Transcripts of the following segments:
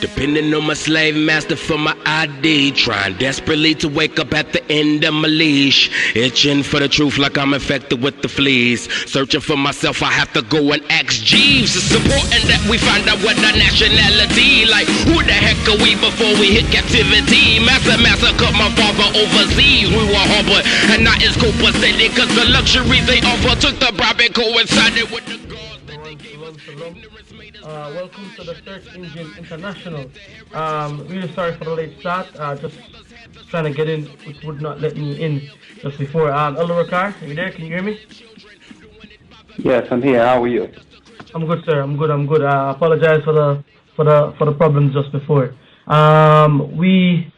Depending on my slave master for my ID, trying desperately to wake up at the end of my leash, itching for the truth like I'm infected with the fleas. Searching for myself, I have to go and ask Jeeves. It's important that we find out what our nationality, like who the heck are we before we hit captivity. Master cut my father overseas. We were humble and not as copacetic, cause the luxuries they offer took the bribe and coincided with the gods that they gave us. Welcome to the Search Engine International. Really sorry for the late start. Just trying to get in, which would not let me in just before. Elder Rawchaa, are you there? Can you hear me? Yes, I'm here. How are you? I'm good, sir. I'm good. I apologize for the problems just before. We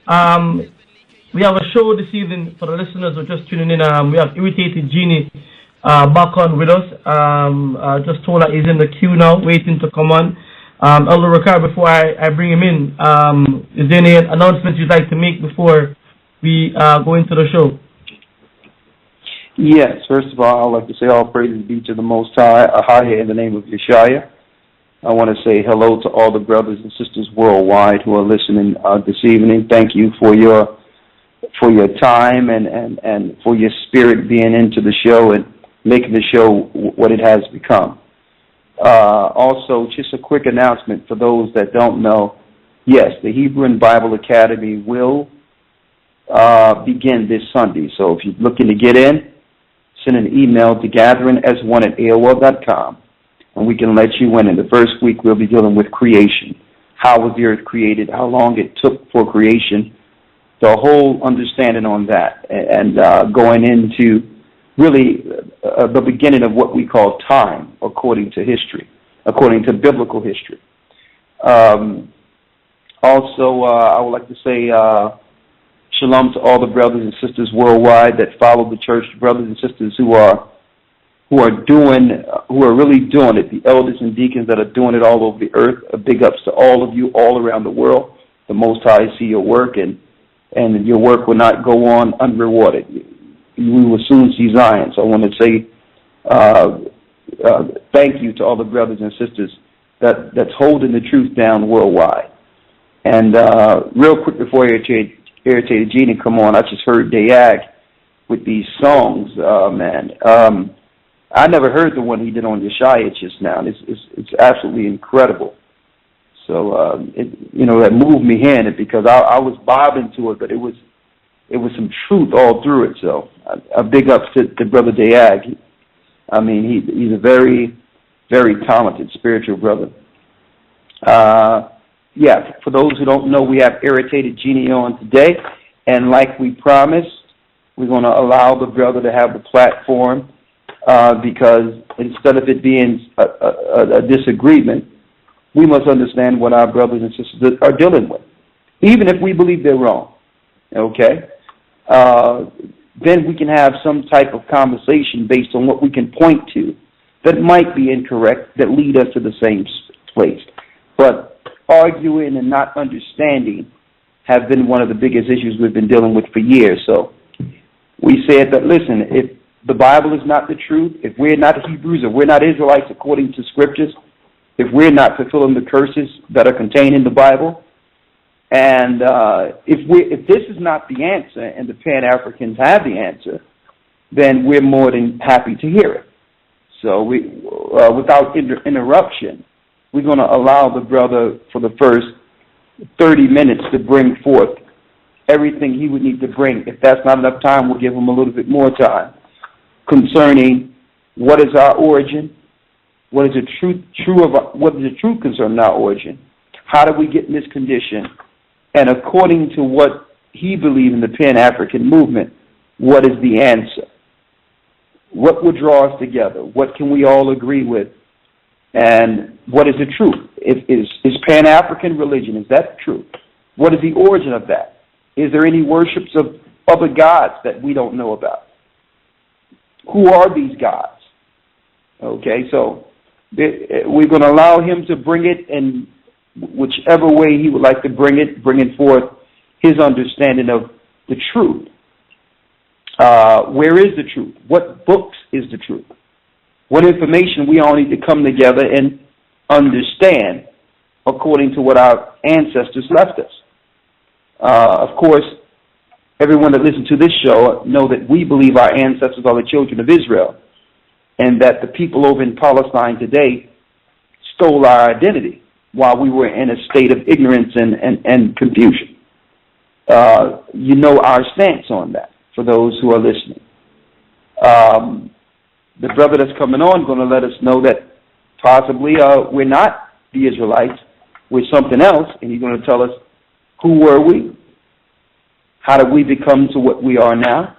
have a show this evening for the listeners who are just tuning in. We have Irritated Genie back on with us. Just told that he's in the queue now, waiting to come on. Elder Rawchaa, before I bring him in, is there any announcements you'd like to make before we go into the show? Yes, first of all, I'd like to say all praises be to the Most High in the name of Yeshua. I want to say hello to all the brothers and sisters worldwide who are listening this evening. Thank you for your time and for your spirit being into the show and making the show what it has become. Also, just a quick announcement for those that don't know. Yes, the Hebrew and Bible Academy will begin this Sunday. So if you're looking to get in, send an email to gatheringas1@aol.com, and we can let you in. In the first week, we'll be dealing with creation. How was the earth created? How long it took for creation? The whole understanding on that, and going into really the beginning of what we call time, according to history, according to biblical history. Also, I would like to say shalom to all the brothers and sisters worldwide that follow the church, brothers and sisters who are really doing it, the elders and deacons that are doing it all over the earth. Big ups to all of you all around the world. The Most High see your work, and your work will not go on unrewarded. We will soon see Zion. So I want to say thank you to all the brothers and sisters that's holding the truth down worldwide. And real quick before Irritated Genie come on, I just heard Diag with these songs. I never heard the one he did on Yeshua just now. It's absolutely incredible. So that moved me in it because I was bobbing to it, but it was some truth all through it. So a big ups to Brother Diag. I mean, he's a very, very talented spiritual brother. For those who don't know, we have Irritated Genie on today, and like we promised, we're going to allow the brother to have the platform because instead of it being a disagreement, we must understand what our brothers and sisters are dealing with, even if we believe they're wrong. Okay? Then we can have some type of conversation based on what we can point to that might be incorrect, that lead us to the same place. But arguing and not understanding have been one of the biggest issues we've been dealing with for years. So we said that, listen, if the Bible is not the truth, if we're not Hebrews, if we're not Israelites according to scriptures, if we're not fulfilling the curses that are contained in the Bible, and if this is not the answer and the Pan-Africans have the answer, then we're more than happy to hear it. So we, without interruption, we're going to allow the brother for the first 30 minutes to bring forth everything he would need to bring. If that's not enough time, we'll give him a little bit more time concerning what is our origin, what is the truth concerning our origin, how did we get in this condition, and according to what he believed in the Pan-African movement, what is the answer? What would draw us together? What can we all agree with? And what is the truth? Is Pan-African religion, is that true? What is the origin of that? Is there any worships of other gods that we don't know about? Who are these gods? Okay, so we're going to allow him to bring it in whichever way he would like to bringing forth his understanding of the truth. Where is the truth? What books is the truth? What information we all need to come together and understand according to what our ancestors left us. Of course, everyone that listens to this show know that we believe our ancestors are the children of Israel, and that the people over in Palestine today stole our identity while we were in a state of ignorance and confusion. You know our stance on that, for those who are listening. The brother that's coming on is going to let us know that possibly we're not the Israelites, we're something else, and he's going to tell us, who were we? How did we become to what we are now?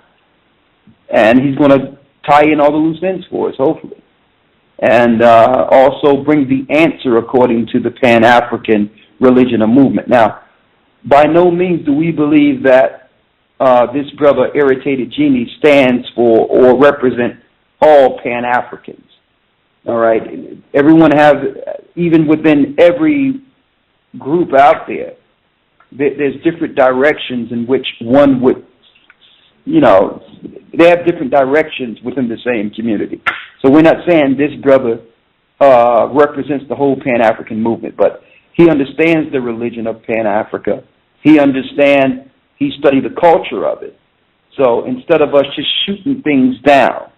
And he's going to tie in all the loose ends for us, hopefully. And also bring the answer according to the Pan-African religion or movement. Now, by no means do we believe that this brother, Irritated Genie, stands for or represent all Pan-Africans. All right? Everyone has, even within every group out there, there's different directions in which one would, you know, they have different directions within the same community. So we're not saying this brother represents the whole Pan-African movement, but he understands the religion of Pan-Africa. He understands, he studied the culture of it. So instead of us just shooting things down,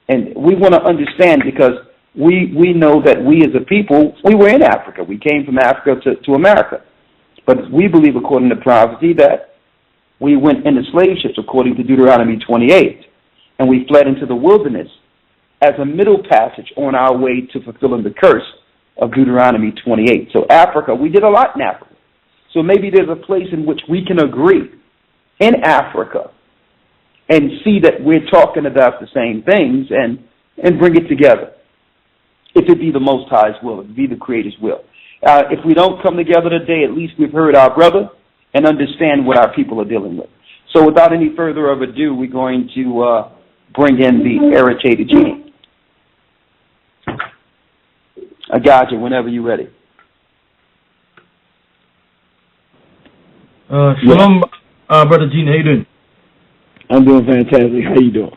and we want to understand, because we know that we as a people, we were in Africa. We came from Africa to America. But we believe, according to prophecy, that we went into slave ships, according to Deuteronomy 28, and we fled into the wilderness as a middle passage on our way to fulfilling the curse of Deuteronomy 28. So Africa, we did a lot in Africa. So maybe there's a place in which we can agree in Africa and see that we're talking about the same things and bring it together. If it be the Most High's will, if it be the Creator's will. If we don't come together today, at least we've heard our brother and understand what our people are dealing with. So without any further ado, we're going to bring in the Irritated Genie. I got you whenever you're ready. Shalom, Brother Gene. How you doing? I'm doing fantastic. How you doing?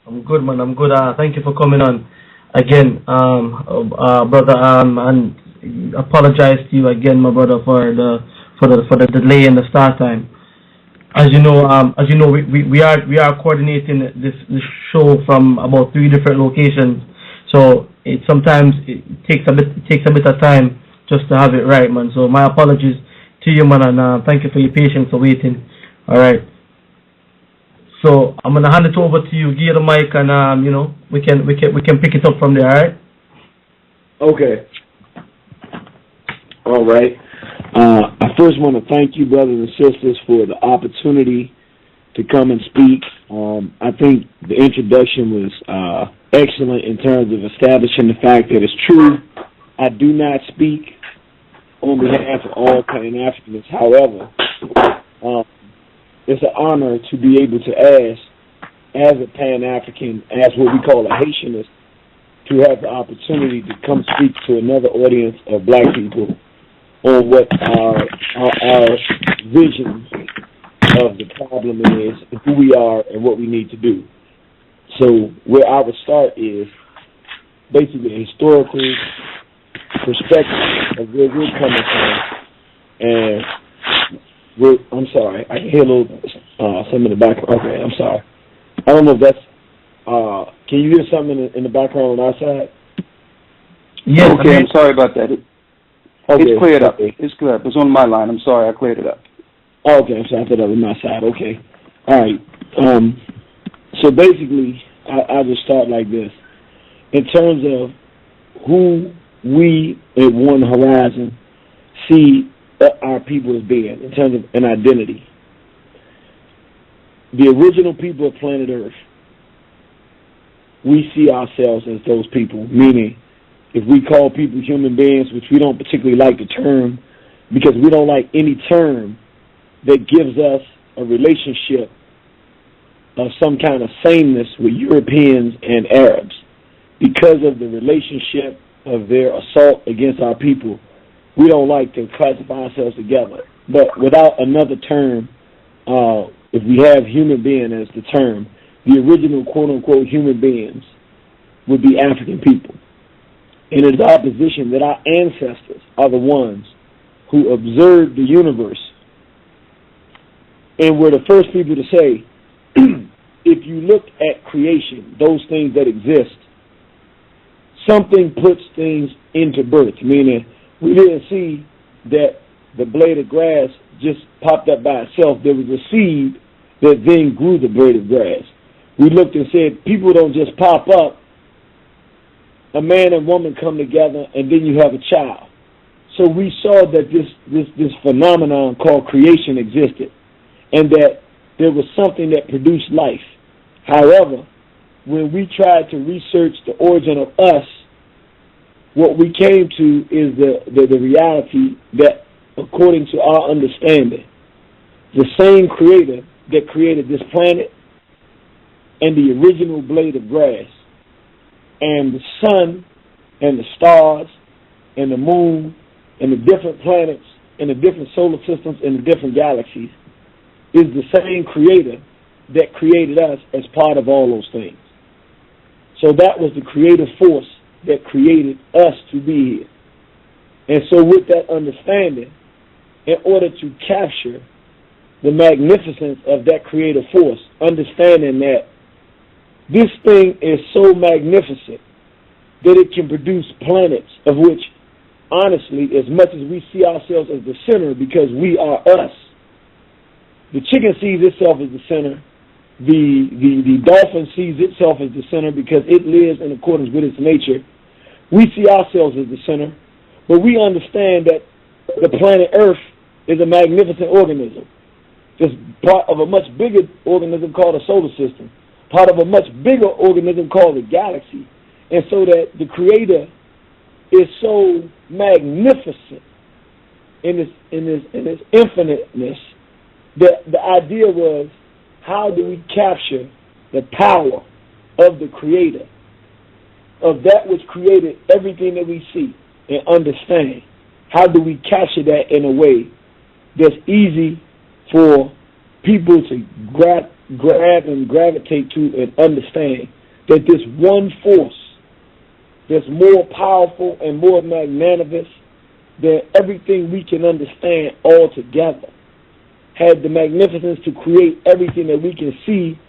I'm good, man. I'm good. Thank you for coming on again, brother. And apologize to you again, my brother, for the delay in the start time. As you know, we are coordinating this show from about 3 different locations. So sometimes it takes a bit of time just to have it right, man. So my apologies to you, man, and thank you for your patience for waiting. All right. So I'm gonna hand it over to you. Give you the mic, and you know, we can pick it up from there. All right. Okay. All right. I first want to thank you, brothers and sisters, for the opportunity to come and speak. I think the introduction was excellent in terms of establishing the fact that it's true. I do not speak on behalf of all Pan-Africans. However, it's an honor to be able to ask, as a Pan-African, as what we call a Haitianist, to have the opportunity to come speak to another audience of black people on what our vision of the problem is, who we are, and what we need to do. So where I would start is basically a historical perspective of where we're coming from. And I'm sorry, I can hear a little something in the background. Okay, I'm sorry. I don't know if that's, can you hear something in the background on our side? Yes. Okay, I'm sorry about that. It's cleared up. Okay. It's cleared up. It's on my line. I'm sorry, I cleared it up. Okay, I'm sorry, I thought that was my side. Okay. All right. So basically, I'll just start like this. In terms of who we at One Horizon see our people as being, in terms of an identity. The original people of planet Earth, we see ourselves as those people, meaning if we call people human beings, which we don't particularly like the term, because we don't like any term that gives us a relationship of some kind of sameness with Europeans and Arabs. Because of the relationship of their assault against our people, we don't like to classify ourselves together. But without another term, if we have human being as the term, the original quote-unquote human beings would be African people. And it is our position that our ancestors are the ones who observed the universe and were the first people to say, if you look at creation, those things that exist, something puts things into birth, meaning we didn't see that the blade of grass just popped up by itself. There was a seed that then grew the blade of grass. We looked and said, people don't just pop up. A man and woman come together, and then you have a child. So we saw that this phenomenon called creation existed, and that there was something that produced life. However, when we tried to research the origin of us, what we came to is the reality that, according to our understanding, the same creator that created this planet and the original blade of grass and the sun and the stars and the moon and the different planets and the different solar systems and the different galaxies is the same creator that created us as part of all those things. So that was the creative force that created us to be here. And so with that understanding, in order to capture the magnificence of that creative force, understanding that this thing is so magnificent that it can produce planets of which, honestly, as much as we see ourselves as the center because we are us, the chicken sees itself as the center, the dolphin sees itself as the center because it lives in accordance with its nature. We see ourselves as the center, but we understand that the planet Earth is a magnificent organism. It's part of a much bigger organism called a solar system, part of a much bigger organism called a galaxy. And so that the Creator is so magnificent in its infiniteness that the idea was, how do we capture the power of the Creator, of that which created everything that we see and understand? How do we capture that in a way that's easy for people to grab and gravitate to and understand that this one force that's more powerful and more magnanimous than everything we can understand altogether had the magnificence to create everything that we can see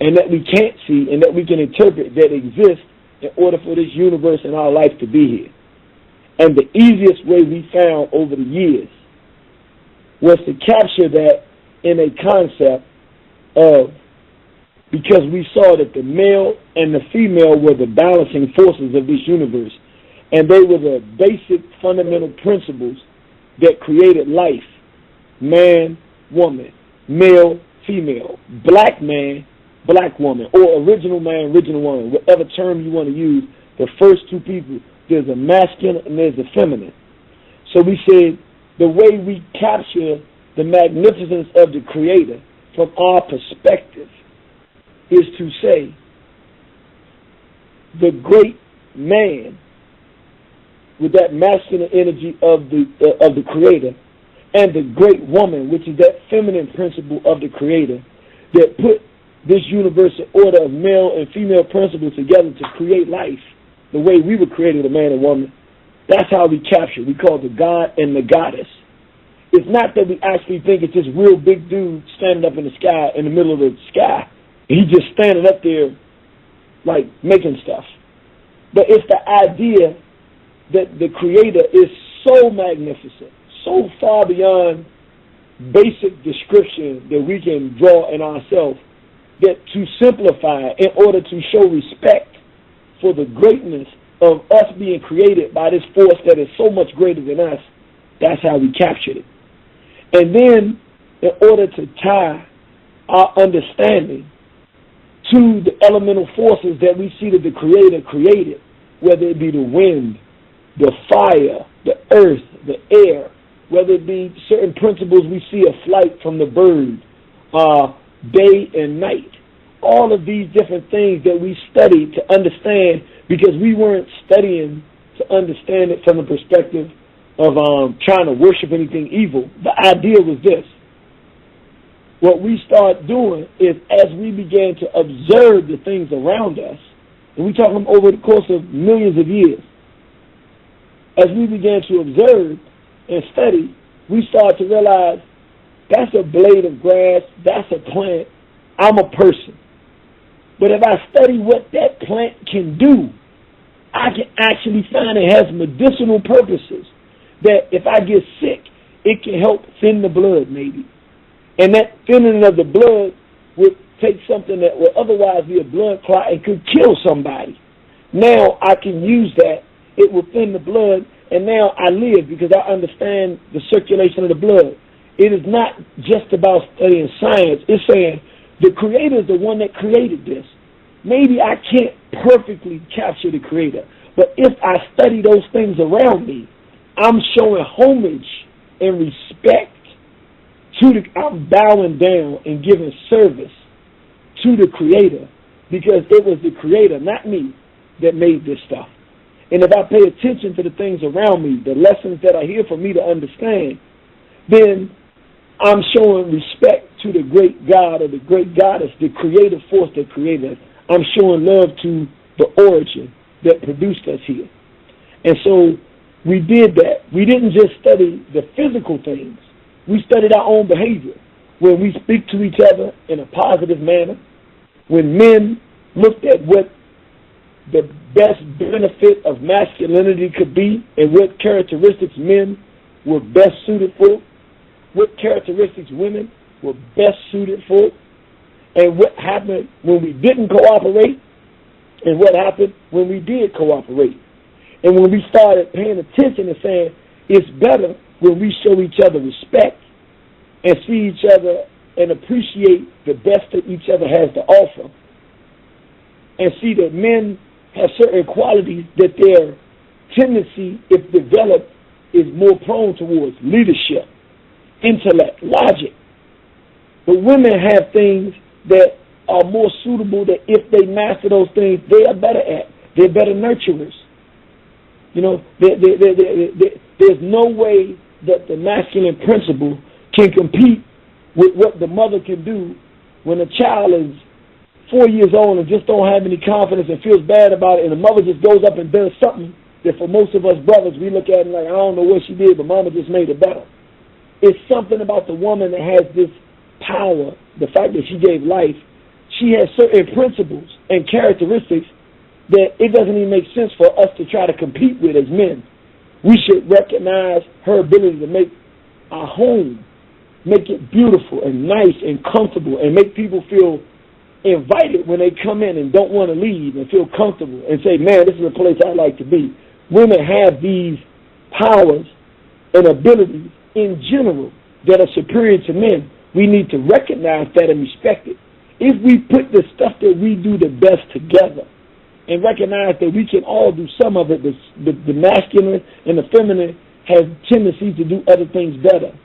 and that we can't see and that we can interpret that exists in order for this universe and our life to be here. And the easiest way we found over the years was to capture that in a concept of, because we saw that the male and the female were the balancing forces of this universe, and they were the basic fundamental principles that created life: man, woman, male, female, black man, black woman, or original man, original woman, whatever term you want to use. The first two people, there's a masculine and there's a feminine. So we said the way we capture the magnificence of the Creator from our perspective is to say the great man with that masculine energy of the Creator, and the great woman, which is that feminine principle of the Creator that put this universal order of male and female principles together to create life the way we were created, a man and woman. That's how we capture. We call it the God and the Goddess. It's not that we actually think it's this real big dude standing up in the sky, in the middle of the sky, and he just standing up there like making stuff. But it's the idea that the Creator is so magnificent, so far beyond basic description that we can draw in ourselves, that to simplify in order to show respect for the greatness of us being created by this force that is so much greater than us, that's how we captured it. And then, in order to tie our understanding to the elemental forces that we see that the Creator created, whether it be the wind, the fire, the earth, the air, whether it be certain principles we see of flight from the bird, day and night, all of these different things that we study to understand, because we weren't studying to understand it from the perspective of trying to worship anything evil. The idea was this. What we start doing is, as we began to observe the things around us, and we're talking over the course of millions of years, as we began to observe and study, we start to realize that's a blade of grass, that's a plant, I'm a person. But if I study what that plant can do, I can actually find it has medicinal purposes. That if I get sick, it can help thin the blood maybe. And that thinning of the blood would take something that would otherwise be a blood clot and could kill somebody. Now I can use that. It will thin the blood, and now I live because I understand the circulation of the blood. It is not just about studying science. It's saying the Creator is the one that created this. Maybe I can't perfectly capture the Creator, but if I study those things around me, I'm showing homage and respect to I'm bowing down and giving service to the Creator, because it was the Creator, not me, that made this stuff. And if I pay attention to the things around me, the lessons that are here for me to understand, then I'm showing respect to the great God or the great goddess, the creative force that created us. I'm showing love to the origin that produced us here. And so we did that. We didn't just study the physical things. We studied our own behavior. When we speak to each other in a positive manner, when men looked at what the best benefit of masculinity could be and what characteristics men were best suited for, what characteristics women were best suited for, and what happened when we didn't cooperate, and what happened when we did cooperate. And when we started paying attention and saying, it's better when we show each other respect and see each other and appreciate the best that each other has to offer, and see that men have certain qualities that their tendency, if developed, is more prone towards leadership, intellect, logic. But women have things that are more suitable that if they master those things, they are better at. They're better nurturers. You know, there's no way that the masculine principle can compete with what the mother can do when a child is 4 years old and just don't have any confidence and feels bad about it, and the mother just goes up and does something that for most of us brothers, we look at it like, I don't know what she did, but mama just made it better. It's something about the woman that has this power, the fact that she gave life. She has certain principles and characteristics that it doesn't even make sense for us to try to compete with as men. We should recognize her ability to make our home, make it beautiful and nice and comfortable, and make people feel invited when they come in and don't want to leave and feel comfortable and say, man, this is a place I'd like to be. Women have these powers and abilities in general that are superior to men. We need to recognize that and respect it. If we put the stuff that we do the best together and recognize that we can all do some of it, the masculine and the feminine have tendencies to do other things better.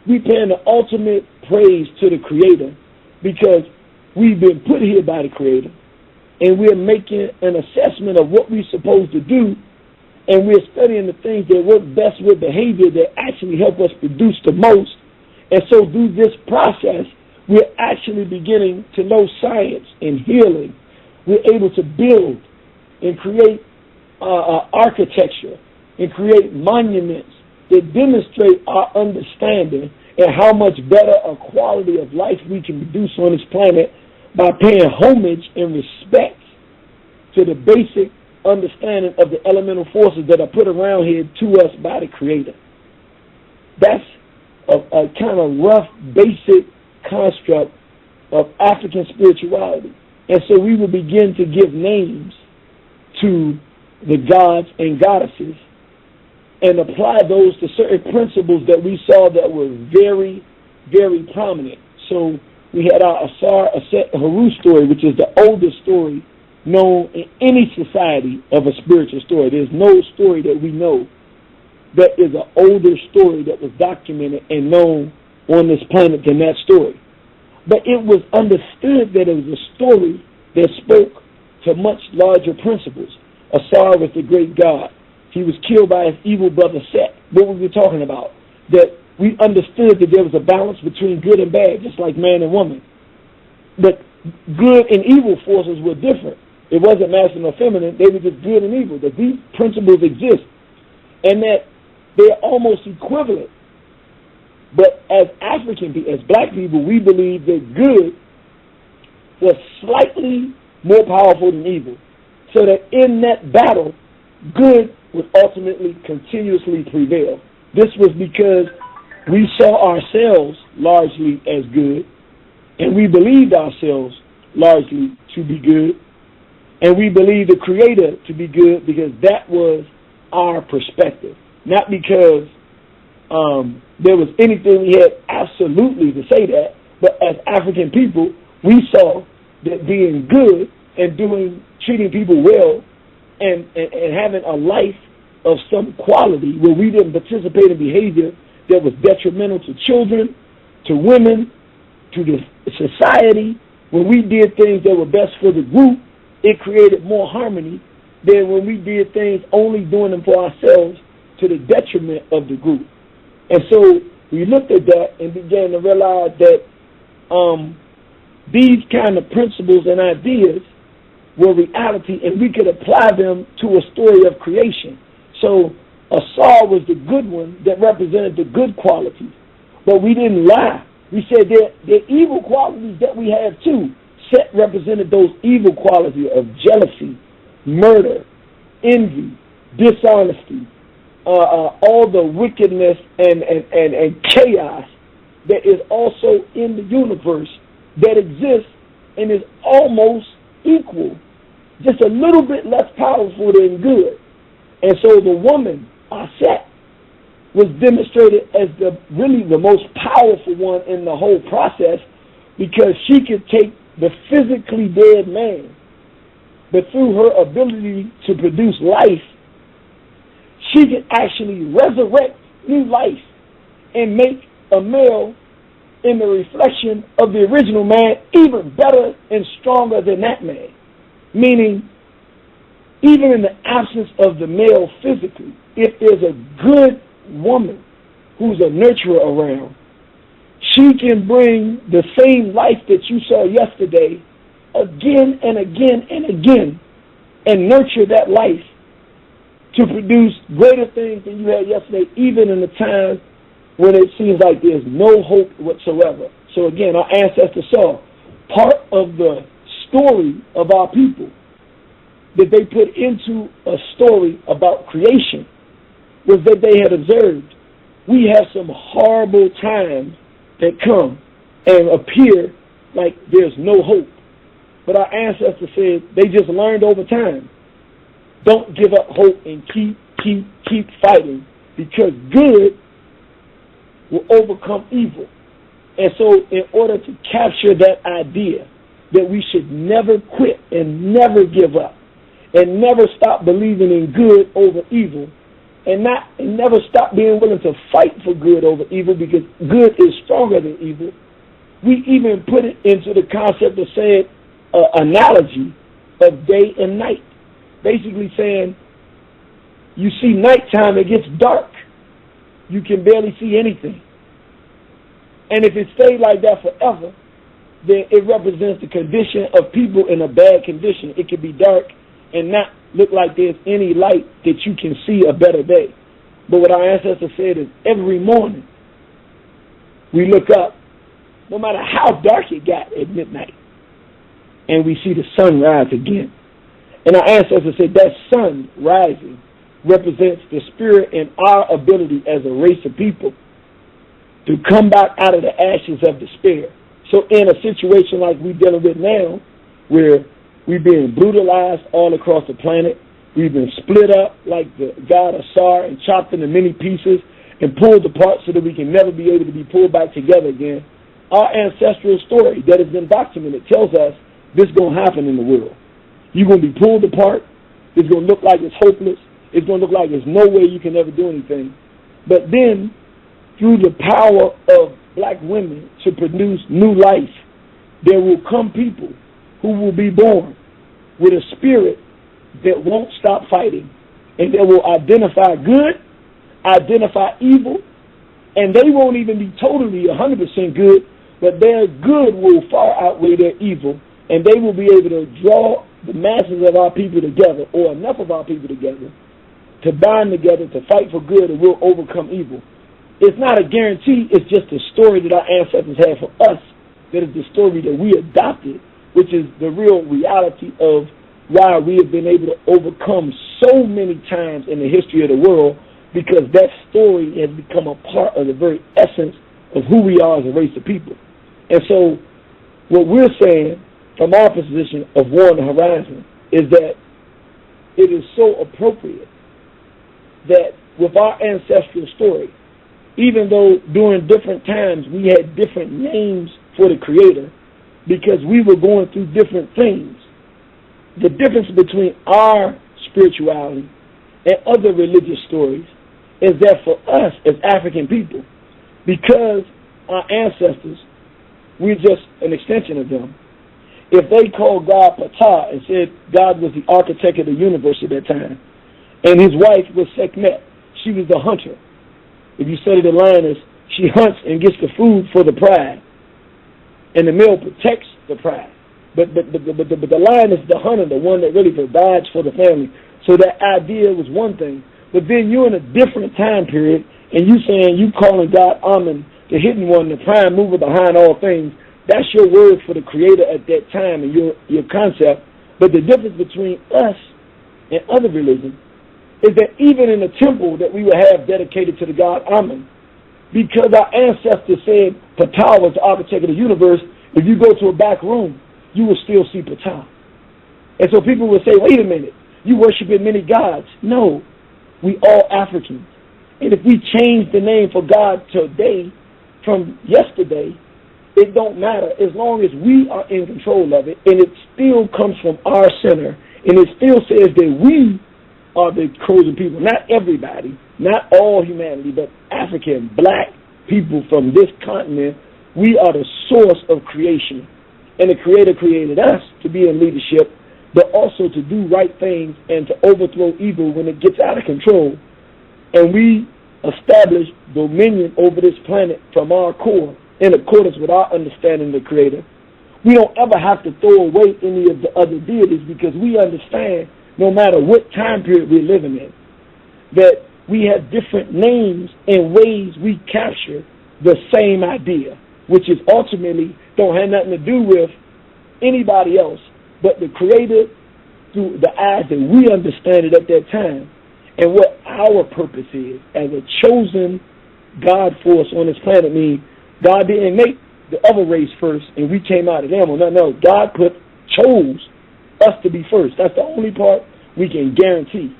We pay the ultimate praise to the Creator because we've been put here by the Creator, and we're making an assessment of what we're supposed to do, and we're studying the things that work best with behavior that actually help us produce the most. And so through this process, we're actually beginning to know science and healing. We're able to build and create architecture and create monuments that demonstrate our understanding and how much better a quality of life we can produce on this planet by paying homage and respect to the basic understanding of the elemental forces that are put around here to us by the Creator. That's a kind of rough, basic construct of African spirituality. And so we will begin to give names to the gods and goddesses and apply those to certain principles that we saw that were very, very prominent. So we had our Asar Aset Haru story, which is the oldest story known in any society of a spiritual story. There's no story that we know that is an older story that was documented and known on this planet than that story. But it was understood that it was a story that spoke to much larger principles. Asar was the great god. He was killed by his evil brother Set. What were we talking about? That we understood that there was a balance between good and bad, just like man and woman. But good and evil forces were different. It wasn't masculine or feminine. They were just good and evil. That these principles exist. and that they're almost equivalent. But as African people, as black people, we believe that good was slightly more powerful than evil, so that in that battle, good would ultimately continuously prevail. This was because we saw ourselves largely as good, and we believed ourselves largely to be good, and we believed the Creator to be good because that was our perspective, not because there was anything we had absolutely to say that, but as African people, we saw that being good and treating people well and having a life of some quality where we didn't participate in behavior that was detrimental to children, to women, to the society. When we did things that were best for the group, it created more harmony than when we did things only doing them for ourselves to the detriment of the group. And so we looked at that and began to realize that these kind of principles and ideas were reality, and we could apply them to a story of creation. So Asar was the good one that represented the good qualities, but we didn't lie. We said they're evil qualities that we have too. Set represented those evil qualities of jealousy, murder, envy, dishonesty, all the wickedness and chaos that is also in the universe that exists and is almost equal, just a little bit less powerful than good. And so the woman, Aset, was demonstrated as really the most powerful one in the whole process, because she could take the physically dead man, but through her ability to produce life, she could actually resurrect new life and make a male in the reflection of the original man even better and stronger than that man. Meaning, even in the absence of the male physically, if there's a good woman who's a nurturer around, she can bring the same life that you saw yesterday again and again and again and nurture that life to produce greater things than you had yesterday, even in the time when it seems like there's no hope whatsoever. So again, our ancestors saw part of the story of our people that they put into a story about creation was that they had observed we have some horrible times that come and appear like there's no hope. But our ancestors said they just learned over time. Don't give up hope and keep fighting, because good will overcome evil. And so in order to capture that idea that we should never quit and never give up and never stop believing in good over evil and never stop being willing to fight for good over evil, because good is stronger than evil, we even put it into the concept of saying analogy of day and night. Basically saying, you see nighttime, it gets dark. You can barely see anything. And if it stays like that forever, then it represents the condition of people in a bad condition. It can be dark and not look like there's any light that you can see a better day. But what our ancestors said is every morning we look up, no matter how dark it got at midnight, and we see the sun rise again. And our ancestors said that sun rising represents the spirit and our ability as a race of people to come back out of the ashes of despair. So in a situation like we're dealing with now, where we've been brutalized all across the planet, we've been split up like the god Asar and chopped into many pieces and pulled apart so that we can never be able to be pulled back together again, our ancestral story that has been documented tells us this is going to happen in the world. You're going to be pulled apart. It's going to look like it's hopeless. It's going to look like there's no way you can ever do anything. But then, through the power of black women to produce new life, there will come people who will be born with a spirit that won't stop fighting, and that will identify good, identify evil, and they won't even be totally 100% good, but their good will far outweigh their evil, and they will be able to draw the masses of our people together, or enough of our people together, to bind together, to fight for good, and we'll overcome evil. It's not a guarantee. It's just a story that our ancestors had for us. That is the story that we adopted, which is the real reality of why we have been able to overcome so many times in the history of the world, because that story has become a part of the very essence of who we are as a race of people. And so what we're saying from our position of War on the Horizon is that it is so appropriate that with our ancestral story, even though during different times we had different names for the Creator because we were going through different things, the difference between our spirituality and other religious stories is that for us as African people, because our ancestors, we're just an extension of them. If they called God Ptah and said God was the architect of the universe at that time, and his wife was Sekhmet, she was the hunter. If you study the lioness, she hunts and gets the food for the pride, and the male protects the pride. But the lioness is the hunter, the one that really provides for the family. So that idea was one thing. But then you're in a different time period, and you saying you calling God Amen, the hidden one, the prime mover behind all things. That's your word for the Creator at that time and your concept. But the difference between us and other religions is that even in the temple that we would have dedicated to the God Amen, because our ancestors said Ptah was the architect of the universe, if you go to a back room, you will still see Ptah. And so people will say, wait a minute, you worshiping many gods. No, we all Africans. And if we change the name for God today from yesterday, it don't matter as long as we are in control of it, and it still comes from our center, and it still says that we are the chosen people. Not everybody, not all humanity, but African, black people from this continent. We are the source of creation, and the Creator created us to be in leadership, but also to do right things and to overthrow evil when it gets out of control. And we establish dominion over this planet from our core in accordance with our understanding of the Creator. We don't ever have to throw away any of the other deities because we understand, no matter what time period we're living in, that we have different names and ways we capture the same idea, which is ultimately don't have nothing to do with anybody else but the Creator through the eyes that we understand it at that time, and what our purpose is as a chosen God force on this planet. Means God didn't make the other race first and we came out of them. No, God chose us to be first. That's the only part we can guarantee.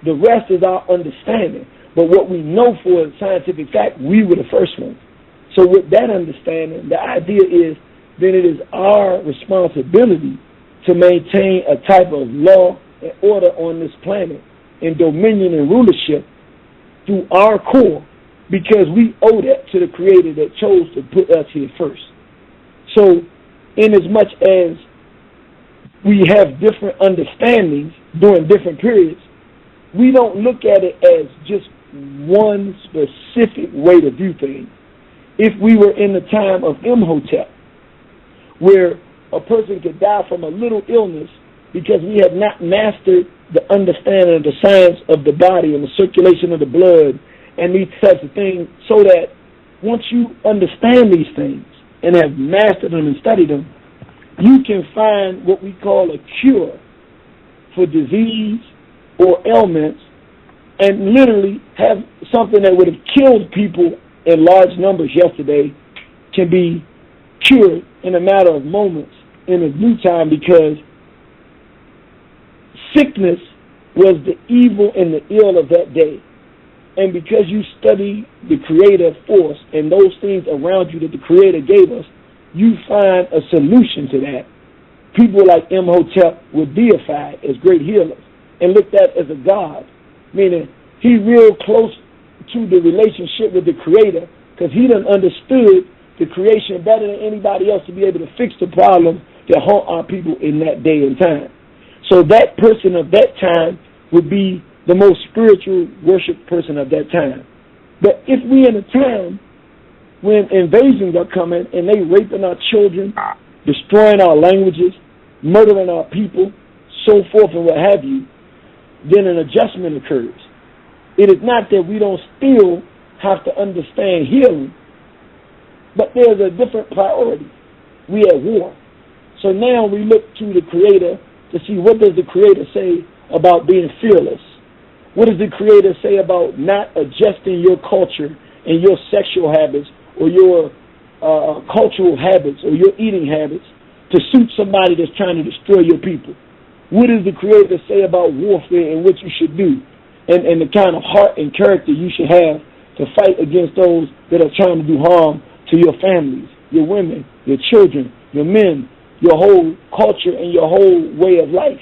The rest is our understanding. But what we know for a scientific fact, we were the first ones. So with that understanding, the idea is then it is our responsibility to maintain a type of law and order on this planet and dominion and rulership through our core, because we owe that to the Creator that chose to put us here first. So in as much as we have different understandings during different periods, we don't look at it as just one specific way to view things. If we were in the time of Imhotep, where a person could die from a little illness because we have not mastered the understanding of the science of the body and the circulation of the blood and these types of things, so that once you understand these things and have mastered them and studied them, you can find what we call a cure for disease or ailments, and literally have something that would have killed people in large numbers yesterday can be cured in a matter of moments in a new time, because sickness was the evil and the ill of that day. And because you study the creative force and those things around you that the Creator gave us, you find a solution to that. People like Imhotep were deified as great healers and looked at as a god, meaning he real close to the relationship with the Creator because he done understood the creation better than anybody else to be able to fix the problem that haunt our people in that day and time. So that person of that time would be the most spiritual worship person of that time. But if we in a time when invasions are coming and they raping our children, destroying our languages, murdering our people, so forth and what have you, then an adjustment occurs. It is not that we don't still have to understand healing, but there's a different priority. We at war. So now we look to the Creator to see, what does the Creator say about being fearless? What does the Creator say about not adjusting your culture and your sexual habits or your cultural habits or your eating habits to suit somebody that's trying to destroy your people? What does the Creator say about warfare and what you should do, and the kind of heart and character you should have to fight against those that are trying to do harm to your families, your women, your children, your men, your whole culture and your whole way of life?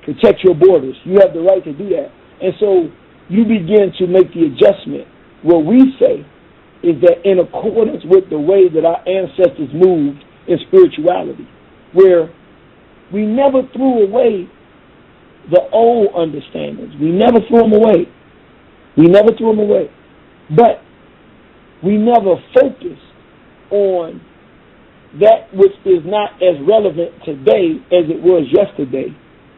Protect your borders. You have the right to do that. And so you begin to make the adjustment. What we say is that in accordance with the way that our ancestors moved in spirituality, where we never threw away the old understandings. We never threw them away. We never threw them away. But we never focused on that which is not as relevant today as it was yesterday,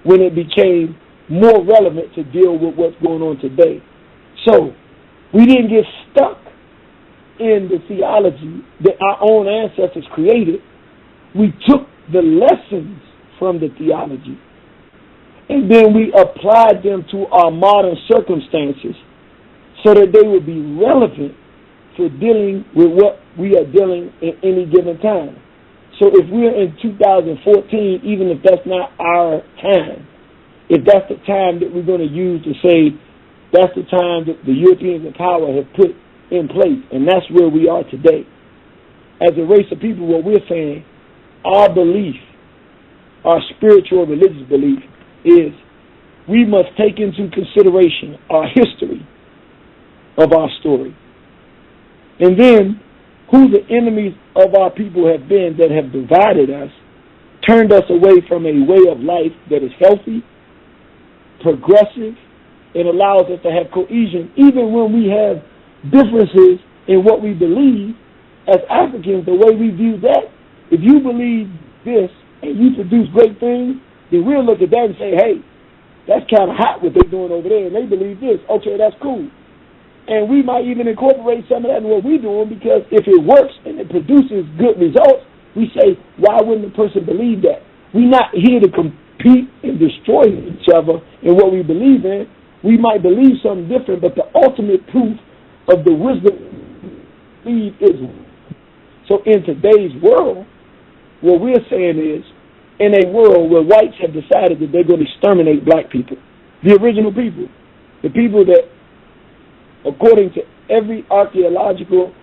when it became more relevant to deal with what's going on today. So we didn't get stuck in the theology that our own ancestors created. We took the lessons from the theology and then we applied them to our modern circumstances so that they would be relevant for dealing with what we are dealing in any given time. So if we're in 2014, even if that's not our time, if that's the time that we're going to use to say that's the time that the Europeans in power have put in place, and that's where we are today. As a race of people, what we're saying, our belief, our spiritual religious belief, is we must take into consideration our history of our story. And then who the enemies of our people have been that have divided us, turned us away from a way of life that is healthy, progressive, and allows us to have cohesion, even when we have differences in what we believe. As Africans, the way we view that, if you believe this and you produce great things, then we'll look at that and say, hey, that's kind of hot what they're doing over there, and they believe this. Okay, that's cool. And we might even incorporate some of that in what we're doing, because if it works and it produces good results, we say, why wouldn't the person believe that? We're not here to compete and destroy each other in what we believe in. We might believe something different, but the ultimate proof of the wisdom we believe is. So in today's world, what we're saying is, in a world where whites have decided that they're going to exterminate black people, the original people, the people that, according to every archaeological,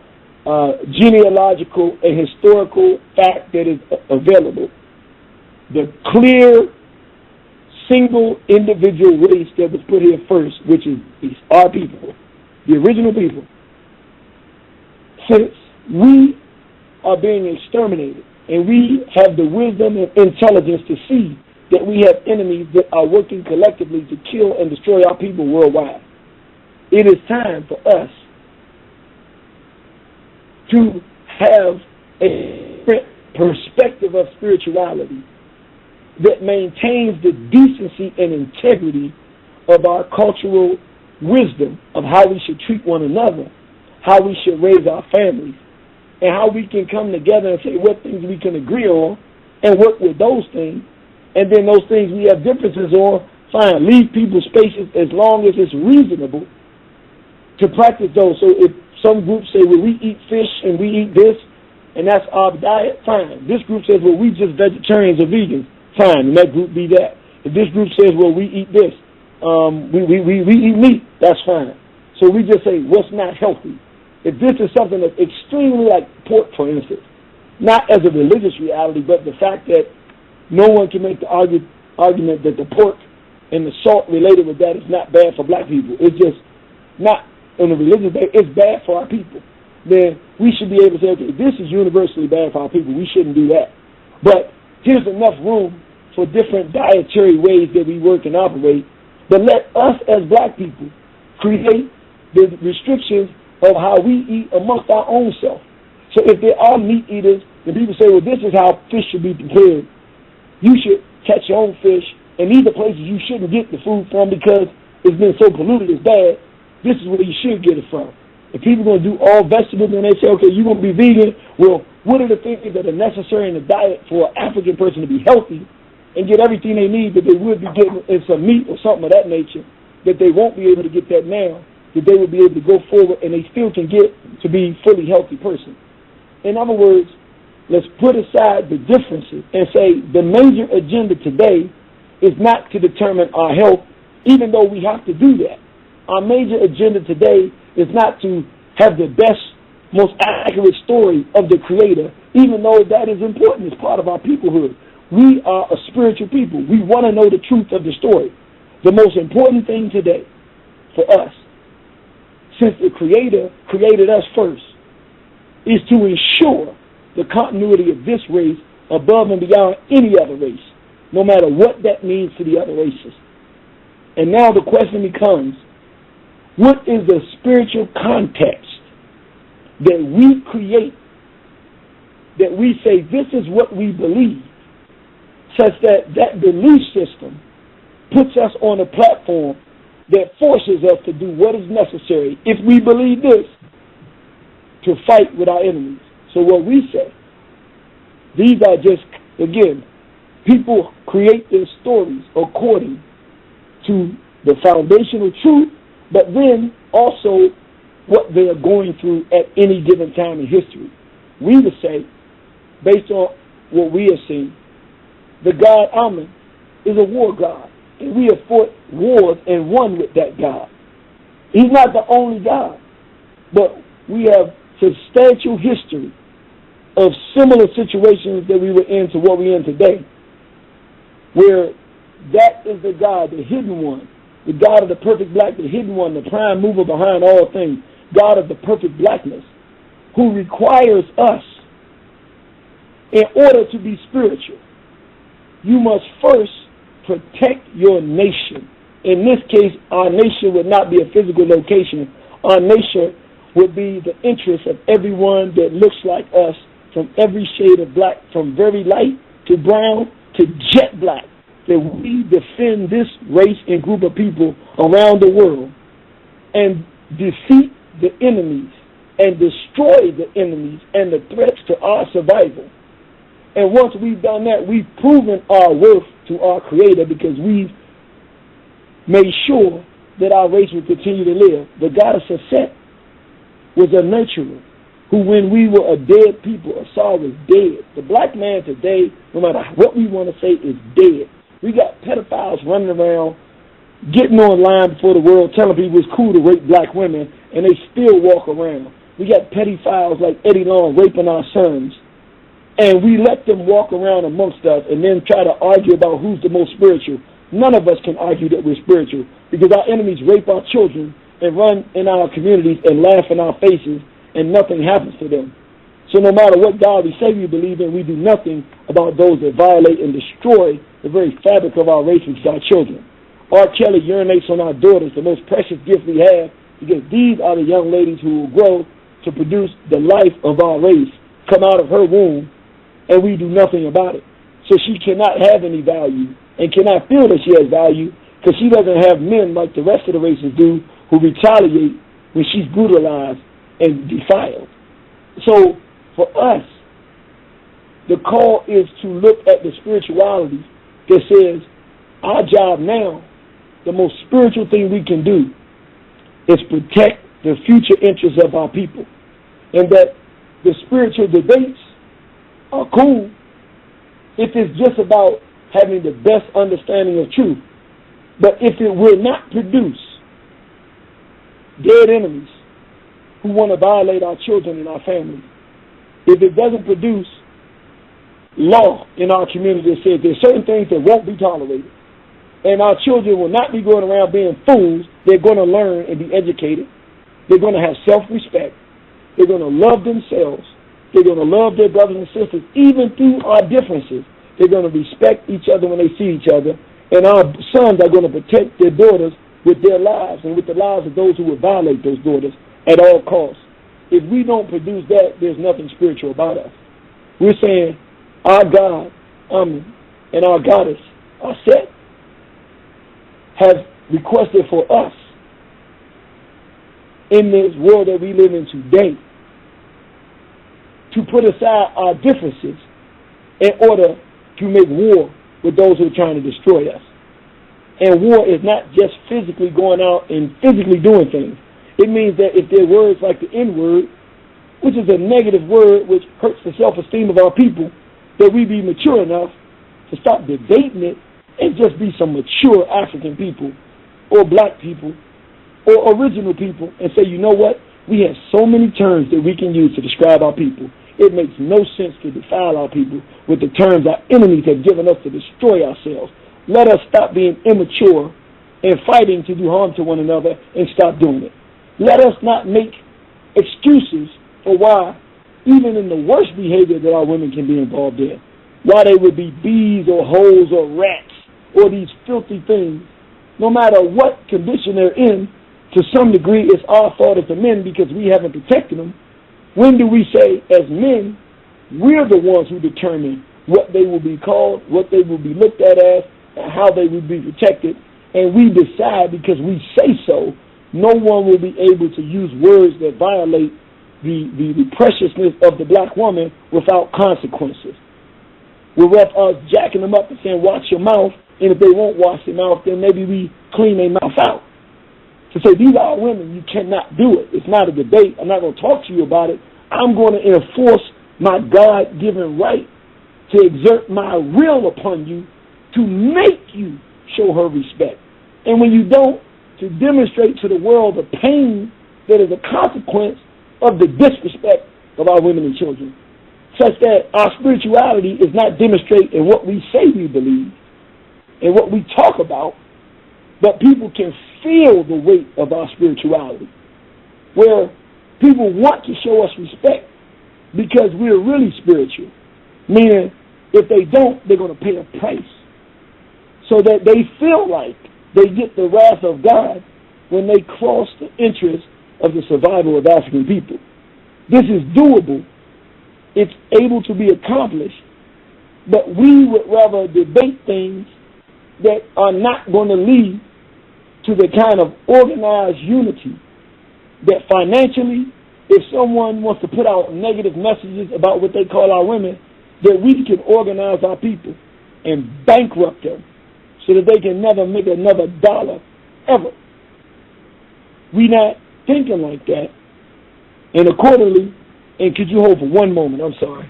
genealogical, and historical fact that is available, the clear, single individual race that was put here first, which is our people, the original people, since we are being exterminated, and we have the wisdom and intelligence to see that we have enemies that are working collectively to kill and destroy our people worldwide, it is time for us to have a perspective of spirituality that maintains the decency and integrity of our cultural wisdom of how we should treat one another, how we should raise our families, and how we can come together and say what things we can agree on and work with those things. And then those things we have differences on, fine, leave people spaces as long as it's reasonable to practice those. So if some groups say, well, we eat fish and we eat this, and that's our diet, fine. This group says, well, we just vegetarians or vegans, fine, and that group be that. If this group says, well, we eat this, we eat meat, that's fine. So we just say, what's not healthy? If this is something that's extremely like pork, for instance, not as a religious reality, but the fact that no one can make the argument that the pork and the salt related with that is not bad for black people. It's just not on a religious basis. It's bad for our people. Then we should be able to say, okay, this is universally bad for our people. We shouldn't do that. But here's enough room for different dietary ways that we work and operate. But let us as black people create the restrictions of how we eat amongst our own self. So if there are meat eaters, and people say, well, this is how fish should be prepared, you should catch your own fish, and these are places you shouldn't get the food from because it's been so polluted, it's bad. this is where you should get it from. If people are going to do all vegetables and they say, okay, you're going to be vegan, well, what are the things that are necessary in the diet for an African person to be healthy and get everything they need that they would be getting in some meat or something of that nature, that they won't be able to get that now, that they will be able to go forward and they still can get to be a fully healthy person. In other words, let's put aside the differences and say the major agenda today is not to determine our health, even though we have to do that. Our major agenda today is not to have the best, most accurate story of the Creator, even though that is important as part of our peoplehood. We are a spiritual people. We want to know the truth of the story. The most important thing today for us, since the Creator created us first, is to ensure the continuity of this race above and beyond any other race, no matter what that means to the other races. And now the question becomes, what is the spiritual context that we create, that we say this is what we believe, such that that belief system puts us on a platform that forces us to do what is necessary, if we believe this, to fight with our enemies. So what we say, these are just, again, people create their stories according to the foundational truth, but then also what they are going through at any given time in history. We would say, based on what we have seen, the God Amen is a war God, and we have fought wars and won with that God. He's not the only God, but we have substantial history of similar situations that we were in to what we're in today, where that is the God, the hidden one, the God of the perfect black, the hidden one, the prime mover behind all things, God of the perfect blackness, who requires us, in order to be spiritual, you must first protect your nation. In this case, our nation would not be a physical location. Our nation would be the interest of everyone that looks like us, from every shade of black, from very light to brown to jet black, that we defend this race and group of people around the world and defeat the enemies and destroy the enemies and the threats to our survival. And once we've done that, we've proven our worth to our Creator, because we've made sure that our race will continue to live. The goddess of Set was a nurturer who, when we were a dead people, Asar was dead. The black man today, no matter what we want to say, is dead. We got pedophiles running around, getting online before the world, telling people it's cool to rape black women, and they still walk around. We got pedophiles like Eddie Long raping our sons, and we let them walk around amongst us and then try to argue about who's the most spiritual. None of us can argue that we're spiritual, because our enemies rape our children and run in our communities and laugh in our faces, and nothing happens to them. So no matter what God we say we believe in, we do nothing about those that violate and destroy the very fabric of our race, which is our children. R. Kelly urinates on our daughters, the most precious gift we have, because these are the young ladies who will grow to produce the life of our race, come out of her womb, and we do nothing about it. So she cannot have any value and cannot feel that she has value, because she doesn't have men like the rest of the races do, who retaliate when she's brutalized and defiled. So for us, the call is to look at the spirituality that says our job now, the most spiritual thing we can do, is protect the future interests of our people. And that the spiritual debates are cool if it's just about having the best understanding of truth. But if it will not produce dead enemies who want to violate our children and our families, if it doesn't produce law in our community that says there's certain things that won't be tolerated, and our children will not be going around being fools, they're going to learn and be educated, they're going to have self-respect, they're going to love themselves, they're going to love their brothers and sisters, even through our differences. They're going to respect each other when they see each other, and our sons are going to protect their daughters with their lives and with the lives of those who would violate those daughters at all costs. If we don't produce that, there's nothing spiritual about us. We're saying our God, Amen, and our goddess, our Set, has requested for us in this world that we live in today to put aside our differences in order to make war with those who are trying to destroy us. And war is not just physically going out and physically doing things. It means that if there are words like the N-word, which is a negative word which hurts the self-esteem of our people, that we be mature enough to stop debating it and just be some mature African people or black people or original people and say, you know what? We have so many terms that we can use to describe our people. It makes no sense to defile our people with the terms our enemies have given us to destroy ourselves. Let us stop being immature and fighting to do harm to one another and stop doing it. Let us not make excuses for why, even in the worst behavior that our women can be involved in, why they would be bees or hoes or rats or these filthy things, no matter what condition they're in, to some degree it's our fault as the men because we haven't protected them. When do we say, as men, we're the ones who determine what they will be called, what they will be looked at as, and how they will be protected, and we decide because we say so, no one will be able to use words that violate the preciousness of the black woman without consequences. We're us jacking them up and saying, watch your mouth, and if they won't wash their mouth, then maybe we clean their mouth out. To say, these are our women, you cannot do it. It's not a debate. I'm not going to talk to you about it. I'm going to enforce my God-given right to exert my will upon you to make you show her respect. And when you don't, to demonstrate to the world the pain that is a consequence of the disrespect of our women and children, such that our spirituality is not demonstrated in what we say we believe and what we talk about, but people can feel the weight of our spirituality, where people want to show us respect because we're really spiritual, meaning if they don't, they're going to pay a price, so that they feel like they get the wrath of God when they cross the interest of the survival of African people. This is doable. It's able to be accomplished, but we would rather debate things that are not going to lead to the kind of organized unity that financially, if someone wants to put out negative messages about what they call our women, that we can organize our people and bankrupt them so that they can never make another dollar ever. We're not thinking like that. And accordingly, and could you hold for one moment? I'm sorry.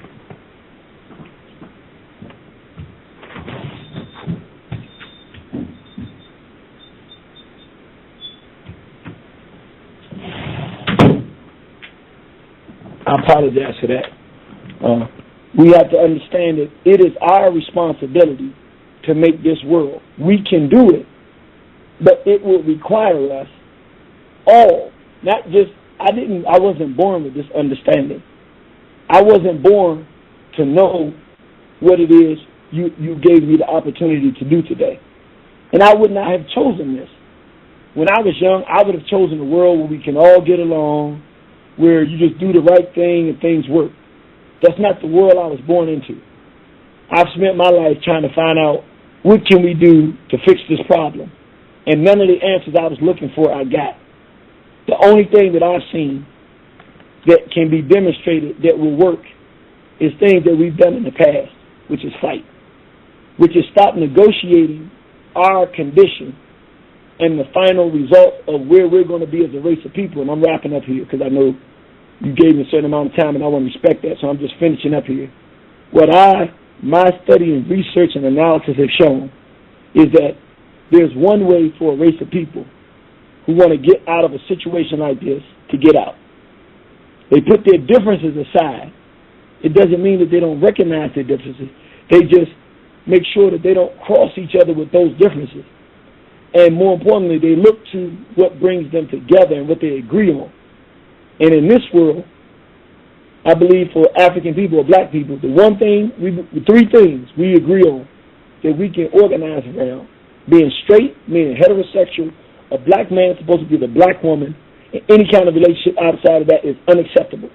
I apologize for that. We have to understand that it is our responsibility to make this world. We can do it, but it will require us all, not just, I wasn't born with this understanding. I wasn't born to know what it is you gave me the opportunity to do today. And I would not have chosen this. When I was young, I would have chosen a world where we can all get along, where you just do the right thing and things work. That's not the world I was born into. I've spent my life trying to find out what can we do to fix this problem. And none of the answers I was looking for I got. The only thing that I've seen that can be demonstrated that will work is things that we've done in the past, which is fight, which is stop negotiating our condition and the final result of where we're going to be as a race of people. And I'm wrapping up here because I know you gave me a certain amount of time and I want to respect that, so I'm just finishing up here. What my study and research and analysis have shown is that there's one way for a race of people who want to get out of a situation like this to get out. They put their differences aside. It doesn't mean that they don't recognize their differences. They just make sure that they don't cross each other with those differences. And more importantly, they look to what brings them together and what they agree on. And in this world, I believe for African people or black people, the three things we agree on that we can organize around: being straight, meaning heterosexual, a black man is supposed to be the black woman, and any kind of relationship outside of that is unacceptable.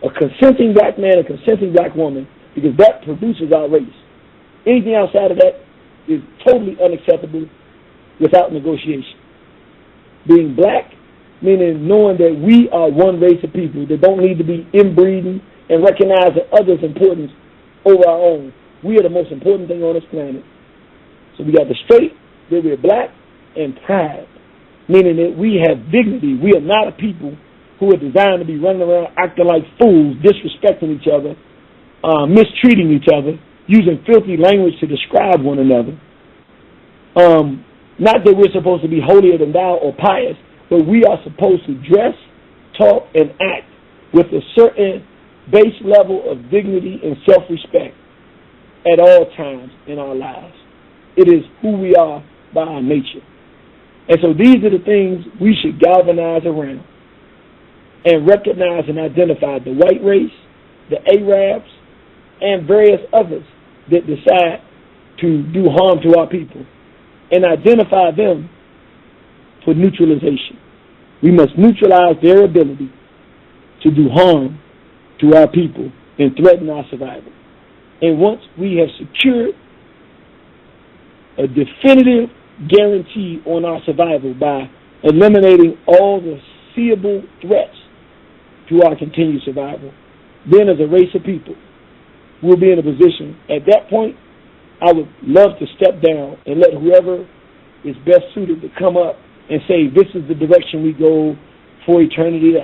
A consenting black man, a consenting black woman, because that produces our race. Anything outside of that is totally unacceptable without negotiation. Being black meaning knowing that we are one race of people that don't need to be inbreeding and recognizing others' importance over our own. We are the most important thing on this planet. So we got the straight, that we're black, and pride, meaning that we have dignity. We are not a people who are designed to be running around acting like fools, disrespecting each other, mistreating each other, using filthy language to describe one another. Not that we're supposed to be holier than thou or pious, but we are supposed to dress, talk, and act with a certain base level of dignity and self-respect at all times in our lives. It is who we are by our nature. And so these are the things we should galvanize around and recognize and identify the white race, the Arabs, and various others that decide to do harm to our people, and identify them for neutralization. We must neutralize their ability to do harm to our people and threaten our survival. And once we have secured a definitive guarantee on our survival by eliminating all the seeable threats to our continued survival, then as a race of people, we'll be in a position. At that point, I would love to step down and let whoever is best suited to come up and say, this is the direction we go for eternity.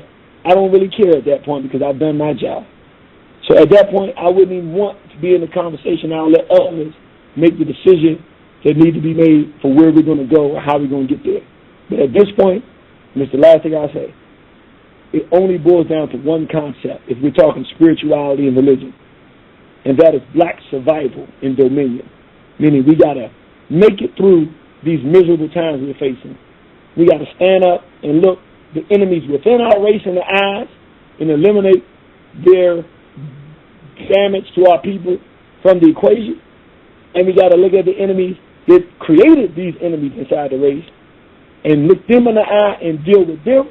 I don't really care at that point because I've done my job. So at that point, I wouldn't even want to be in the conversation. I'll let others make the decision that need to be made for where we're going to go or how we're going to get there. But at this point, and it's the last thing I'll say, it only boils down to one concept if we're talking spirituality and religion, and that is black survival and dominion, meaning we got to make it through these miserable times we're facing. We got to stand up and look the enemies within our race in the eyes and eliminate their damage to our people from the equation. And we got to look at the enemies that created these enemies inside the race and look them in the eye and deal with them.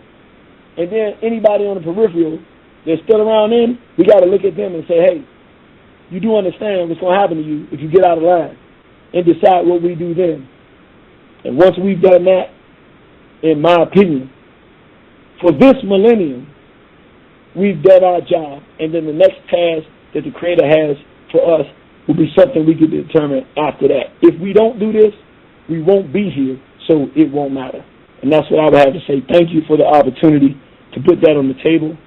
And then anybody on the peripheral that's still around in, we got to look at them and say, hey, you do understand what's going to happen to you if you get out of line, and decide what we do then. And once we've done that, in my opinion, for this millennium, we've done our job. And then the next task that the Creator has for us will be something we can determine after that. If we don't do this, we won't be here, so it won't matter. And that's what I would have to say. Thank you for the opportunity to put that on the table.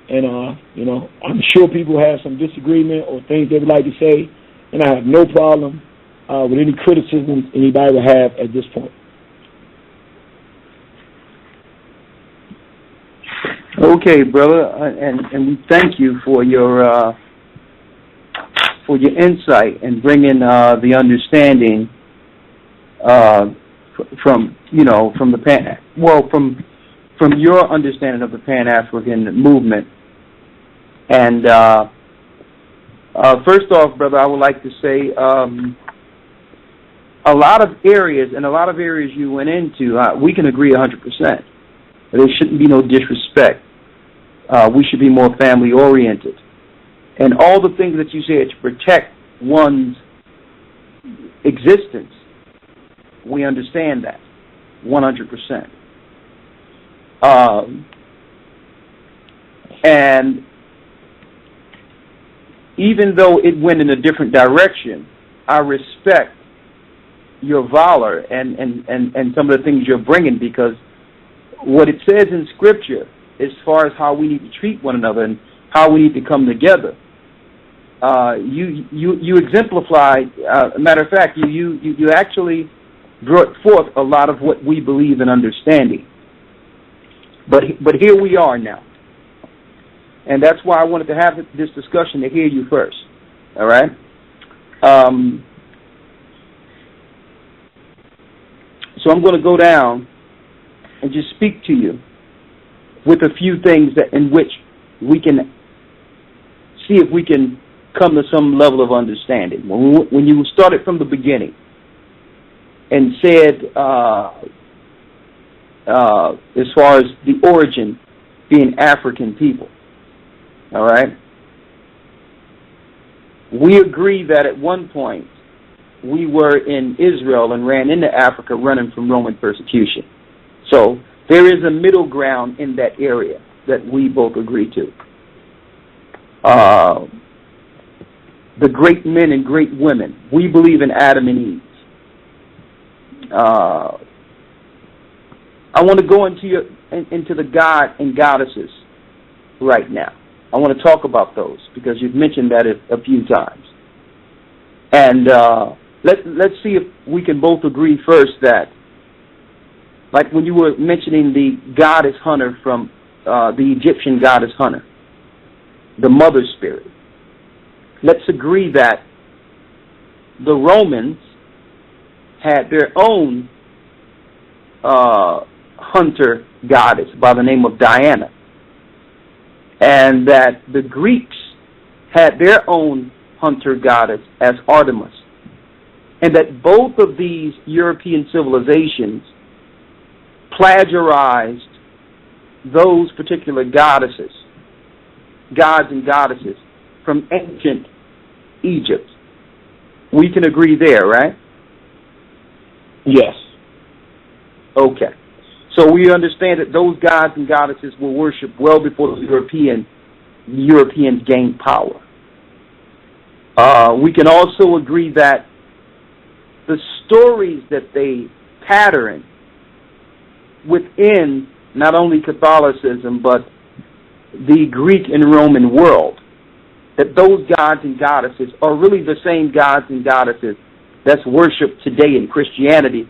And, I'm sure people have some disagreement or things they would like to say, and I have no problem with any criticism anybody would have at this point. Okay, brother, and we thank you for your insight and bringing the understanding from your understanding of the Pan-African movement. And first off, brother, I would like to say a lot of areas you went into, we can agree 100%. There shouldn't be no disrespect. We should be more family-oriented. And all the things that you said to protect one's existence, we understand that 100%. And even though it went in a different direction, I respect your valor and some of the things you're bringing, because what it says in Scripture as far as how we need to treat one another and how we need to come together, you exemplified. Matter of fact, you actually brought forth a lot of what we believe in understanding. But here we are now, and that's why I wanted to have this discussion to hear you first. All right. So I'm going to go down and just speak to you with a few things in which we can see if we can come to some level of understanding. When you started from the beginning and said, as far as the origin being African people, all right, we agree that at one point we were in Israel and ran into Africa running from Roman persecution. So There is a middle ground in that area that we both agree to. The great men and great women, we believe in Adam and Eve. I want to go into the God and goddesses right now. I want to talk about those because you've mentioned that a few times. And let's see if we can both agree first that, like when you were mentioning the goddess Hunter from the Egyptian goddess Hunter, the mother spirit, let's agree that the Romans had their own hunter goddess by the name of Diana, and that the Greeks had their own hunter goddess as Artemis, and that both of these European civilizations plagiarized those particular gods and goddesses from ancient Egypt. We can agree there, right? Yes. Okay. So we understand that those gods and goddesses were worshipped well before the Europeans gained power. We can also agree that the stories that they pattern within not only Catholicism but the Greek and Roman world, that those gods and goddesses are really the same gods and goddesses that's worshipped today in Christianity,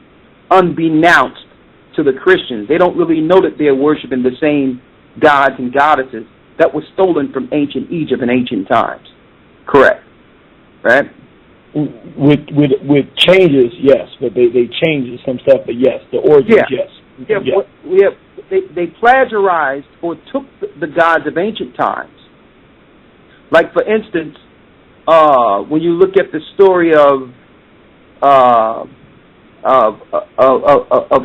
unbeknownst to the Christians. They don't really know that they're worshiping the same gods and goddesses that were stolen from ancient Egypt in ancient times. Correct. Right? With changes, yes, but they changed some stuff, but yes, the origins, yes. Yeah. They plagiarized or took the gods of ancient times. Like, for instance, when you look at the story of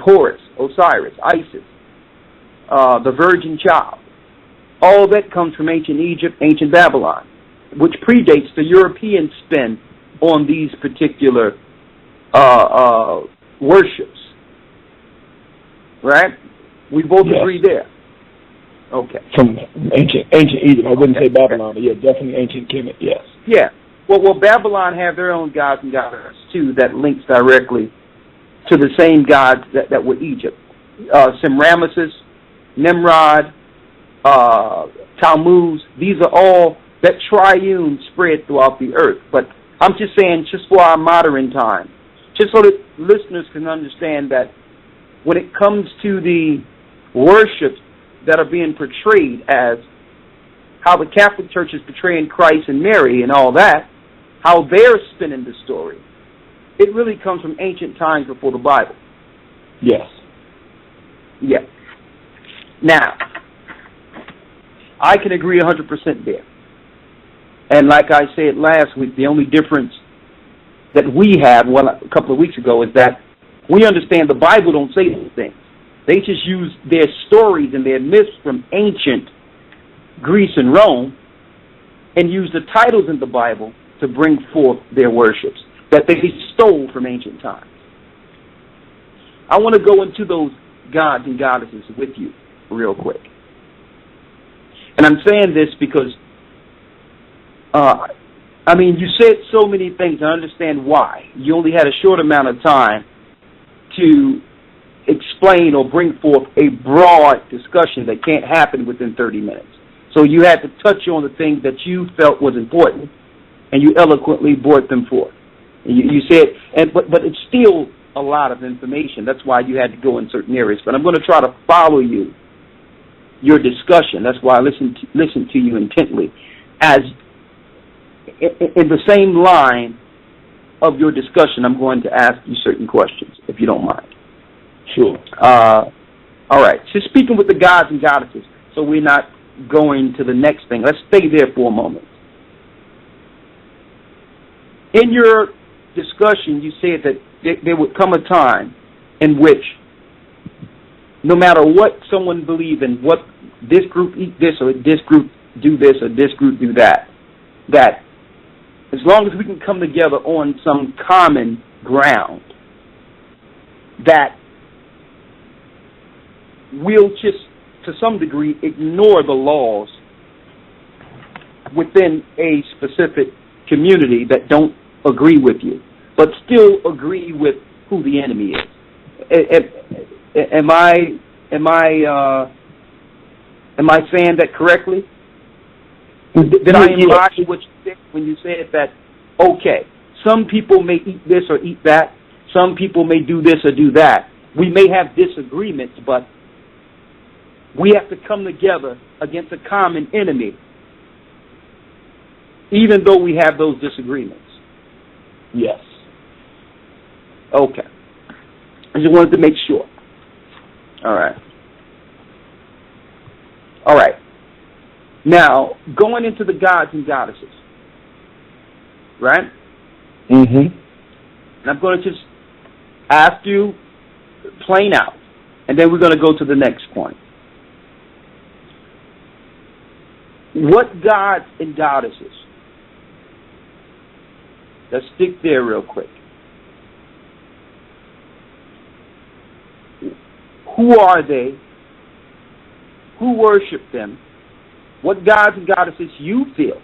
Horus, Osiris, Isis, the Virgin Child, all that comes from ancient Egypt, ancient Babylon, which predates the European spin on these particular worships. Right? We both agree there. Okay. From ancient Egypt. I wouldn't say Babylon, but yeah, definitely ancient Kemet, yes. Yeah. Well, Babylon have their own gods and goddesses, too, that links directly to the same gods that were Egypt. Semiramis, Nimrod, Tammuz, these are all that triune spread throughout the earth. But I'm just saying, just for our modern time, just so that listeners can understand that when it comes to the worships that are being portrayed as how the Catholic Church is portraying Christ and Mary and all that, how they're spinning the story, it really comes from ancient times before the Bible. Yes. Yeah. Now, I can agree 100% there. And like I said last week, the only difference that we have, a couple of weeks ago, is that we understand the Bible don't say these things. They just use their stories and their myths from ancient Greece and Rome and use the titles in the Bible to bring forth their worships that they stole from ancient times. I want to go into those gods and goddesses with you real quick. And I'm saying this because, you said so many things. I understand why. You only had a short amount of time to explain or bring forth a broad discussion that can't happen within 30 minutes. So you had to touch on the things that you felt was important, and you eloquently brought them forth. And you said, but it's still a lot of information. That's why you had to go in certain areas. But I'm going to try to follow your discussion. That's why I listen to you intently. As in the same line of your discussion, I'm going to ask you certain questions, if you don't mind. Sure. All right. So speaking with the gods and goddesses, so we're not going to the next thing. Let's stay there for a moment. In your discussion, you said that there would come a time in which no matter what someone believes in, what this group eat this or this group do this or this group do that, that as long as we can come together on some common ground, that will just, to some degree, ignore the laws within a specific community that don't agree with you, but still agree with who the enemy is. Am I saying that correctly? Did I embody what you said when you said that, okay, some people may eat this or eat that, some people may do this or do that. We may have disagreements, but we have to come together against a common enemy, even though we have those disagreements. Yes. Okay. I just wanted to make sure. All right. All right. Now, going into the gods and goddesses, right? Mm-hmm. And I'm going to just ask you plain out, and then we're going to go to the next point. What gods and goddesses? Let's stick there real quick. Who are they? Who worship them? What gods and goddesses you feel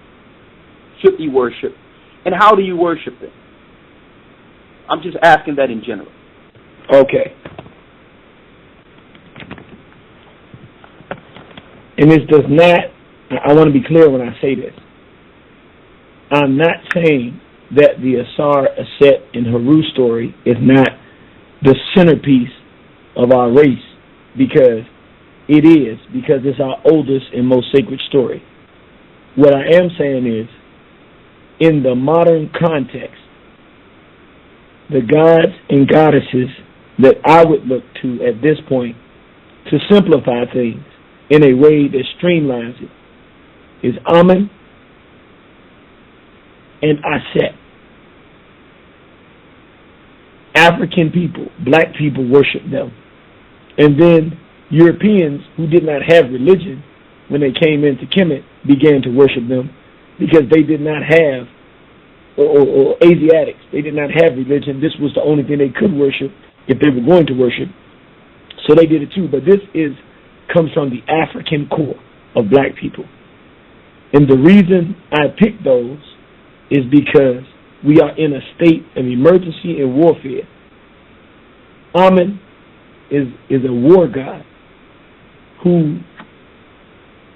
should be worshipped, and how do you worship them? I'm just asking that in general. Okay. And this does not, I want to be clear when I say this. I'm not saying that the Asar, Aset, and Haru story is not the centerpiece of our race, because it is, because it's our oldest and most sacred story. What I am saying is, in the modern context, the gods and goddesses that I would look to at this point to simplify things in a way that streamlines it is Amun and Aset. African people, black people worship them. And then Europeans who did not have religion when they came into Kemet began to worship them because they did not have, or Asiatics, they did not have religion. This was the only thing they could worship if they were going to worship. So they did it too. But this comes from the African core of black people. And the reason I picked those is because we are in a state of emergency and warfare. Amun is a war god who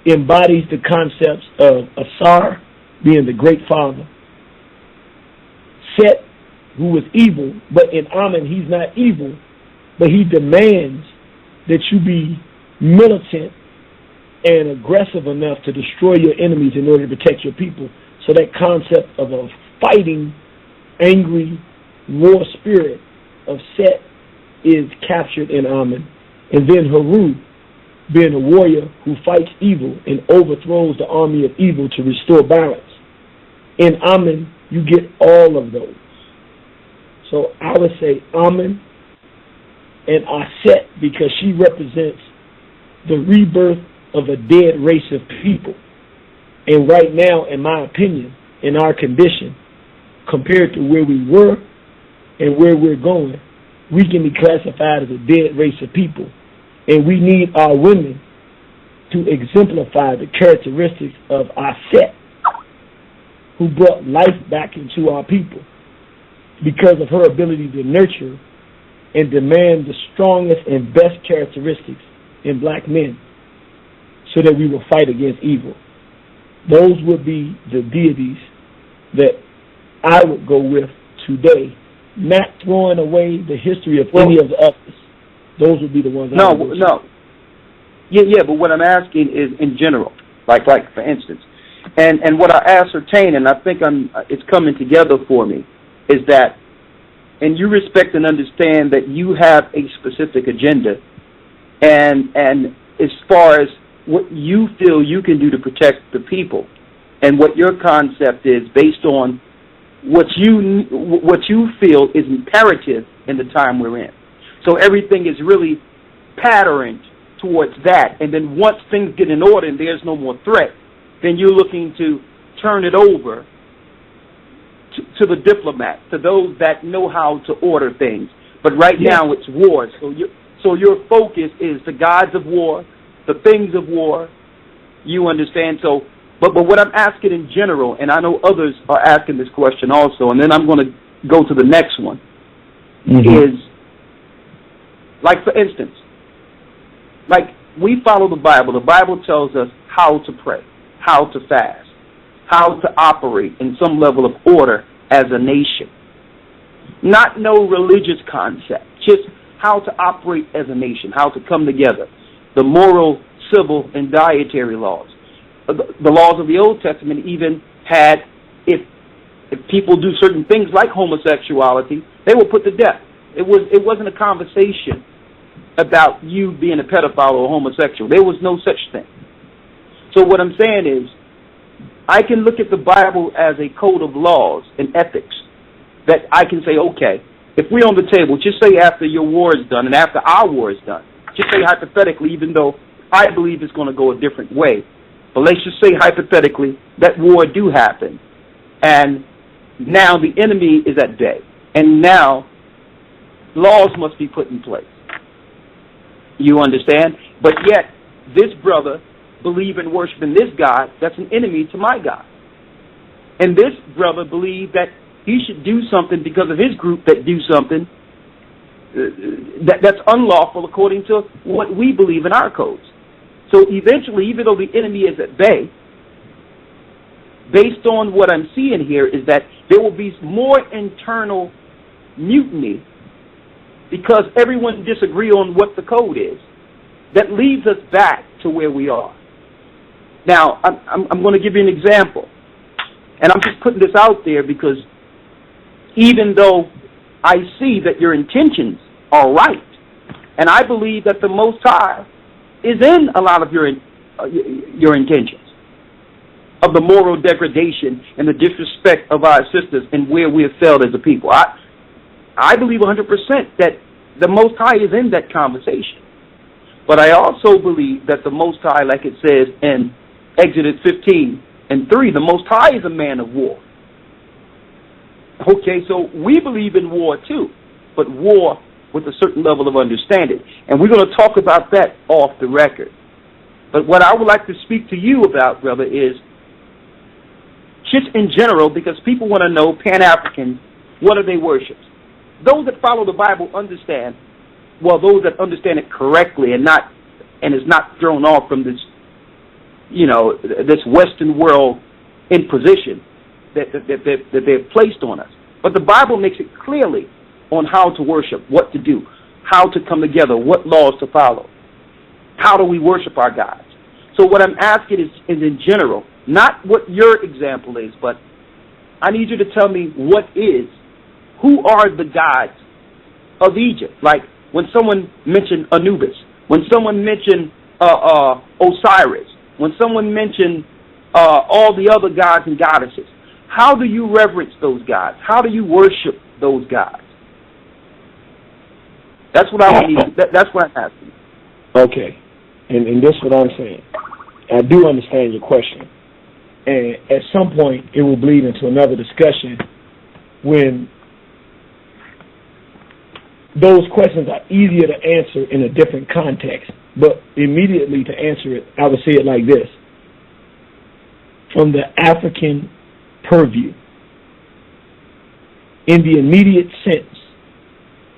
embodies the concepts of Asar being the great father, Set, who was evil, but in Amun he's not evil, but he demands that you be militant and aggressive enough to destroy your enemies in order to protect your people. So that concept of a fighting, angry, war spirit of Set is captured in Amun. And then Haru, being a warrior who fights evil and overthrows the army of evil to restore balance. In Amun, you get all of those. So I would say Amun and Aset, because she represents the rebirth of a dead race of people. And right now, in my opinion, in our condition, compared to where we were and where we're going, we can be classified as a dead race of people. And we need our women to exemplify the characteristics of Aset, who brought life back into our people because of her ability to nurture and demand the strongest and best characteristics in black men so that we will fight against evil. Those would be the deities that I would go with today, not throwing away the history of any of the others. Those would be the ones I would go to. No. Yeah, but what I'm asking is in general, like for instance, and what I ascertain, and I think it's coming together for me, is that, and you respect and understand that you have a specific agenda, and as far as what you feel you can do to protect the people, and what your concept is based on what you feel is imperative in the time we're in. So everything is really patterned towards that, and then once things get in order and there's no more threat, then you're looking to turn it over to the diplomats, to those that know how to order things. But right now it's war. So your focus is the gods of war, the things of war. You understand? So, but what I'm asking in general, and I know others are asking this question also, and then I'm going to go to the next one, is, like for instance, like we follow the Bible. The Bible tells us how to pray, how to fast, how to operate in some level of order as a nation. Not no religious concept, just how to operate as a nation, how to come together. The moral, civil, and dietary laws. The laws of the Old Testament even had, if people do certain things like homosexuality, they were put to death. It wasn't a conversation about you being a pedophile or a homosexual. There was no such thing. So what I'm saying is, I can look at the Bible as a code of laws and ethics that I can say, okay, if we're on the table, just say after your war is done and after our war is done, just say hypothetically, even though I believe it's going to go a different way, but let's just say hypothetically that war do happen, and now the enemy is at bay, and now laws must be put in place. You understand? But yet, this brother believe in worshiping this God that's an enemy to my God. And this brother believed that he should do something because of his group that do something that's unlawful according to what we believe in our codes. So eventually, even though the enemy is at bay, based on what I'm seeing here is that there will be more internal mutiny because everyone disagree on what the code is. That leads us back to where we are. Now, I'm going to give you an example. And I'm just putting this out there because even though I see that your intentions are right, and I believe that the Most High is in a lot of your intentions, of the moral degradation and the disrespect of our sisters and where we have failed as a people. I believe 100% that the Most High is in that conversation. But I also believe that the Most High, like it says in Exodus 15:3, the Most High is a man of war. Okay, so we believe in war too, but war with a certain level of understanding. And we're going to talk about that off the record. But what I would like to speak to you about, brother, is just in general, because people want to know, Pan-Africans, what do they worship? Those that follow the Bible understand, well, those that understand it correctly and is not thrown off from this, this Western world imposition that they've placed on us. But the Bible makes it clearly on how to worship, what to do, how to come together, what laws to follow. How do we worship our gods? So what I'm asking is in general, not what your example is, but I need you to tell me who are the gods of Egypt? Like when someone mentioned Anubis, when someone mentioned Osiris, when someone mentioned all the other gods and goddesses, how do you reverence those gods? How do you worship those gods? That's what I need. That's what I'm asking. Okay, and this is what I'm saying. I do understand your question, and at some point it will bleed into another discussion when those questions are easier to answer in a different context. But immediately to answer it, I would say it like this. From the African purview, in the immediate sense,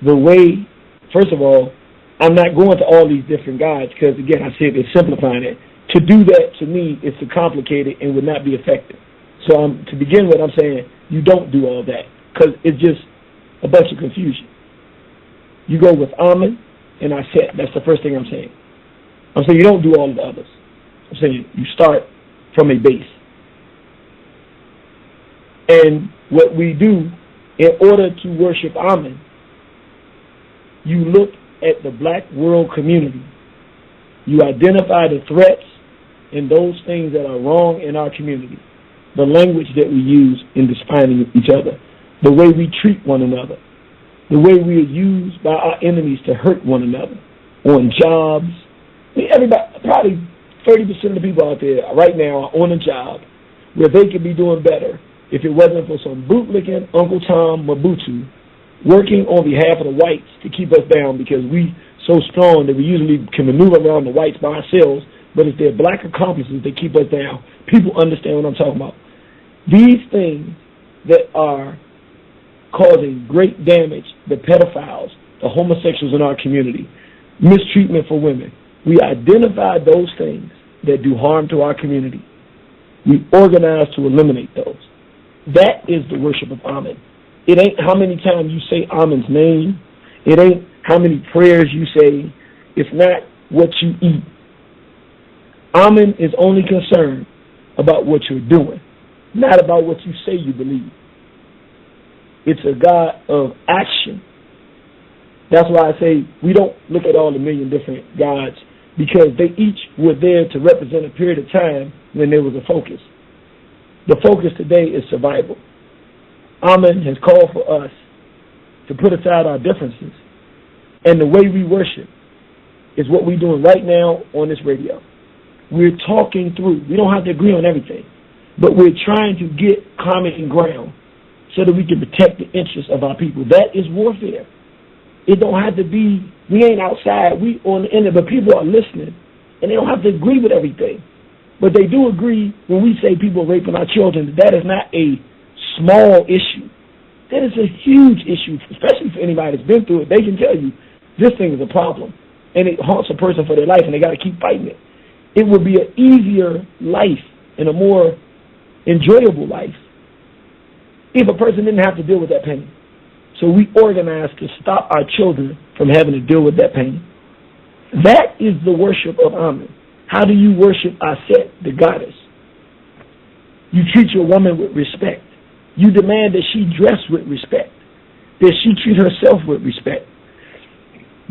the way, first of all, I'm not going to all these different gods because, again, I said it's simplifying it. To do that, to me, is too complicated and would not be effective. So to begin with, I'm saying you don't do all that because it's just a bunch of confusion. You go with Amen and Aset. That's the first thing I'm saying. I'm saying you don't do all of the others. I'm saying you start from a base. And what we do, in order to worship Amen, you look at the black world community. You identify the threats and those things that are wrong in our community, the language that we use in defining each other, the way we treat one another, the way we are used by our enemies to hurt one another on jobs. I mean, everybody, probably 30% of the people out there right now are on a job where they could be doing better if it wasn't for some bootlicking Uncle Tom Mobutu working on behalf of the whites to keep us down because we so strong that we usually can maneuver around the whites by ourselves, but it's their black accomplices that keep us down. People understand what I'm talking about. These things that are causing great damage, the pedophiles, the homosexuals in our community, mistreatment for women, we identify those things that do harm to our community. We organize to eliminate those. That is the worship of Amen. It ain't how many times you say Amen's name. It ain't how many prayers you say. It's not what you eat. Amen is only concerned about what you're doing, not about what you say you believe. It's a God of action. That's why I say we don't look at all the million different gods, because they each were there to represent a period of time when there was a focus. The focus today is survival. Amen has called for us to put aside our differences, and the way we worship is what we're doing right now on this radio. We're talking through. We don't have to agree on everything, but we're trying to get common ground so that we can protect the interests of our people. That is warfare. It don't have to be, we ain't outside, we on the internet, but people are listening, and they don't have to agree with everything. But they do agree when we say people are raping our children. That is not a small issue. That is a huge issue, especially for anybody that's been through it. They can tell you this thing is a problem, and it haunts a person for their life, and they got to keep fighting it. It would be an easier life and a more enjoyable life if a person didn't have to deal with that pain. So we organize to stop our children from having to deal with that pain. That is the worship of Amen. How do you worship Aset, the goddess? You treat your woman with respect. You demand that she dress with respect, that she treat herself with respect,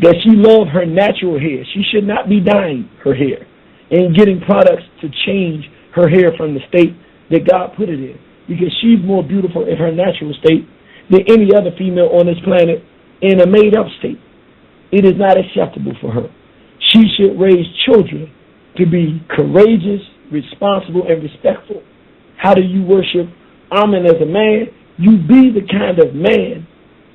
that she love her natural hair. She should not be dyeing her hair and getting products to change her hair from the state that God put it in, because she's more beautiful in her natural state than any other female on this planet in a made-up state. It is not acceptable for her. She should raise children to be courageous, responsible, and respectful. How do you worship Amen as a man? You be the kind of man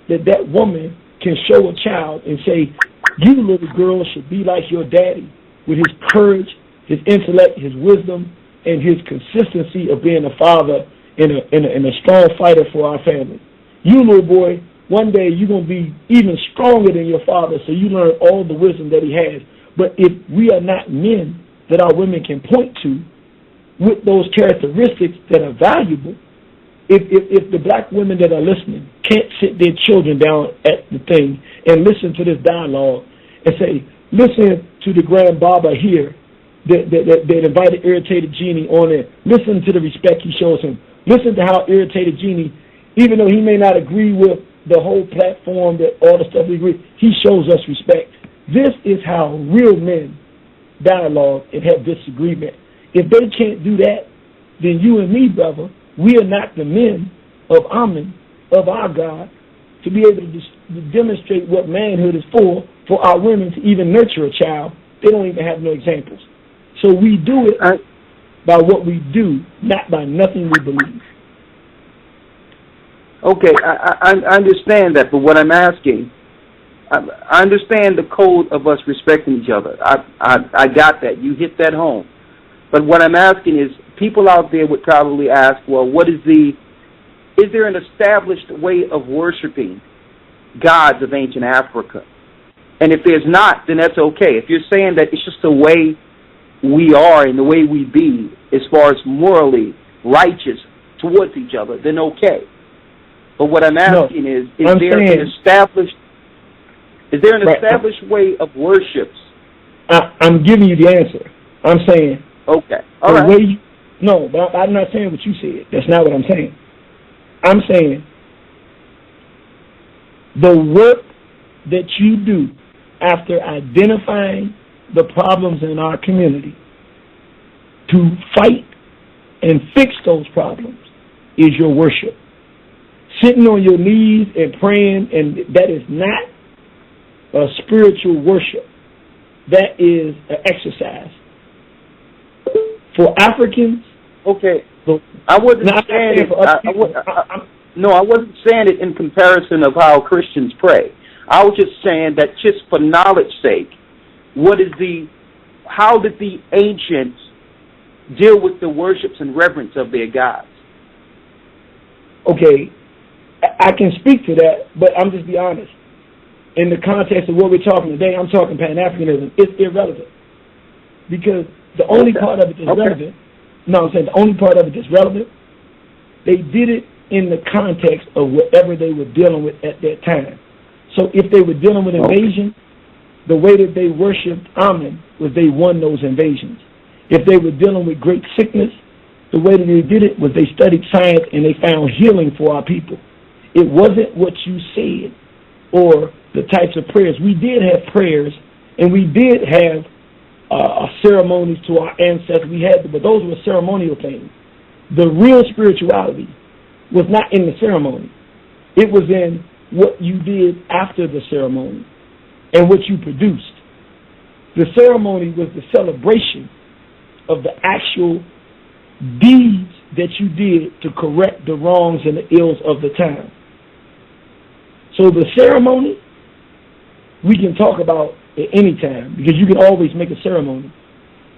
that woman can show a child and say, you little girl should be like your daddy, with his courage, his intellect, his wisdom, and his consistency of being a father and a strong fighter for our family. You, little boy, one day you're going to be even stronger than your father, so you learn all the wisdom that he has. But if we are not men that our women can point to with those characteristics that are valuable, if the black women that are listening can't sit their children down at the thing and listen to this dialogue and say, listen to the grand baba here that invited Irritated Genie on it. Listen to the respect he shows him. Listen to how Irritated Genie, even though he may not agree with the whole platform, that all the stuff we agree, he shows us respect. This is how real men dialogue and have disagreement. If they can't do that, then you and me, brother, we are not the men of Amen, of our God, to be able to demonstrate what manhood is for our women to even nurture a child. They don't even have no examples. So we do it by what we do, not by nothing we believe. Okay, I understand that, but what I'm asking, I understand the code of us respecting each other. I got that. You hit that home. But what I'm asking is, people out there would probably ask, well, is there an established way of worshiping gods of ancient Africa? And if there's not, then that's okay. If you're saying that it's just the way we are and the way we be as far as morally righteous towards each other, then okay. But what I'm asking is there an established way of worships? I'm giving you the answer. I'm saying, okay, all right. No, but I'm not saying what you said. That's not what I'm saying. I'm saying the work that you do after identifying the problems in our community to fight and fix those problems is your worship. Sitting on your knees and praying, and that is not a spiritual worship. That is an exercise. For Africans, okay, I wasn't saying it. I wasn't saying it in comparison of how Christians pray. I was just saying that just for knowledge's sake, how did the ancients deal with the worships and reverence of their gods? Okay, I can speak to that, but I'm just be honest. In the context of what we're talking today, I'm talking Pan-Africanism. It's irrelevant because the only part of it that's relevant. No, I'm saying the only part of it that's relevant. They did it in the context of whatever they were dealing with at that time. So if they were dealing with invasion, the way that they worshipped Amen was they won those invasions. If they were dealing with great sickness, the way that they did it was they studied science and they found healing for our people. It wasn't what you said or the types of prayers. We did have prayers and we did have ceremonies to our ancestors. We had, but those were ceremonial things. The real spirituality was not in the ceremony. It was in what you did after the ceremony and what you produced. The ceremony was the celebration of the actual deeds that you did to correct the wrongs and the ills of the time. So the ceremony, we can talk about at any time because you can always make a ceremony.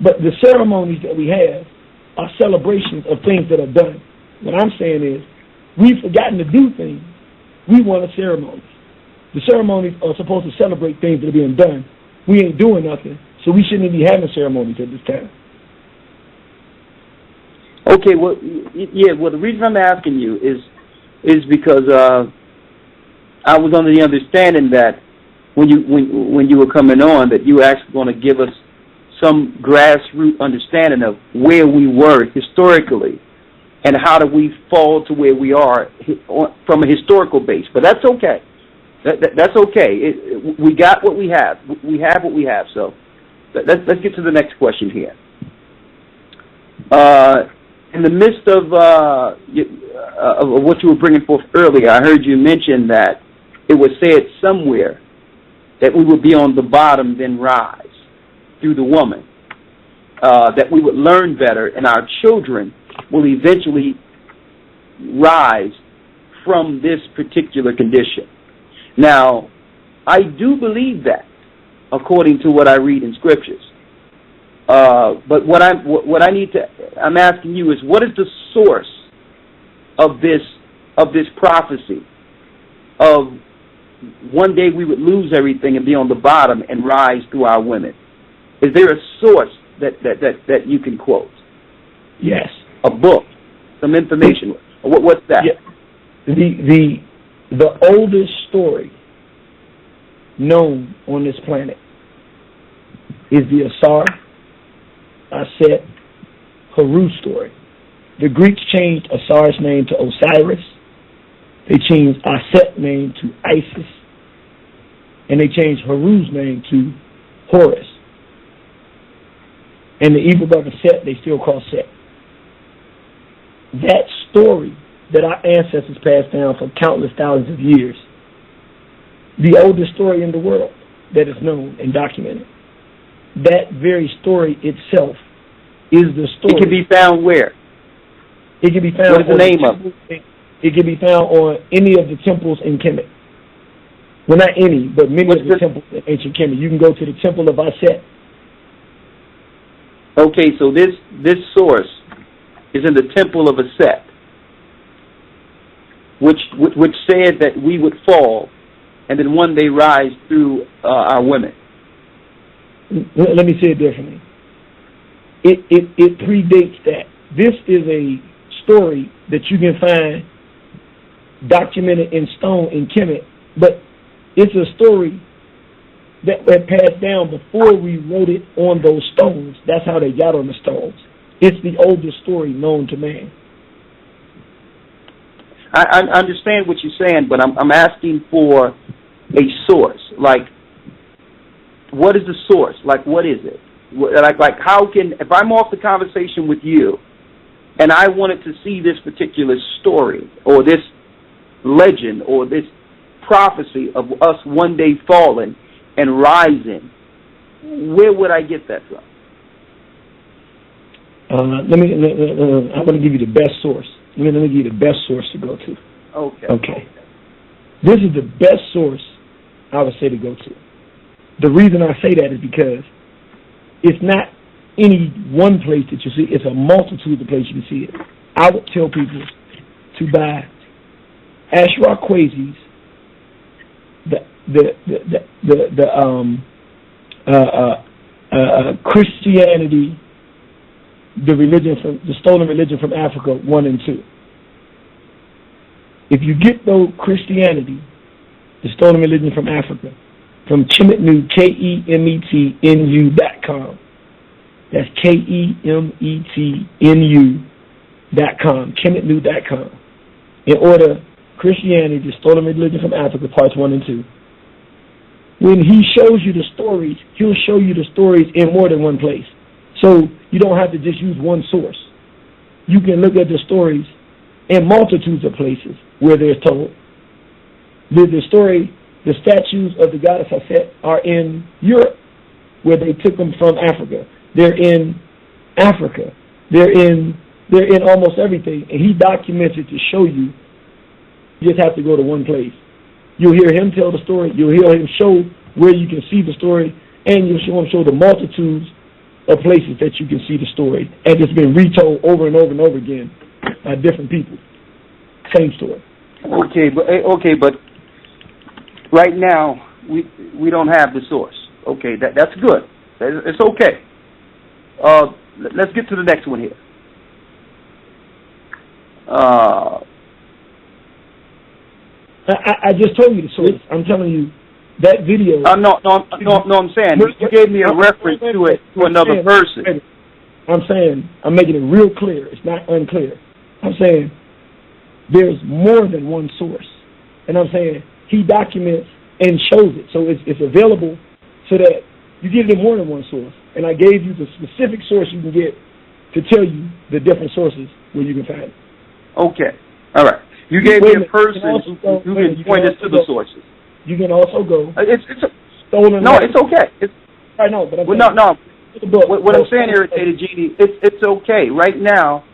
But the ceremonies that we have are celebrations of things that are done. What I'm saying is we've forgotten to do things. We want a ceremony. The ceremonies are supposed to celebrate things that are being done. We ain't doing nothing, so we shouldn't be having ceremonies at this time. Okay, well, yeah. Well, the reason I'm asking you is because I was under the understanding that when you were coming on, that you were actually going to give us some grassroots understanding of where we were historically and how do we fall to where we are from a historical base. But that's okay. That's okay. We got what we have. We have what we have. So let's get to the next question here. In the midst of what you were bringing forth earlier, I heard you mention that it was said somewhere that we would be on the bottom, then rise through the woman, that we would learn better, and our children will eventually rise from this particular condition. Now, I do believe that, according to what I read in scriptures. But I'm asking you is, what is the source of this prophecy of one day we would lose everything and be on the bottom and rise through our women? Is there a source that you can quote? Yes. A book, some information. What's that? Yeah. The oldest story known on this planet is the Asar, Aset, Horus story. The Greeks changed Asar's name to Osiris. They changed Aset's name to Isis. And they changed Horus' name to Horus. And the evil brother Set, they still call Set. That story that our ancestors passed down for countless thousands of years, the oldest story in the world that is known and documented, that very story itself is the story. It can be found where? It can be found. What is the name of it? It can be found on any of the temples in Kemet. Well, not any, but many of the temples in ancient Kemet. You can go to the temple of Aset. Okay, so this source is in the temple of Aset, which said that we would fall and then one day rise through our women. Let me say it differently. It predates that. This is a story that you can find documented in stone in Kemet, but it's a story that passed down before we wrote it on those stones. That's how they got on the stones. It's the oldest story known to man. I understand what you're saying, but I'm asking for a source. Like, what is the source? Like, what is it? Like, how can, if I'm off the conversation with you, and I wanted to see this particular story, or this legend, or this prophecy of us one day falling and rising, where would I get that from? I'm going to give you the best source. Let me give you the best source to go to. Okay. Okay. This is the best source I would say to go to. The reason I say that is because it's not any one place that you see. It's a multitude of places you can see it. I would tell people to buy Rawchaa, Christianity, the stolen religion from Africa 1 and 2. If you get those Christianity, the stolen religion from Africa, from Kemetnu, KEMETNU.com. That's KEMETNU.com, Kemetnu.com. In order, Christianity, the stolen religion from Africa, parts 1 and 2. When he shows you the stories, he'll show you the stories in more than one place. So you don't have to just use one source. You can look at the stories in multitudes of places where they're told. The story, the statues of the goddess Haset are in Europe, where they took them from Africa. They're in Africa. They're in almost everything. And he documents it to show you. You just have to go to one place. You'll hear him tell the story. You'll hear him show where you can see the story. And you'll show the multitudes of places that you can see the story. And it's been retold over and over and over again by different people. Same story. Okay, but right now we don't have the source. Okay, that's good. It's okay. Let's get to the next one here. I just told you the source. I'm telling you that video. No, I'm saying you gave me a reference to it to another person. I'm saying I'm making it real clear. It's not unclear. I'm saying there's more than one source, and I'm saying he documents and shows it, so it's available so that you get it in more than one source. And I gave you the specific source you can get to tell you the different sources where you can find it. Okay, all right. You gave me a person who can point us to the sources. You can also go. It's okay. I know, but no. What I'm saying, Irritated Genie, it's okay. Right now,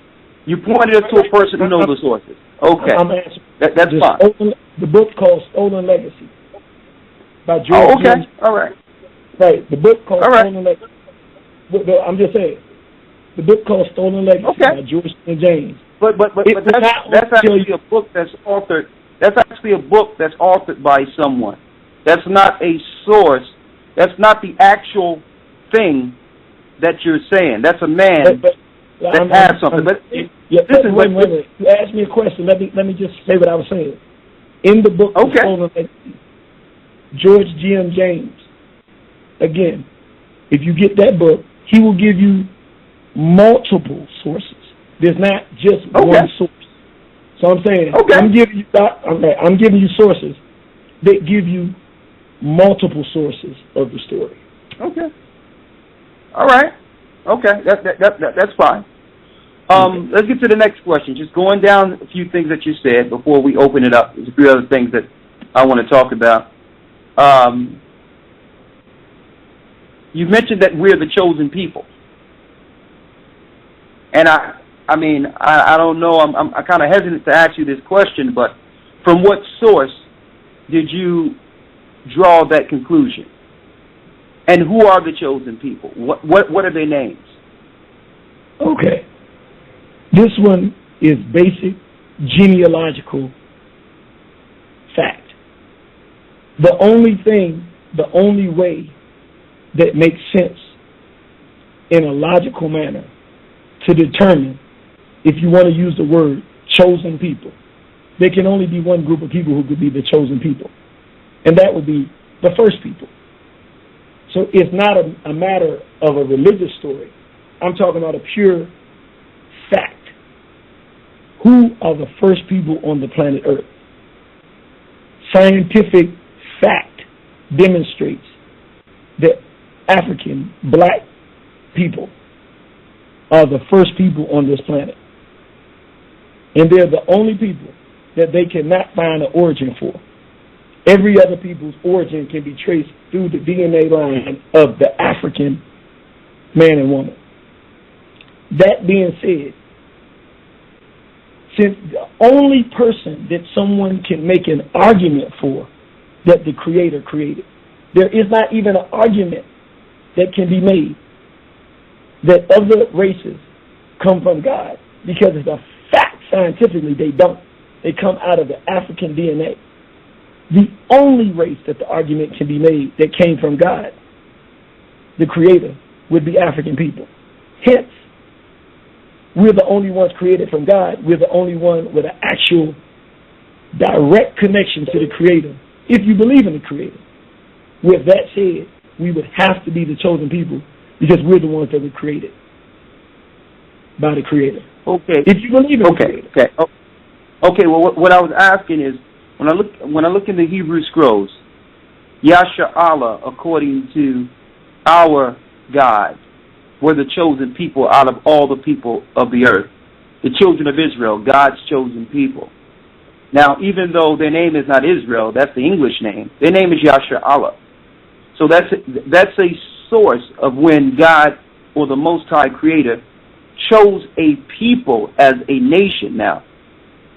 you pointed us to a person who knows the sources. Okay, I'm answering. That's fine. The book called Stolen Legacy by George. Oh, okay, all right. Right, the book called Stolen Legacy. I'm just saying, the book called Stolen Legacy by George and James. But that's actually a book that's authored. That's actually a book that's authored by someone. That's not a source. That's not the actual thing that you're saying. That's a man that has something. Wait. You asked me a question. Let me just say what I was saying. In the book of Stolen Legacy, George G.M. James. Again, if you get that book, he will give you multiple sources. There's not just one source. So I'm saying, I'm giving you sources that give you multiple sources of the story. Okay. All right. Okay. That's fine. Let's get to the next question. Just going down a few things that you said before we open it up. There's a few other things that I want to talk about. You mentioned that we're the chosen people. And I don't know, I'm kind of hesitant to ask you this question, but from what source did you draw that conclusion? And who are the chosen people? What are their names? Okay. This one is basic genealogical fact. The only way that makes sense in a logical manner to determine if you want to use the word chosen people, there can only be one group of people who could be the chosen people, and that would be the first people. So it's not a matter of a religious story. I'm talking about a pure fact. Who are the first people on the planet Earth? Scientific fact demonstrates that African black people are the first people on this planet. And they're the only people that they cannot find an origin for. Every other people's origin can be traced through the DNA line of the African man and woman. That being said, since the only person that someone can make an argument for that the Creator created. There is not even an argument that can be made that other races come from God, because it's a fact scientifically they don't. They come out of the African DNA. The only race that the argument can be made that came from God, the Creator, would be African people. Hence, we're the only ones created from God. We're the only one with an actual direct connection to the Creator, if you believe in the Creator. With that said, we would have to be the chosen people because we're the ones that were created by the Creator. Okay. If you believe in the Creator. Okay. Okay. Well, what I was asking is, when I look in the Hebrew scrolls, Yasha Allah, according to our God, were the chosen people out of all the people of the earth. The children of Israel, God's chosen people. Now, even though their name is not Israel, that's the English name, their name is Yasha Allah. So that's a source of when God, or the Most High Creator, chose a people as a nation. Now,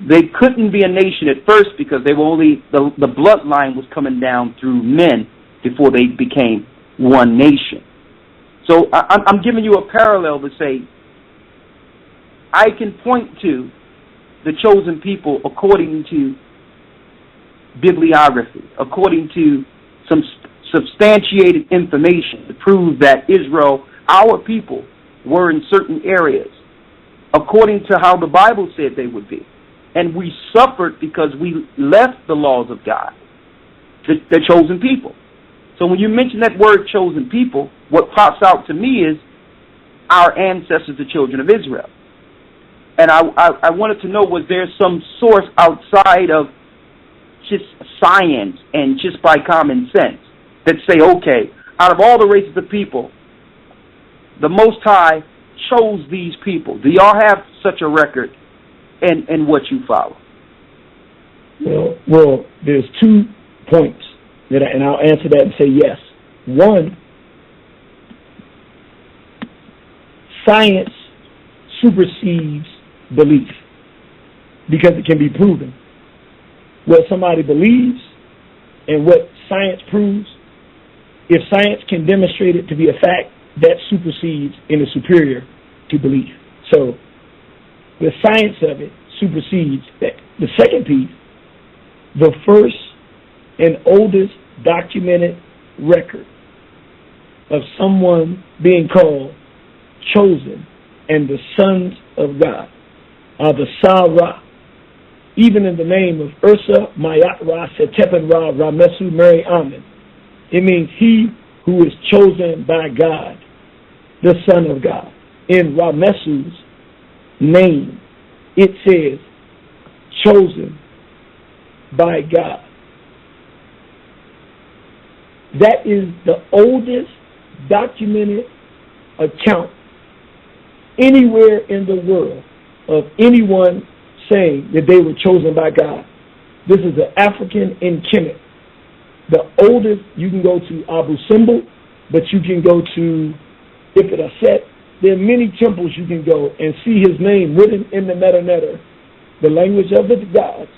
they couldn't be a nation at first because they were only, the bloodline was coming down through men before they became one nation. So I'm giving you a parallel to say, I can point to the chosen people according to bibliography, according to some substantiated information to prove that Israel, our people, were in certain areas, according to how the Bible said they would be. And we suffered because we left the laws of God, the chosen people. So when you mention that word chosen people, what pops out to me is our ancestors, the children of Israel. And I wanted to know, was there some source outside of just science and just by common sense that say, okay, out of all the races of people, the Most High chose these people? Do y'all have such a record in what you follow? Well, there's 2 points, and I'll answer that and say yes. One, science supersedes belief because it can be proven. What somebody believes and what science proves, if science can demonstrate it to be a fact, that supersedes and is superior to belief. So the science of it supersedes that. The second piece, the first and oldest documented record of someone being called chosen and the sons of God are the Sa-Ra. Even in the name of Ursa, Mayat Ra, Setepen Ra, Ramesu, Mary Amen, it means he who is chosen by God, the Son of God. In Ramesu's name, it says, chosen by God. That is the oldest documented account anywhere in the world of anyone saying that they were chosen by God. This is the African in Kemet. The oldest, you can go to Abu Simbel, but you can go to Ifrit Aset. There are many temples you can go and see his name written in the Meta Netter, the language of the gods.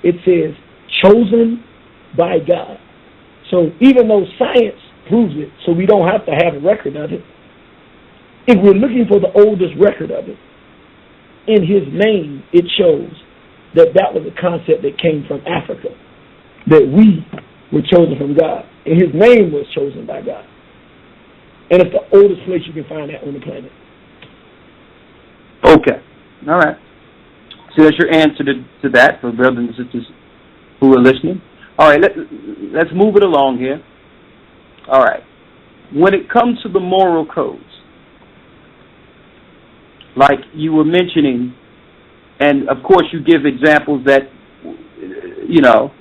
It says, chosen by God. So even though science proves it, so we don't have to have a record of it, if we're looking for the oldest record of it, in his name, it shows that that was a concept that came from Africa, that we were chosen from God, and his name was chosen by God. And it's the oldest place you can find that on the planet. Okay. All right. So that's your answer to that for brothers and sisters who are listening. All right, let's move it along here. All right. When it comes to the moral codes, like you were mentioning, and of course you give examples that, you know,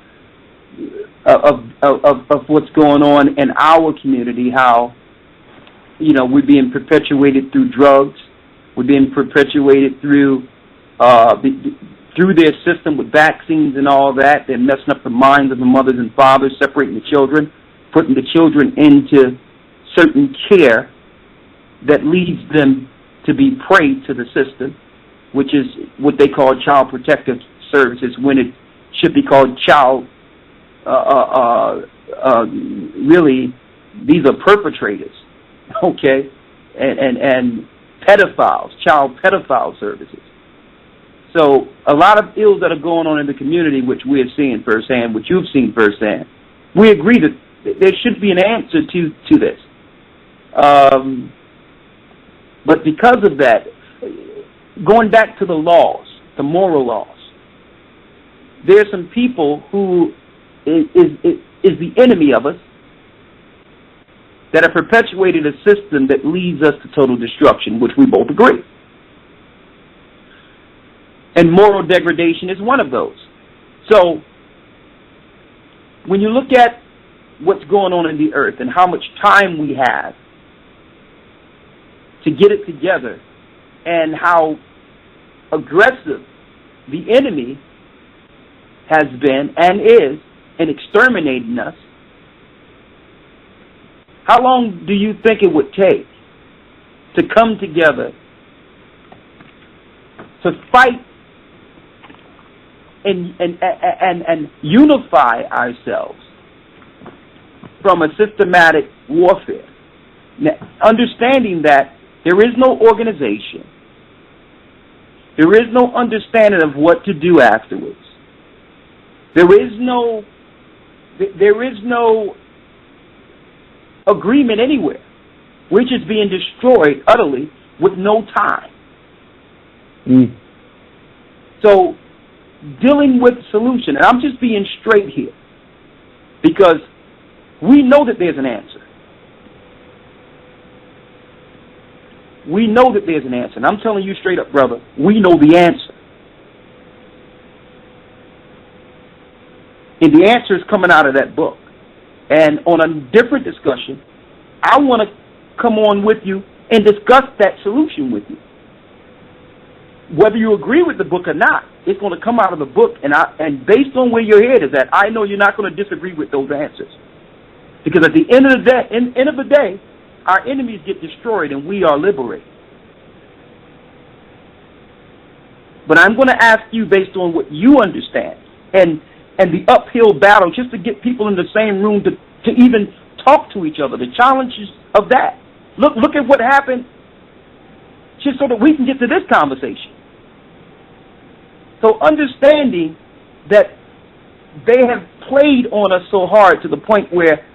of what's going on in our community, how, you know, we're being perpetuated through drugs, we're being perpetuated through their system with vaccines and all that. They're messing up the minds of the mothers and fathers, separating the children, putting the children into certain care that leads them to be prey to the system, which is what they call child protective services, when it should be called child really, these are perpetrators, okay, and pedophiles, child pedophile services. So a lot of ills that are going on in the community, which we are seeing firsthand, which you've seen firsthand, we agree that there should be an answer to this. But because of that, going back to the laws, the moral laws, there are some people who is the enemy of us that have perpetuated a system that leads us to total destruction, which we both agree. And moral degradation is one of those. So when you look at what's going on in the earth and how much time we have to get it together and how aggressive the enemy has been and is in exterminating us, how long do you think it would take to come together to fight and unify ourselves from a systematic warfare? Now, understanding that there is no organization, there is no understanding of what to do afterwards. There is no agreement anywhere. We're just being destroyed utterly with no time. So dealing with solution, and I'm just being straight here, because we know that there's an answer. We know that there's an answer. And I'm telling you straight up, brother, we know the answer. And the answer is coming out of that book. And on a different discussion, I want to come on with you and discuss that solution with you. Whether you agree with the book or not, it's going to come out of the book. And based on where your head is at, I know you're not going to disagree with those answers. Because at the end of the day, our enemies get destroyed and we are liberated. But I'm going to ask you, based on what you understand and the uphill battle, just to get people in the same room to even talk to each other, the challenges of that. Look at what happened, just so that we can get to this conversation. So understanding that they have played on us so hard to the point where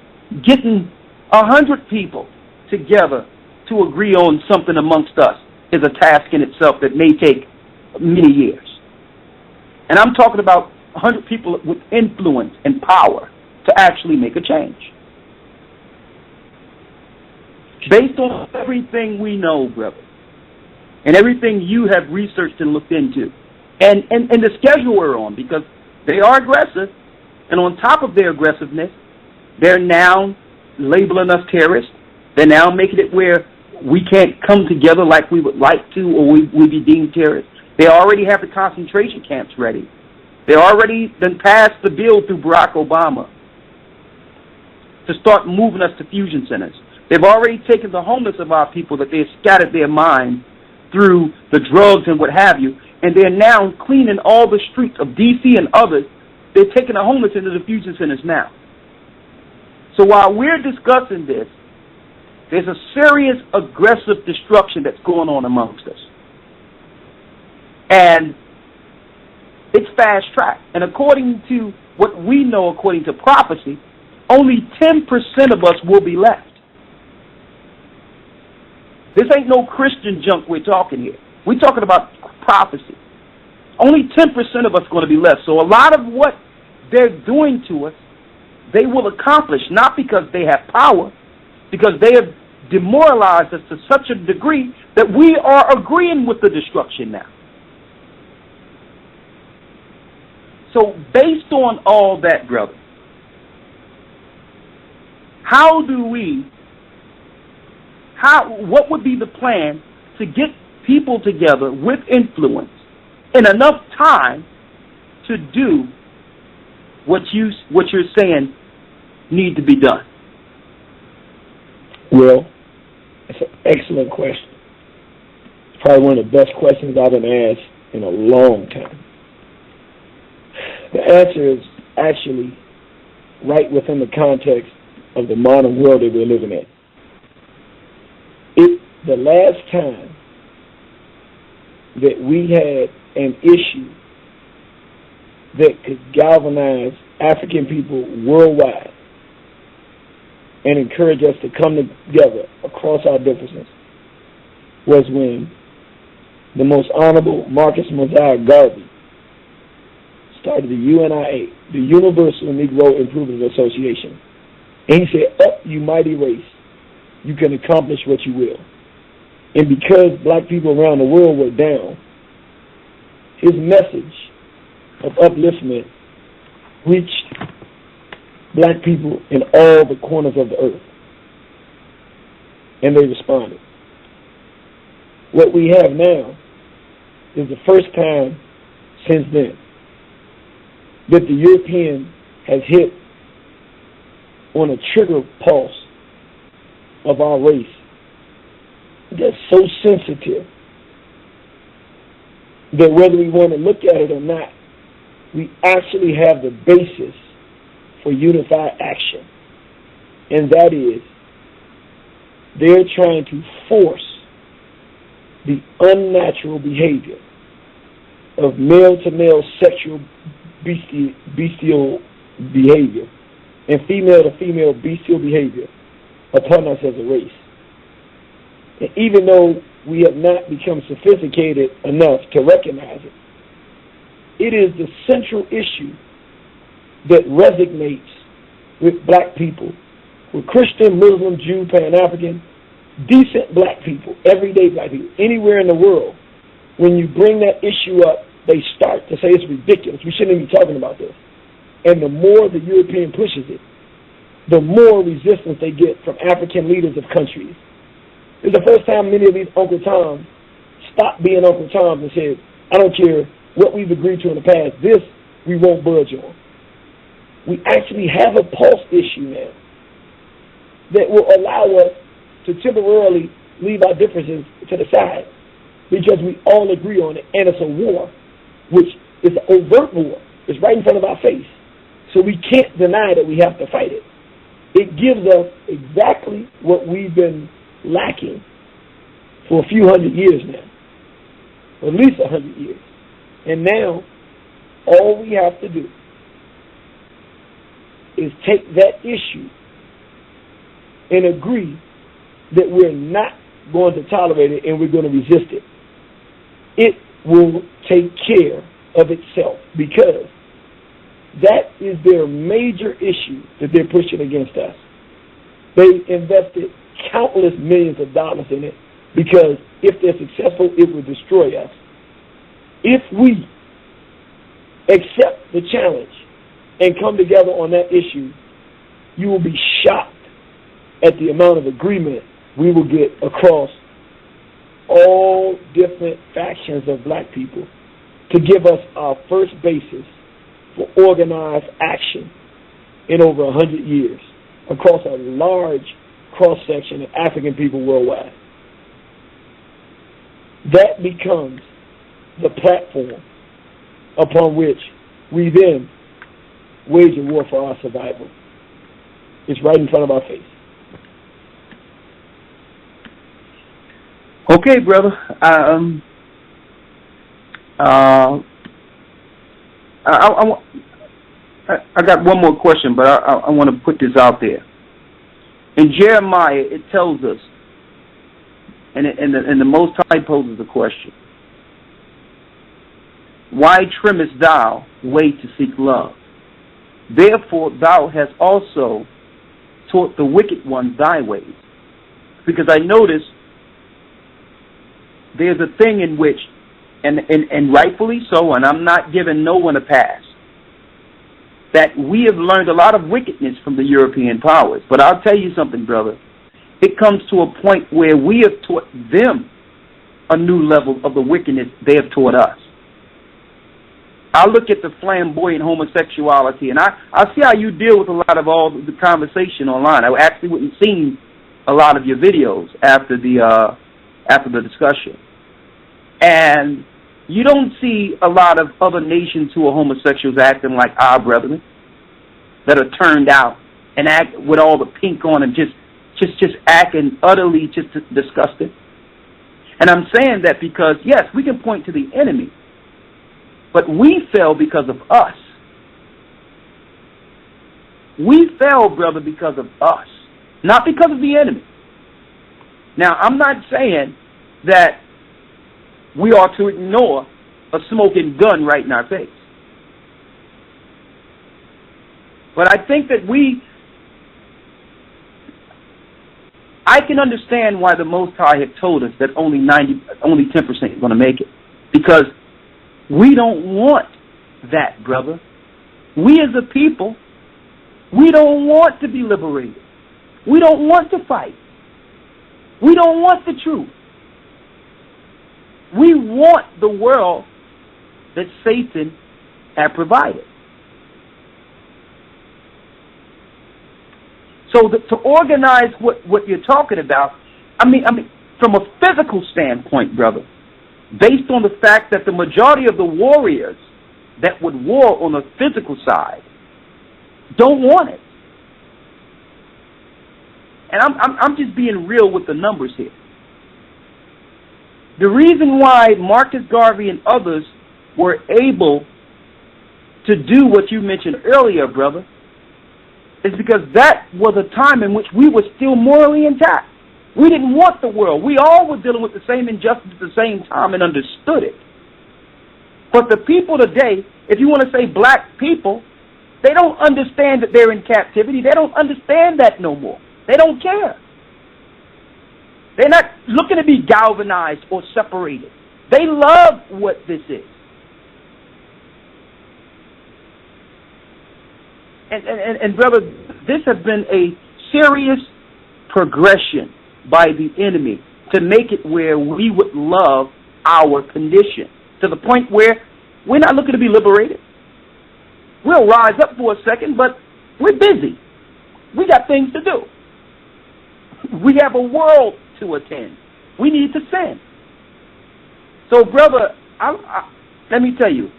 getting 100 people together to agree on something amongst us is a task in itself that may take many years. And I'm talking about 100 people with influence and power to actually make a change. Based on everything we know, brother, and everything you have researched and looked into, and the schedule we're on, because they are aggressive, and on top of their aggressiveness, they're now labeling us terrorists. They're now making it where we can't come together like we would like to, or we be deemed terrorists. They already have the concentration camps ready. They already then passed the bill through Barack Obama to start moving us to fusion centers. They've already taken the homeless of our people that they've scattered their minds through the drugs and what have you, and they're now cleaning all the streets of D.C. and others. They're taking the homeless into the fusion centers now. So while we're discussing this, there's a serious aggressive destruction that's going on amongst us. And it's fast track. And according to what we know, according to prophecy, only 10% of us will be left. This ain't no Christian junk we're talking here. We're talking about prophecy. Only 10% of us are going to be left. So a lot of what they're doing to us, they will accomplish, not because they have power, because they have demoralized us to such a degree that we are agreeing with the destruction now. So based on all that, brother, what would be the plan to get people together with influence in enough time to do what you're saying need to be done? Well, it's an excellent question. It's probably one of the best questions I've been asked in a long time. The answer is actually right within the context of the modern world that we're living in. The last time that we had an issue that could galvanize African people worldwide and encourage us to come together across our differences was when the most honorable Marcus Mosiah Garvey started the UNIA, the Universal Negro Improvement Association. And he said, "Up, you mighty race, you can accomplish what you will." And because black people around the world were down, his message of upliftment reached black people in all the corners of the earth. And they responded. What we have now is the first time since then that the European has hit on a trigger pulse of our race that's so sensitive that whether we want to look at it or not, we actually have the basis for unified action. And that is, they're trying to force the unnatural behavior of male-to-male sexual bestial behavior and female-to-female bestial behavior upon us as a race. And even though we have not become sophisticated enough to recognize it, it is the central issue that resonates with black people, with Christian, Muslim, Jew, Pan-African, decent black people, everyday black people, anywhere in the world. When you bring that issue up, they start to say it's ridiculous. We shouldn't even be talking about this. And the more the European pushes it, the more resistance they get from African leaders of countries. It's the first time many of these Uncle Toms stopped being Uncle Toms and said, "I don't care what we've agreed to in the past, this we won't budge on." We actually have a pulse issue now that will allow us to temporarily leave our differences to the side because we all agree on it, and it's a war, which is an overt war. It's right in front of our face. So we can't deny that we have to fight it. It gives us exactly what we've been lacking for a few hundred years now, or at least 100 years. And now, all we have to do is take that issue and agree that we're not going to tolerate it and we're going to resist it. It will take care of itself because that is their major issue that they're pushing against us. They invested countless millions of dollars in it because if they're successful, it will destroy us. If we accept the challenge and come together on that issue, you will be shocked at the amount of agreement we will get across all different factions of black people to give us our first basis for organized action in over 100 years across a large cross-section of African people worldwide. That becomes the platform upon which we then wage a war for our survival. It's right in front of our face. Okay, brother. I got one more question, but I want to put this out there. In Jeremiah, it tells us, and the Most High poses the question, "Why trimmest thou way to seek love? Therefore thou hast also taught the wicked one thy ways." Because I notice there's a thing in which, and rightfully so, and I'm not giving no one a pass, that we have learned a lot of wickedness from the European powers. But I'll tell you something, brother. It comes to a point where we have taught them a new level of the wickedness they have taught us. I look at the flamboyant homosexuality, and I see how you deal with a lot of all the conversation online. I actually wouldn't seen a lot of your videos after the discussion. And you don't see a lot of other nations who are homosexuals acting like our brethren. that are turned out and act with all the pink on and just acting utterly just disgusted. And I'm saying that because, yes, we can point to the enemy, but we fell because of us. We fell, brother, because of us, not because of the enemy. Now, I'm not saying that we are to ignore a smoking gun right in our face. But I think that I can understand why the Most High had told us that only 10% is going to make it. Because we don't want that, brother. We as a people, we don't want to be liberated. We don't want to fight. We don't want the truth. We want the world that Satan had provided. So to organize what you're talking about, I mean, from a physical standpoint, brother, based on the fact that the majority of the warriors that would war on the physical side don't want it. And I'm just being real with the numbers here. The reason why Marcus Garvey and others were able to do what you mentioned earlier, brother, is because that was a time in which we were still morally intact. We didn't want the world. We all were dealing with the same injustice at the same time and understood it. But the people today, if you want to say black people, they don't understand that they're in captivity. They don't understand that no more. They don't care. They're not looking to be galvanized or separated. They love what this is. And brother, this has been a serious progression by the enemy to make it where we would love our condition, to the point where we're not looking to be liberated. We'll rise up for a second, but we're busy. We got things to do. We have a world to attend. We need to sin. So, brother, let me tell you,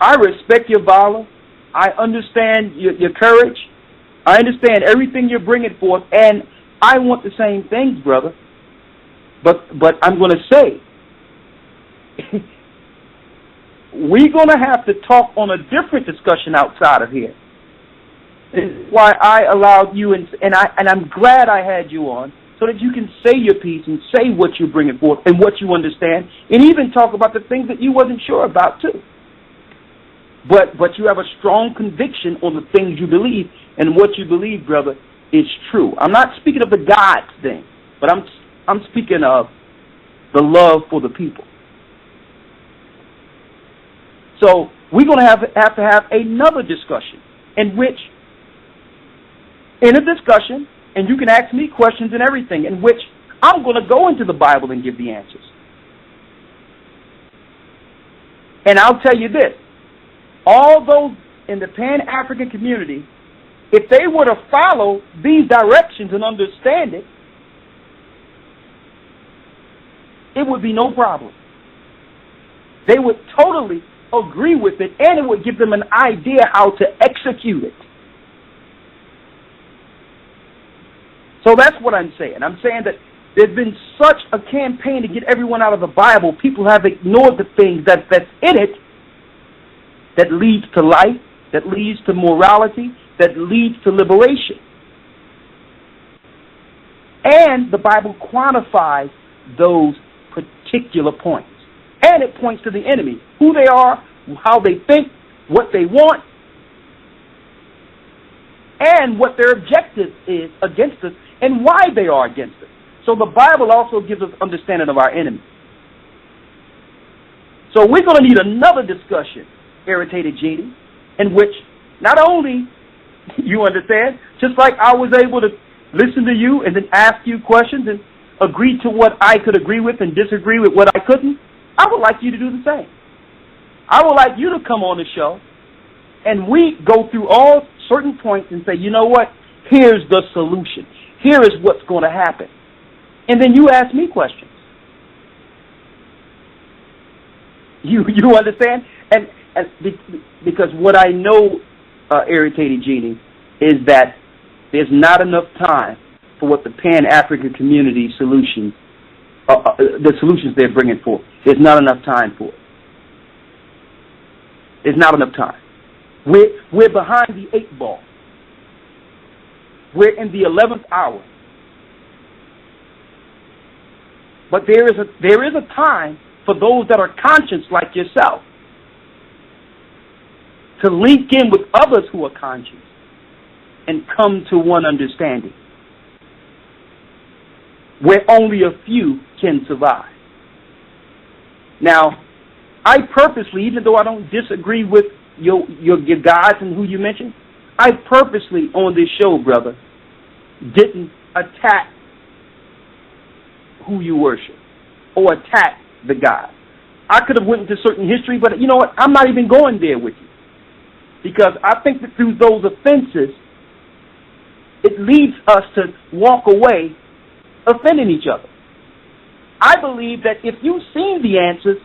I respect your valor. I understand your courage. I understand everything you're bringing forth, and I want the same things, brother. But I'm going to say, we're going to have to talk on a different discussion outside of here. It's why I allowed you, and I'm glad I had you on, so that you can say your piece and say what you're bringing forth and what you understand, and even talk about the things that you wasn't sure about too. But you have a strong conviction on the things you believe, and what you believe, brother, is true. I'm not speaking of the God thing, but I'm speaking of the love for the people. So we're going to have to have another discussion in which, in a discussion, and you can ask me questions and everything, in which I'm going to go into the Bible and give the answers. And I'll tell you this. All those in the Pan-African community, if they were to follow these directions and understand it, it would be no problem. They would totally agree with it, and it would give them an idea how to execute it. So that's what I'm saying. I'm saying that there's been such a campaign to get everyone out of the Bible. People have ignored the things that's in it, that leads to life, that leads to morality, that leads to liberation. And the Bible quantifies those particular points. And it points to the enemy, who they are, how they think, what they want, and what their objective is against us, and why they are against us. So the Bible also gives us understanding of our enemy. So we're going to need another discussion, Irritated Genie, in which not only you understand, just like I was able to listen to you and then ask you questions and agree to what I could agree with and disagree with what I couldn't, I would like you to do the same. I would like you to come on the show and we go through all certain points and say, you know what, here's the solution. Here is what's going to happen. And then you ask me questions. You understand? And because what I know Irritated Genie, is that there's not enough time for what the Pan-African community solutions, the solutions they're bringing forth. There's not enough time for it. There's not enough time. We're behind the 8 ball. We're in the 11th hour. But there is a time for those that are conscious like yourself to link in with others who are conscious and come to one understanding, where only a few can survive. Now, I purposely, even though I don't disagree with your guys and who you mentioned, I purposely on this show, brother, didn't attack who you worship or attack the God. I could have went into certain history, but you know what? I'm not even going there with you, because I think that through those offenses, it leads us to walk away offending each other. I believe that if you've seen the answers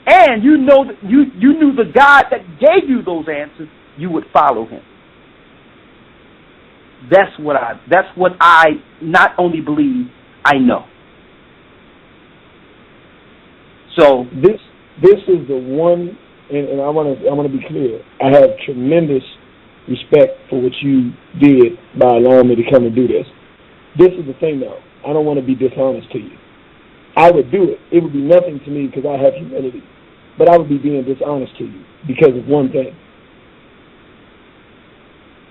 and you know that you knew the God that gave you those answers, you would follow him. That's what I not only believe, I know. So this is the one, and I want to be clear. I have tremendous respect for what you did by allowing me to come and do this. This is the thing, though. I don't want to be dishonest to you. I would do it. It would be nothing to me because I have humility. But I would be being dishonest to you because of one thing.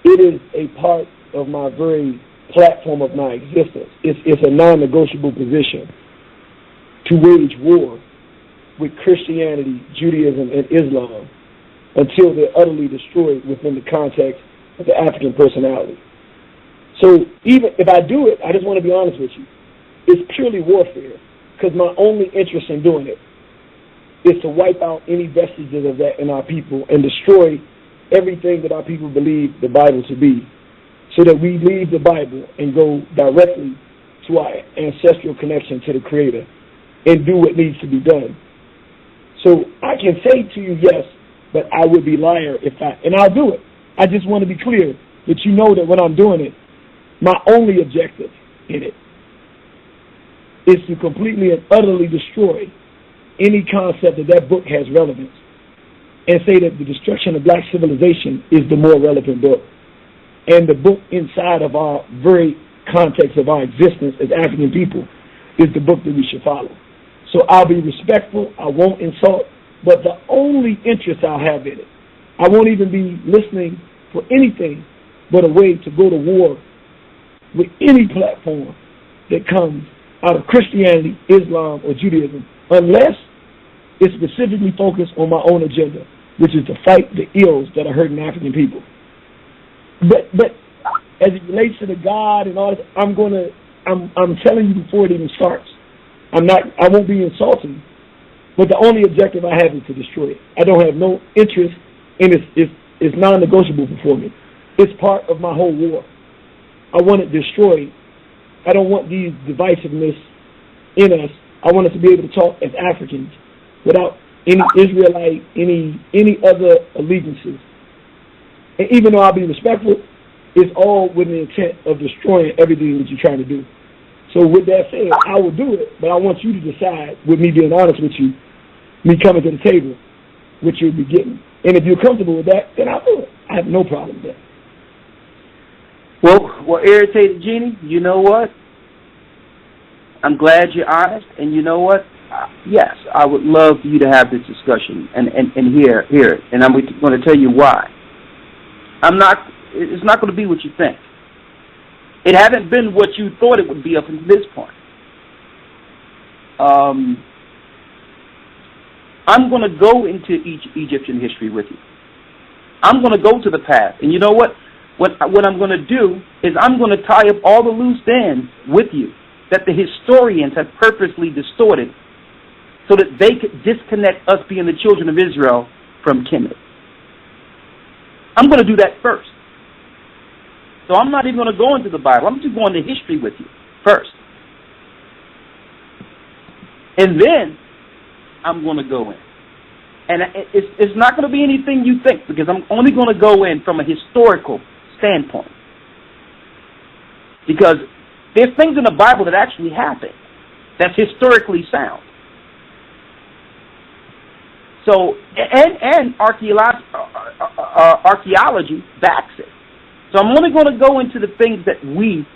It is a part of my very platform of my existence. It's a non-negotiable position to wage war with Christianity, Judaism, and Islam until they're utterly destroyed within the context of the African personality. So even if I do it, I just want to be honest with you, it's purely warfare, because my only interest in doing it is to wipe out any vestiges of that in our people and destroy everything that our people believe the Bible to be, so that we leave the Bible and go directly to our ancestral connection to the Creator and do what needs to be done. So I can say to you, yes, but I would be liar if and I'll do it. I just want to be clear that you know that when I'm doing it, my only objective in it is to completely and utterly destroy any concept that book has relevance, and say that the destruction of black civilization is the more relevant book, and the book inside of our very context of our existence as African people is the book that we should follow. So I'll be respectful, I won't insult, but the only interest I'll have in it, I won't even be listening for anything but a way to go to war with any platform that comes out of Christianity, Islam, or Judaism, unless it's specifically focused on my own agenda, which is to fight the ills that are hurting African people. But as it relates to the God and all this, I'm telling you before it even starts. I won't be insulting, but the only objective I have is to destroy it. I don't have no interest in it. It's non-negotiable before me. It's part of my whole war. I want it destroyed. I don't want these divisiveness in us. I want us to be able to talk as Africans without any Israelite, any other allegiances. And even though I'll be respectful, it's all with the intent of destroying everything that you're trying to do. So with that said, I will do it, but I want you to decide, with me being honest with you, me coming to the table, what you'll be getting. And if you're comfortable with that, then I'll do it. I have no problem with that. Well, Irritated Genie, you know what? I'm glad you're honest, and you know what? Yes, I would love for you to have this discussion and hear it, and I'm going to tell you why. It's not going to be what you think. It hasn't been what you thought it would be up until this point. I'm going to go into Egyptian history with you. I'm going to go to the past, and you know what? What I'm going to do is I'm going to tie up all the loose ends with you that the historians have purposely distorted so that they could disconnect us being the children of Israel from Kemet. I'm going to do that first. So I'm not even going to go into the Bible. I'm just going to history with you first. And then I'm going to go in. And it's not going to be anything you think, because I'm only going to go in from a historical standpoint. Because there's things in the Bible that actually happen that's historically sound. So, and archaeology backs it. So I'm only going to go into the things that we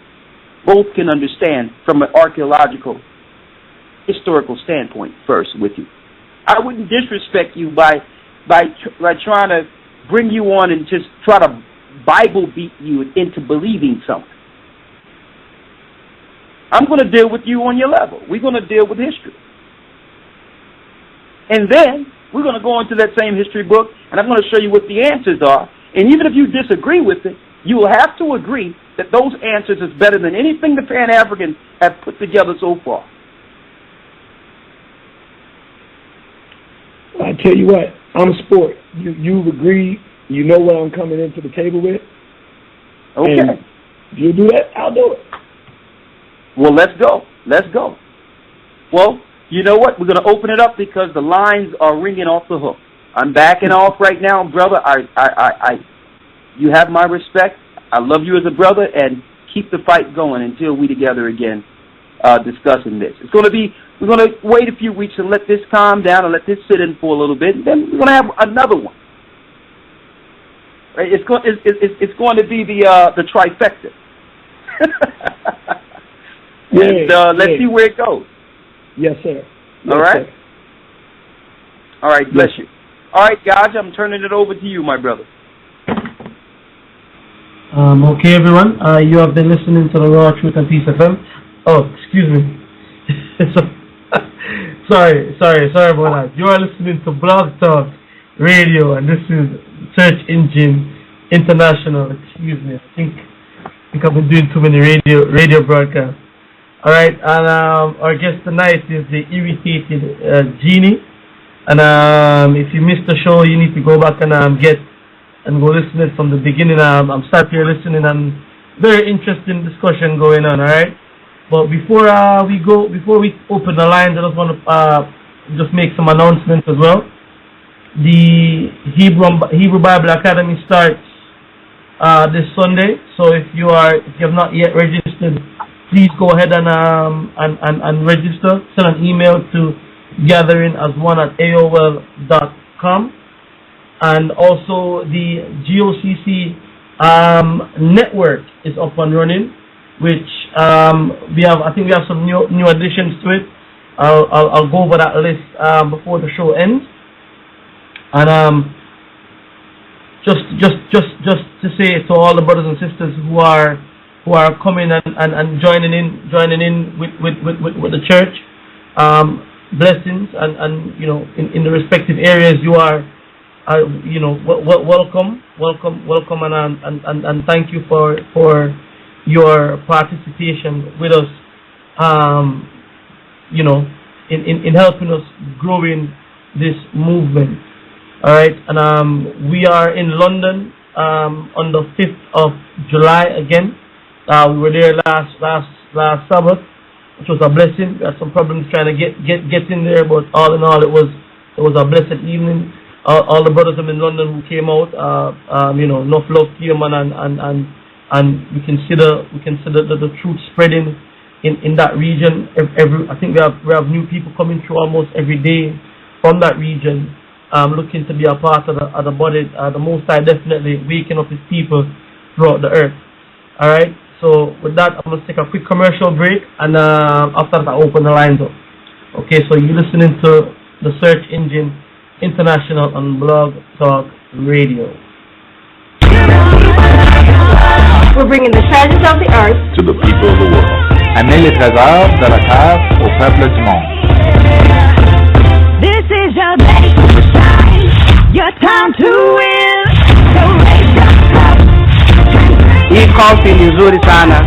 both can understand from an archaeological, historical standpoint first with you. I wouldn't disrespect you by trying to bring you on and just try to Bible beat you into believing something. I'm going to deal with you on your level. We're going to deal with history. And then we're going to go into that same history book, and I'm going to show you what the answers are. And even if you disagree with it, you will have to agree that those answers is better than anything the Pan-Africans have put together so far. I tell you what, I'm a sport. You've agreed. You know what I'm coming into the table with. Okay. And if you do that, I'll do it. Well, let's go. Let's go. Well, you know what? We're going to open it up because the lines are ringing off the hook. I'm backing off right now, brother. You have my respect. I love you as a brother, and keep the fight going until we together again discussing this. We're going to wait a few weeks and let this calm down and let this sit in for a little bit, and then we're going to have another one. Right? It's going to be the trifecta. Let's see where it goes. Yes, sir. All right? Sir. All right, bless you. All right, guys, I'm turning it over to you, my brother. Okay, everyone. You have been listening to the Raw Truth and Peace FM. Oh, excuse me. sorry about that. You are listening to Blog Talk Radio, and this is Search Engine International. Excuse me. I think I've been doing too many radio broadcasts. All right, and our guest tonight is the Irritated Genie. And if you missed the show, you need to go back and go listen it from the beginning. I'm sat here listening, and very interesting discussion going on. All right, but before we open the lines, I just want to just make some announcements as well. The Hebrew Bible Academy starts this Sunday. So if you have not yet registered, please go ahead and register. Send an email to gatheringas1@aol.com. And also the GOCC network is up and running, which I think we have some new additions to it. I'll go over that list before the show ends. And just to say to all the brothers and sisters who are coming and joining in with the church, blessings, and you know, in the respective areas you are you know, welcome, and thank you for your participation with us, you know, in helping us growing this movement. All right, and we are in London on the 5th of July again. We were there last Sabbath, which was a blessing. We had some problems trying to get in there, but all in all, it was a blessed evening. All the brothers in London who came out, you know, enough love to you, man, and we consider the truth spreading in that region. I think we have new people coming through almost every day from that region, looking to be a part of the body. The Most High definitely waking up His people throughout the earth. All right. So with that, I'm gonna take a quick commercial break, and after that, I open the lines up. Okay. So you're listening to the Search Engine International on Blog Talk Radio. We're bringing the treasures of the earth to the people of the world. Amenez les trésors de la terre au peuple du monde. This is your day to shine, your time to win. So raise your cup. Hii coffee ni nzuri sana,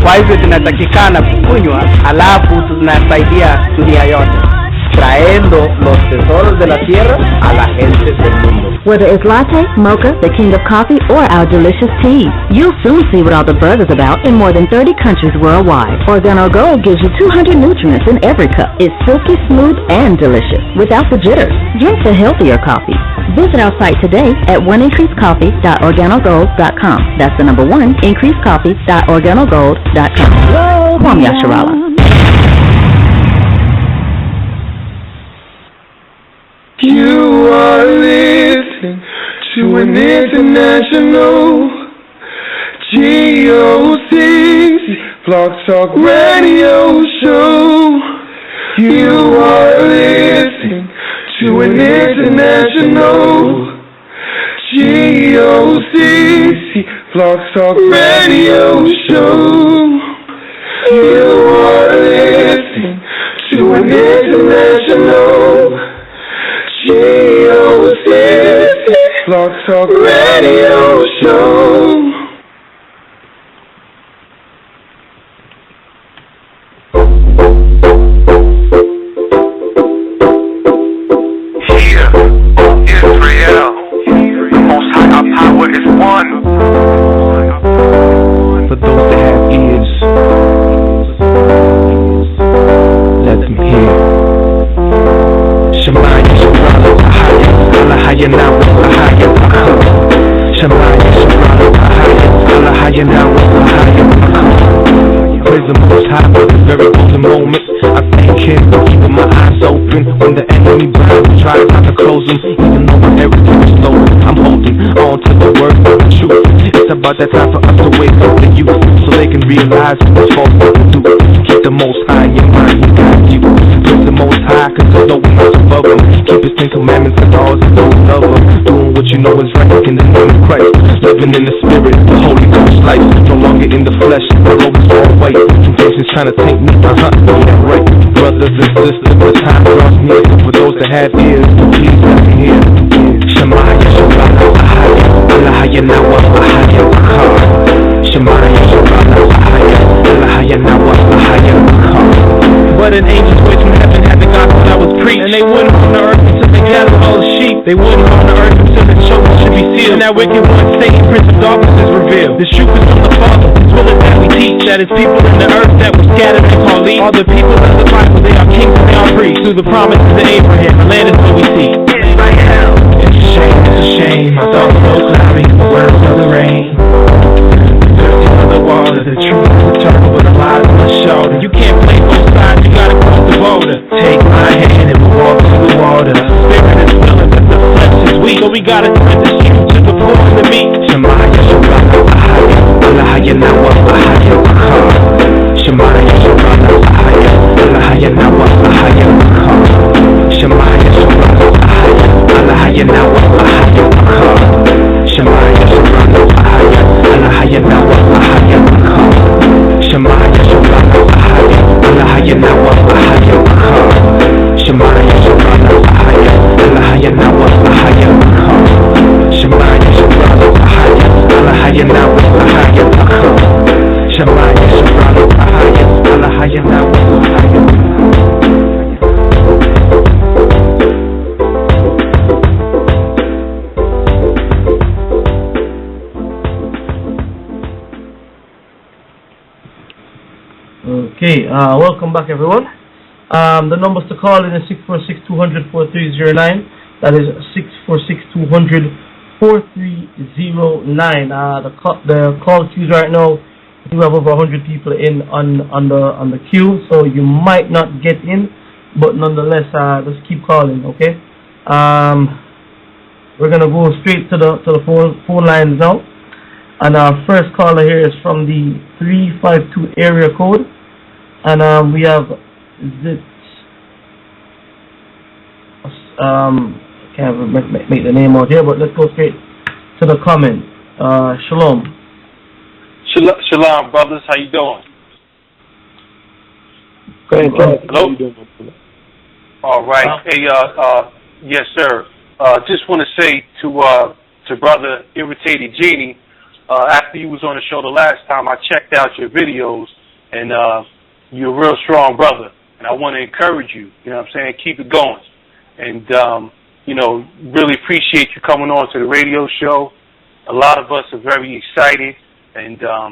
kwa hivyo tunatakikana kukunywa, alafu tunasaidia dunia yote. trayendo los tesoros de la tierra a la gente del mundo. Whether it's latte, mocha, the king of coffee, or our delicious teas, you'll soon see what all the buzz is about in more than 30 countries worldwide. Organo Gold gives you 200 nutrients in every cup. It's silky smooth and delicious, without the jitters. Drink the healthier coffee. Visit our site today at oneincreasecoffee.organogold.com. That's the number 1, increasecoffee.organogold.com. Kwame Yasharala. You are listening to an international GOCC Blog Talk Radio show. You are listening to an international GOCC Blog Talk Radio show. You are listening to an international GOCC Blog Talk Radio show. Here, Israel, the Most High, our power is one. For those that have ears, let them hear. Shemaya Sharala Tahaya, Alahaya Nawa Lahaya Pakha. Shemaya Sharala Tahaya, Alahaya Nawa Lahaya Pakha. Praise the Most High for this very golden moment. I thank Him for keeping my eyes open when the enemy blinds and tries not to close them. Even though my everything is stolen, I'm holding on to the word of the truth. It's about that time for us to wake up the youth so they can realize what's false they can do. Keep the Most High in your mind, He got you. Praise the Most High, cause there's no one else above Him. Keep His 10 commandments and laws and those of Him. Doing what you know is right in the name of Christ. Living in the Spirit, the Holy Ghost life. No longer in the flesh, the road is all white. Temptation's trying to take me, yeah, right. Brothers and sisters, the time draws near. For those that have ears, please let me hear. Shemaya Sharala Tahaya, Alahaya Nawa Lahaya Pakha. Shemaya Sharala Tahaya, Alahaya Nawa Lahaya Pakha. But an angel's voice from heaven had the gospel that was preached. And they wouldn't on the earth until they gathered all the sheep. They wouldn't on the earth until the children should be sealed. And that wicked one, Satan, prince of darkness, is revealed. The truth is from the Father, His will is that we teach. That is people in the earth that were scattered and called leave. All the people of the Bible, they are kings and they are priests. Through the promises of Abraham, the land is what we see. Israel. It's a shame, I thought it was cloudy, the words of the rain. Thirsty for the water, the truth is eternal, but the lies on the shoulder. You can't play both sides, you gotta cross the border. Take my hand and we'll walk through the water. The spirit is willing, but the flesh is weak. So we gotta turn this truth to the poor and the meek. Shemaya Sharala Tahaya, Alahaya Nawa Lahaya Pakha. Shemaya Sharala Tahaya, Alahaya Nawa Lahaya Pakha. Shemaya Sharala Tahaya, Alahaya Nawa Lahaya Pakha. Shemaya Sharala Tahaya, Alahaya Nawa Lahaya Pakha. Shemaya Sharala Tahaya, Alahaya Nawa Lahaya Pakha. Shemaya Sharala Tahaya, Alahaya Nawa Lahaya Pakha. Shemaya Sharala Tahaya, Alahaya Nawa Lahaya Pakha. Shemaya Sharala Tahaya, Alahaya Nawa Lahaya Pakha. Okay, welcome back everyone. The numbers to call in is 646-200-4309. That is 646-200-4309. The call queues right now, we have over 100 people in on the queue, so you might not get in, but nonetheless, just keep calling. Okay. We're gonna go straight to the phone lines now, and our first caller here is from the 352 area code. And we have can't make the name out here, but let's go straight to the comment. Shalom. Shalom, brothers. How you doing? Great. Hello. All right. Hey, yes, sir. Just want to say to brother Irritated Genie, after you was on the show the last time, I checked out your videos, and you're a real strong brother. And I want to encourage you, you know what I'm saying, keep it going. And, you know, really appreciate you coming on to the radio show. A lot of us are very excited, and I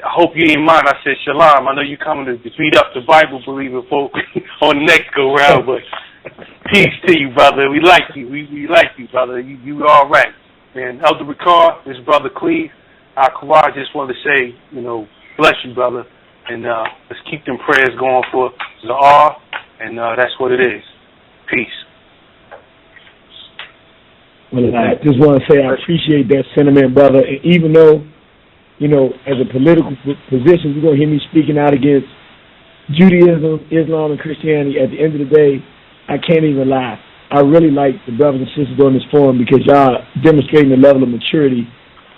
hope you didn't mind I said shalom. I know you're coming to read up the Bible, believing folk on the next go-round, but peace to you, brother. We like you. We like you, brother. You all right. And Elder Rawchaa, this brother Cleve, I just want to say, you know, bless you, brother. And let's keep them prayers going for Zahar, and that's what it is. Peace. Well, I just want to say I appreciate that sentiment, brother. And even though, you know, as a political position, you're going to hear me speaking out against Judaism, Islam, and Christianity, at the end of the day, I can't even lie. I really like the brothers and sisters on this forum because y'all demonstrating the level of maturity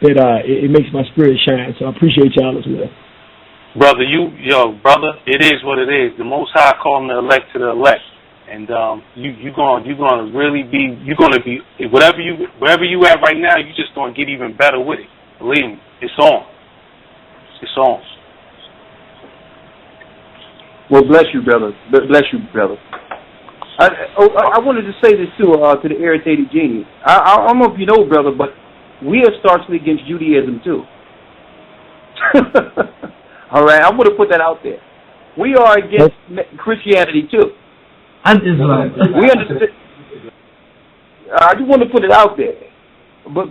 that it makes my spirit shine. So I appreciate y'all as well. Brother, brother, it is what it is. The Most High calling the elect to the elect. And you're gonna really be, wherever you at right now, you're just gonna get even better with it. Believe me, it's on. It's on. Well, bless you, brother. Bless you, brother. I wanted to say this too to the Irritated Genie. I don't know if you know, brother, but we are starkly against Judaism too. All right, I'm going to put that out there. We are against Christianity too. And Islam. We understand. I just want to put it out there, but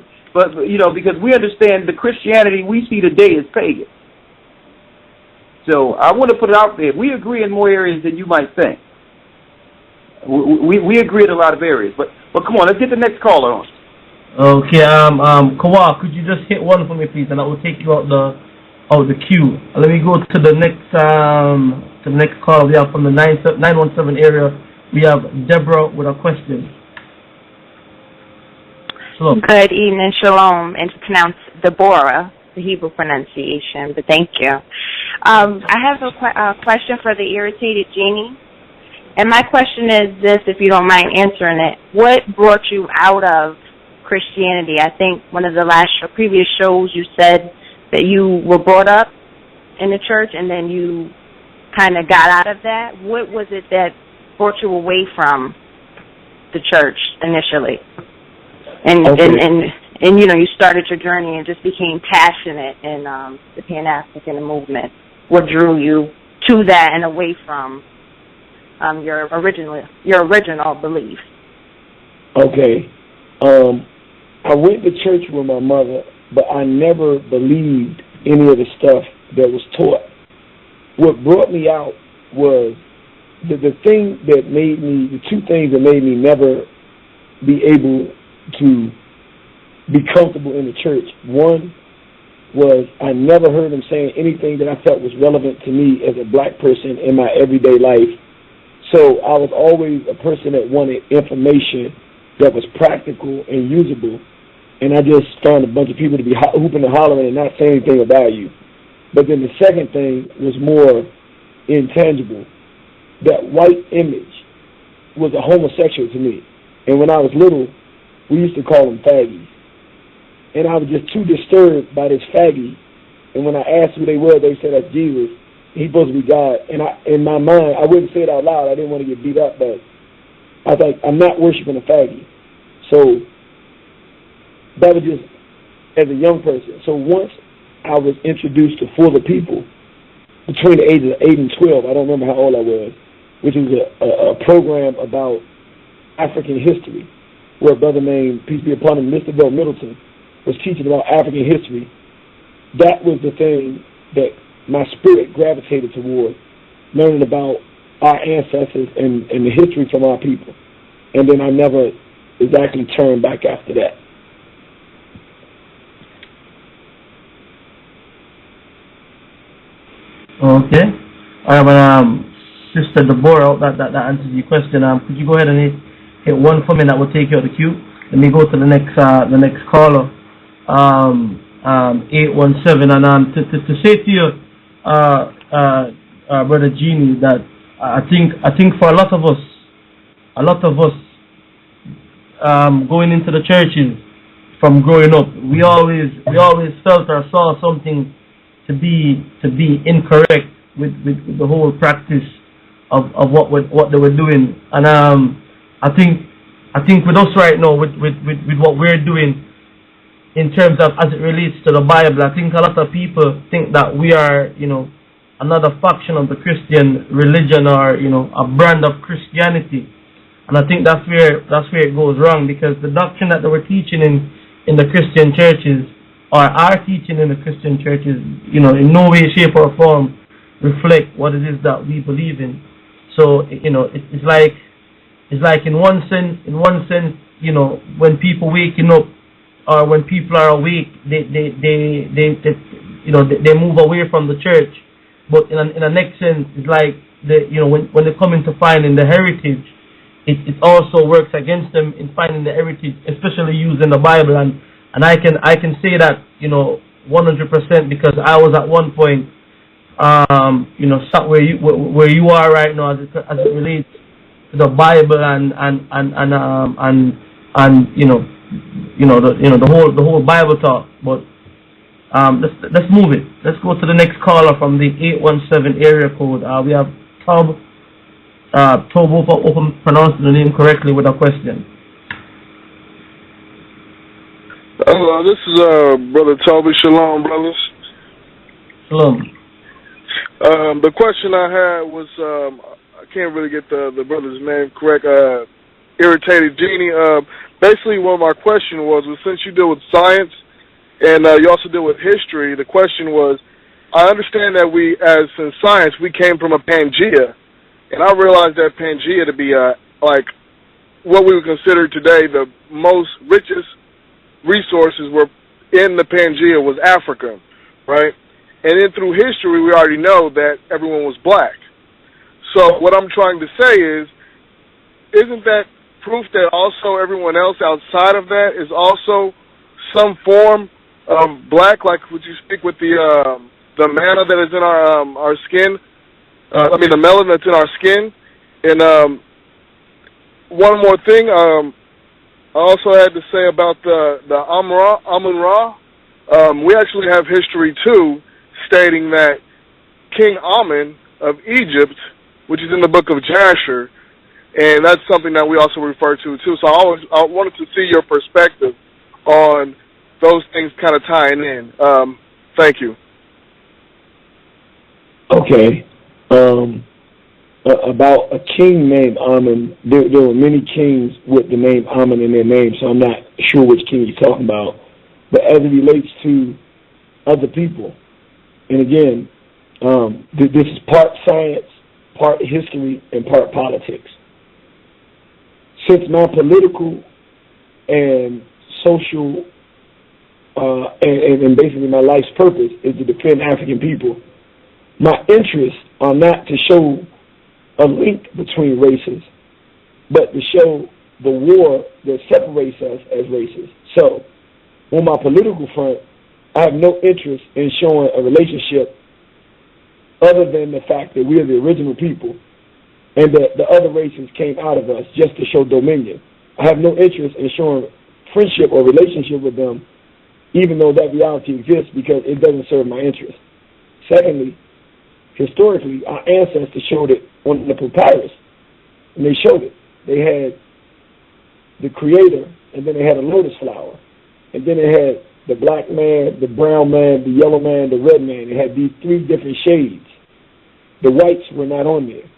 you know, because we understand the Christianity we see today is pagan. So I want to put it out there. We agree in more areas than you might think. We agree in a lot of areas, but come on, let's get the next caller on. Okay, Kawa, could you just hit one for me, please, and I will take you out the queue. Let me go to the next caller. We have from the 917 area. We have Deborah with a question. Shalom. Good evening, shalom, and to pronounce Deborah, the Hebrew pronunciation, but thank you. I have a question for the Irritated Genie, and my question is this, if you don't mind answering it. What brought you out of Christianity? I think one of the previous shows you said that you were brought up in the church and then you kind of got out of that. What was it that brought you away from the church initially? And you know, you started your journey and just became passionate in the Pan-African movement. What drew you to that and away from your original belief? Okay. I went to church with my mother, but I never believed any of the stuff that was taught. What brought me out was the two things that made me never be able to be comfortable in the church. One was I never heard them saying anything that I felt was relevant to me as a black person in my everyday life. So I was always a person that wanted information that was practical and usable. And I just found a bunch of people to be hooping and hollering and not saying anything of value. But then the second thing was more intangible. That white image was a homosexual to me. And when I was little, we used to call them faggies. And I was just too disturbed by this faggy. And when I asked who they were, they said that's Jesus. He's supposed to be God. And in my mind, I wouldn't say it out loud. I didn't want to get beat up, but I was like, I'm not worshiping a faggy. So that was just as a young person. So once I was introduced to For the People, between the ages of 8 and 12, I don't remember how old I was, which was a program about African history, where a brother named, peace be upon him, Mr. Bill Middleton, was teaching about African history. That was the thing that my spirit gravitated toward, learning about our ancestors and the history from our people. And then I never exactly turned back after that. Okay. Sister Deborah, that answers your question. Could you go ahead and hit one for me that will take you out of the queue? Let me go to the next caller, 817, and to say to you, Brother Genie, that I think for a lot of us going into the churches from growing up, we always felt or saw something to be incorrect with the whole practice of what they were doing. And I think with us right now, with what we're doing in terms of as it relates to the Bible, I think a lot of people think that we are, another faction of the Christian religion, or a brand of Christianity. And I think that's where it goes wrong, because the doctrine that they were teaching in the Christian churches, or are teaching in the Christian churches, in no way, shape, or form reflect what it is that we believe in. So it's like in one sense, when people waking up, or when people are awake, they move away from the church. But in a next sense, it's like when they come into finding the heritage, it also works against them in finding the heritage, especially using the Bible. And I can say that 100%, because I was at one point where you are right now as it relates to the Bible and the whole Bible talk. But let's move it. Let's go to the next caller from the 817 area code. We have Tob, hope I'm pronouncing the name correctly, with a question. This is Brother Toby. Shalom, brothers. Shalom. The question I had was, I can't really get the brother's name correct. Irritated Genie. Basically, what my question was since you deal with science and you also deal with history, the question was, I understand that we, as in science, we came from a Pangea, and I realized that Pangea to be like what we would consider today the most richest resources were in the Pangea was Africa, right? And then through history, we already know that everyone was black. So what I'm trying to say is, isn't that proof that also everyone else outside of that is also some form of black? Like, would you speak with the manna that is in our skin? The melanin that's in our skin. And one more thing, I also had to say about the Amun-Ra. We actually have history too, stating that King Amun of Egypt, which is in the book of Jasher, and that's something that we also refer to too. So I wanted to see your perspective on those things kind of tying in. Thank you. Okay. About a king named Amun, there were many kings with the name Amun in their name, so I'm not sure which king you're talking about. But as it relates to other people, and again, this is part science, part history, and part politics. Since my political and social and basically my life's purpose is to defend African people, my interests are not to show a link between races, but to show the war that separates us as races. So, on my political front, I have no interest in showing a relationship other than the fact that we are the original people and that the other races came out of us just to show dominion. I have no interest in showing friendship or relationship with them, even though that reality exists, because it doesn't serve my interest. Secondly, historically, our ancestors showed it on the papyrus, and they showed it. They had the Creator, and then they had a lotus flower, and then they had the black man, the brown man, the yellow man, the red man. They had these three different shades. The whites were not on there,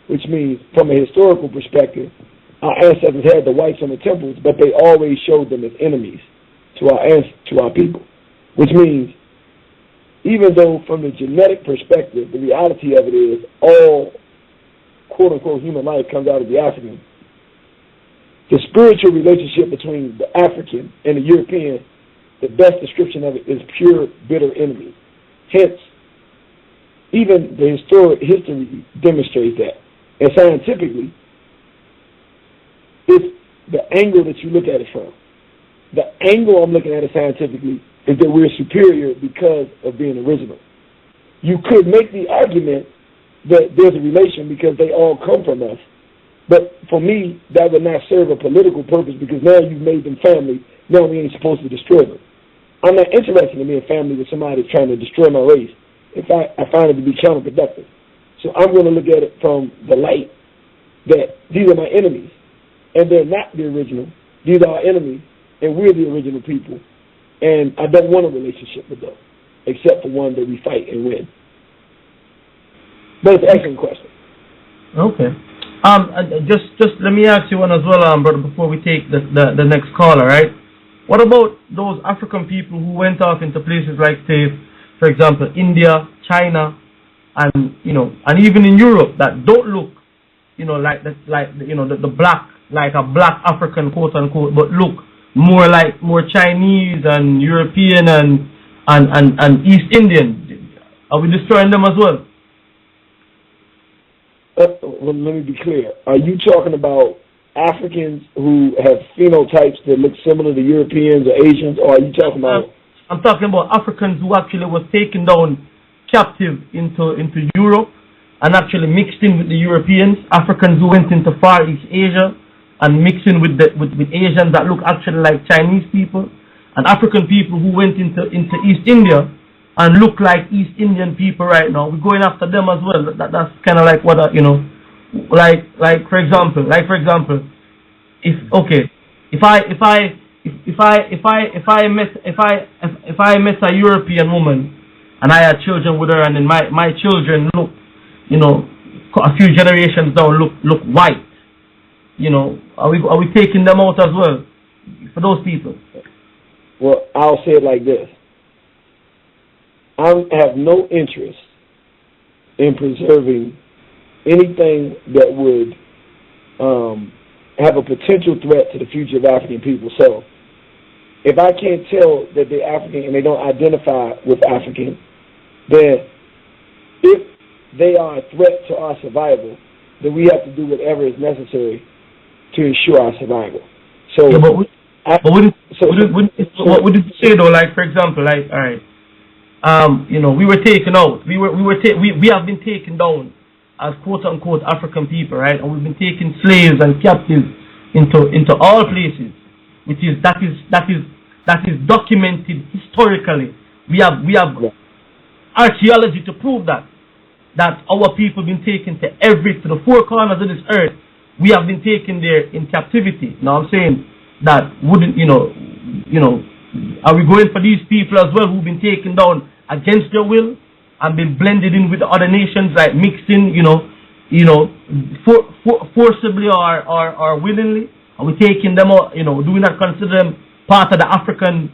which means from a historical perspective, our ancestors had the whites on the temples, but they always showed them as enemies to our people, which means even though from the genetic perspective, the reality of it is all quote-unquote human life comes out of the African, the spiritual relationship between the African and the European, the best description of it is pure, bitter enemy. Hence, even the history demonstrates that. And scientifically, it's the angle that you look at it from. The angle I'm looking at it scientifically is that we're superior because of being original. You could make the argument that there's a relation because they all come from us. But for me, that would not serve a political purpose, because now you've made them family. Now we ain't supposed to destroy them. I'm not interested in being family with somebody trying to destroy my race. In fact, I find it to be counterproductive. So I'm going to look at it from the light that these are my enemies, and they're not the original. These are our enemies, and we're the original people. And I don't want a relationship with them, except for one that we fight and win. But it's an excellent question. Okay. Just let me ask you one as well, brother, before we take the next caller, right? What about those African people who went off into places like, say, for example, India, China, and and even in Europe that don't look, like the black, like a black African, quote unquote, but look more like more Chinese and European and East Indian? Are we destroying them as well? Well, let me be clear. Are you talking about Africans who have phenotypes that look similar to Europeans or Asians, or are you talking about... I'm talking about Africans who actually was taken down captive into Europe and actually mixed in with the Europeans, Africans who went into Far East Asia and mixing with Asians that look actually like Chinese people, and African people who went into East India and look like East Indian people right now. We're going after them as well. That's kind of like what like for example, if I met a European woman and I had children with her, and then my children look, a few generations down look white, are we taking them out as well for those people? Well, I'll say it like this. I have no interest in preserving anything that would have a potential threat to the future of African people. So if I can't tell that they're African and they don't identify with African, then if they are a threat to our survival, then we have to do whatever is necessary to ensure our survival. So, yeah, what would you say though? Like, for example, like, all right, we were taken out. We have been taken down as quote unquote African people, right? And we've been taking slaves and captives into all places, that is documented historically. We have archaeology to prove that our people have been taken to the four corners of this earth. We have been taken there in captivity. Now I'm saying that wouldn't are we going for these people as well who've been taken down against their will and been blended in with the other nations, like mixed in, forcibly or willingly? Are we taking them out? Do we not consider them part of the African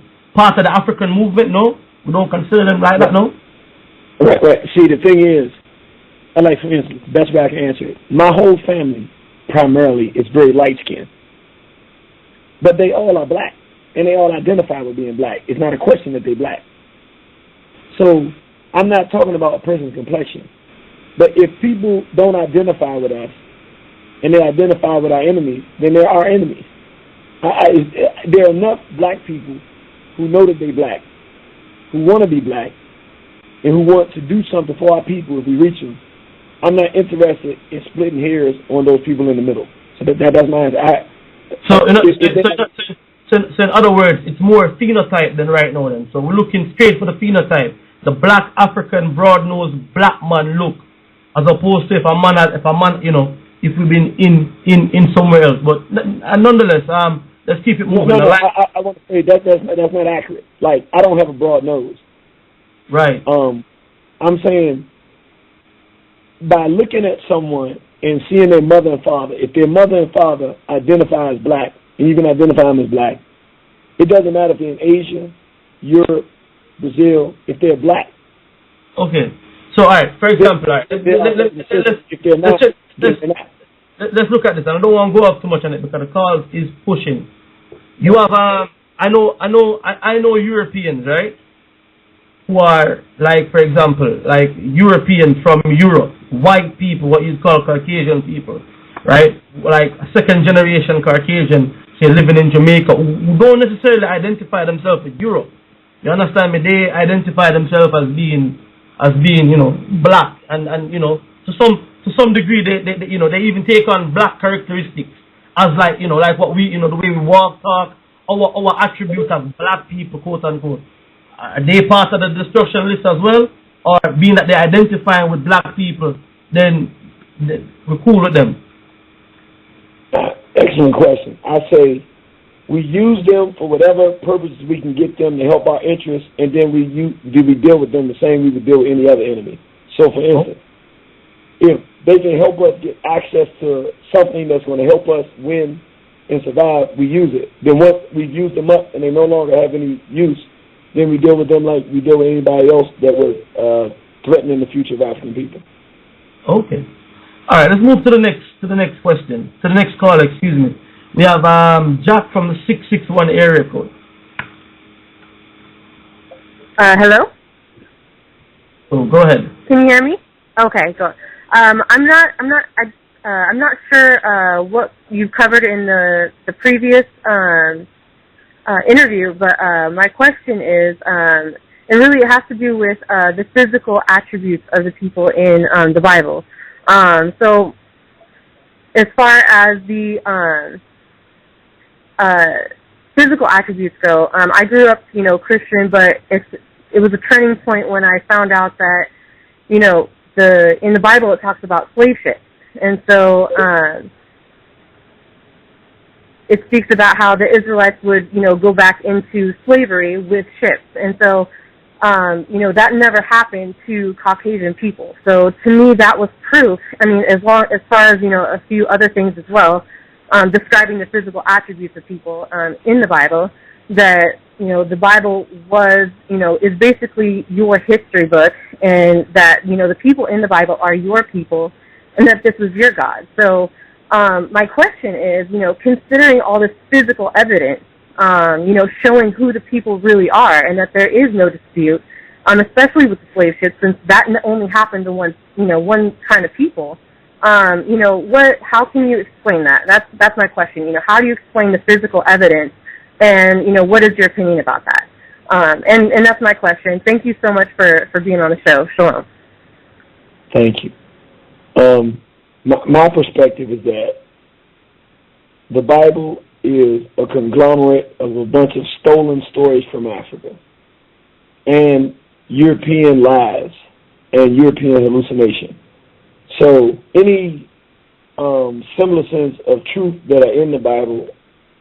movement? No, we don't consider them like that. No. Right. See, the thing is, for instance, the best way I can answer it. My whole family primarily is very light skinned, but they all are black, and they all identify with being black. It's not a question that they're black. So I'm not talking about a person's complexion. But if people don't identify with us and they identify with our enemies, then they're our enemies. There are enough black people who know that they're black, who want to be black, and who want to do something for our people if we reach them. I'm not interested in splitting hairs on those people in the middle. So that's my answer. So in other words, it's more phenotype than right now then. So we're looking straight for the phenotype. The black African broad-nosed black man look, as opposed to if we've been in somewhere else. But nonetheless, let's keep it moving. No, I want to say that's not accurate. Like, I don't have a broad nose. Right. I'm saying by looking at someone and seeing their mother and father, if their mother and father identify as black, and you can identify them as black, it doesn't matter if they're in Asia, Europe, Brazil, if they're black. Okay. So, all right, for example, let's look at this. And I don't want to go off too much on it because the call is pushing. You have, I know Europeans, right? Who are, like, for example, like Europeans from Europe, white people, what you call Caucasian people, right? Like a second generation Caucasian, say, living in Jamaica, who don't necessarily identify themselves with Europe. You understand me? They identify themselves as being black, and to some degree they even take on black characteristics as like what we the way we walk, talk, our attributes as black people, quote unquote. Are they part of the destruction list as well, or being that they identify with black people, then we're cool with them? Excellent question. I say we use them for whatever purposes we can get them to help our interests, and then we deal with them the same we would deal with any other enemy. So, for instance, if they can help us get access to something that's going to help us win and survive, we use it. Then once we've used them up and they no longer have any use, then we deal with them like we deal with anybody else that was threatening the future of African people. Okay. All right, let's move to the next question. To the next caller, excuse me. We have Jack from the 661 area code. Hello? Oh, go ahead. Can you hear me? Okay, go. I'm not sure what you covered in the previous interview, but my question is, it really has to do with the physical attributes of the people in the Bible. So, as far as the physical attributes go, I grew up, Christian, but it was a turning point when I found out that, in the Bible it talks about slave ships, and so it speaks about how the Israelites would, go back into slavery with ships, and so that never happened to Caucasian people. So to me, that was proof. I mean, as far as a few other things as well, describing the physical attributes of people in the Bible, that the Bible was is basically your history book, and that the people in the Bible are your people, and that this was your God. So my question is, considering all this physical evidence, showing who the people really are, and that there is no dispute, especially with the slave ships, since that only happened to one kind of people. How can you explain that? That's my question. How do you explain the physical evidence, and what is your opinion about that? And that's my question. Thank you so much for being on the show. Shalom. Thank you. My perspective is that the Bible is a conglomerate of a bunch of stolen stories from Africa and European lies and European hallucination. So any semblance of truth that are in the Bible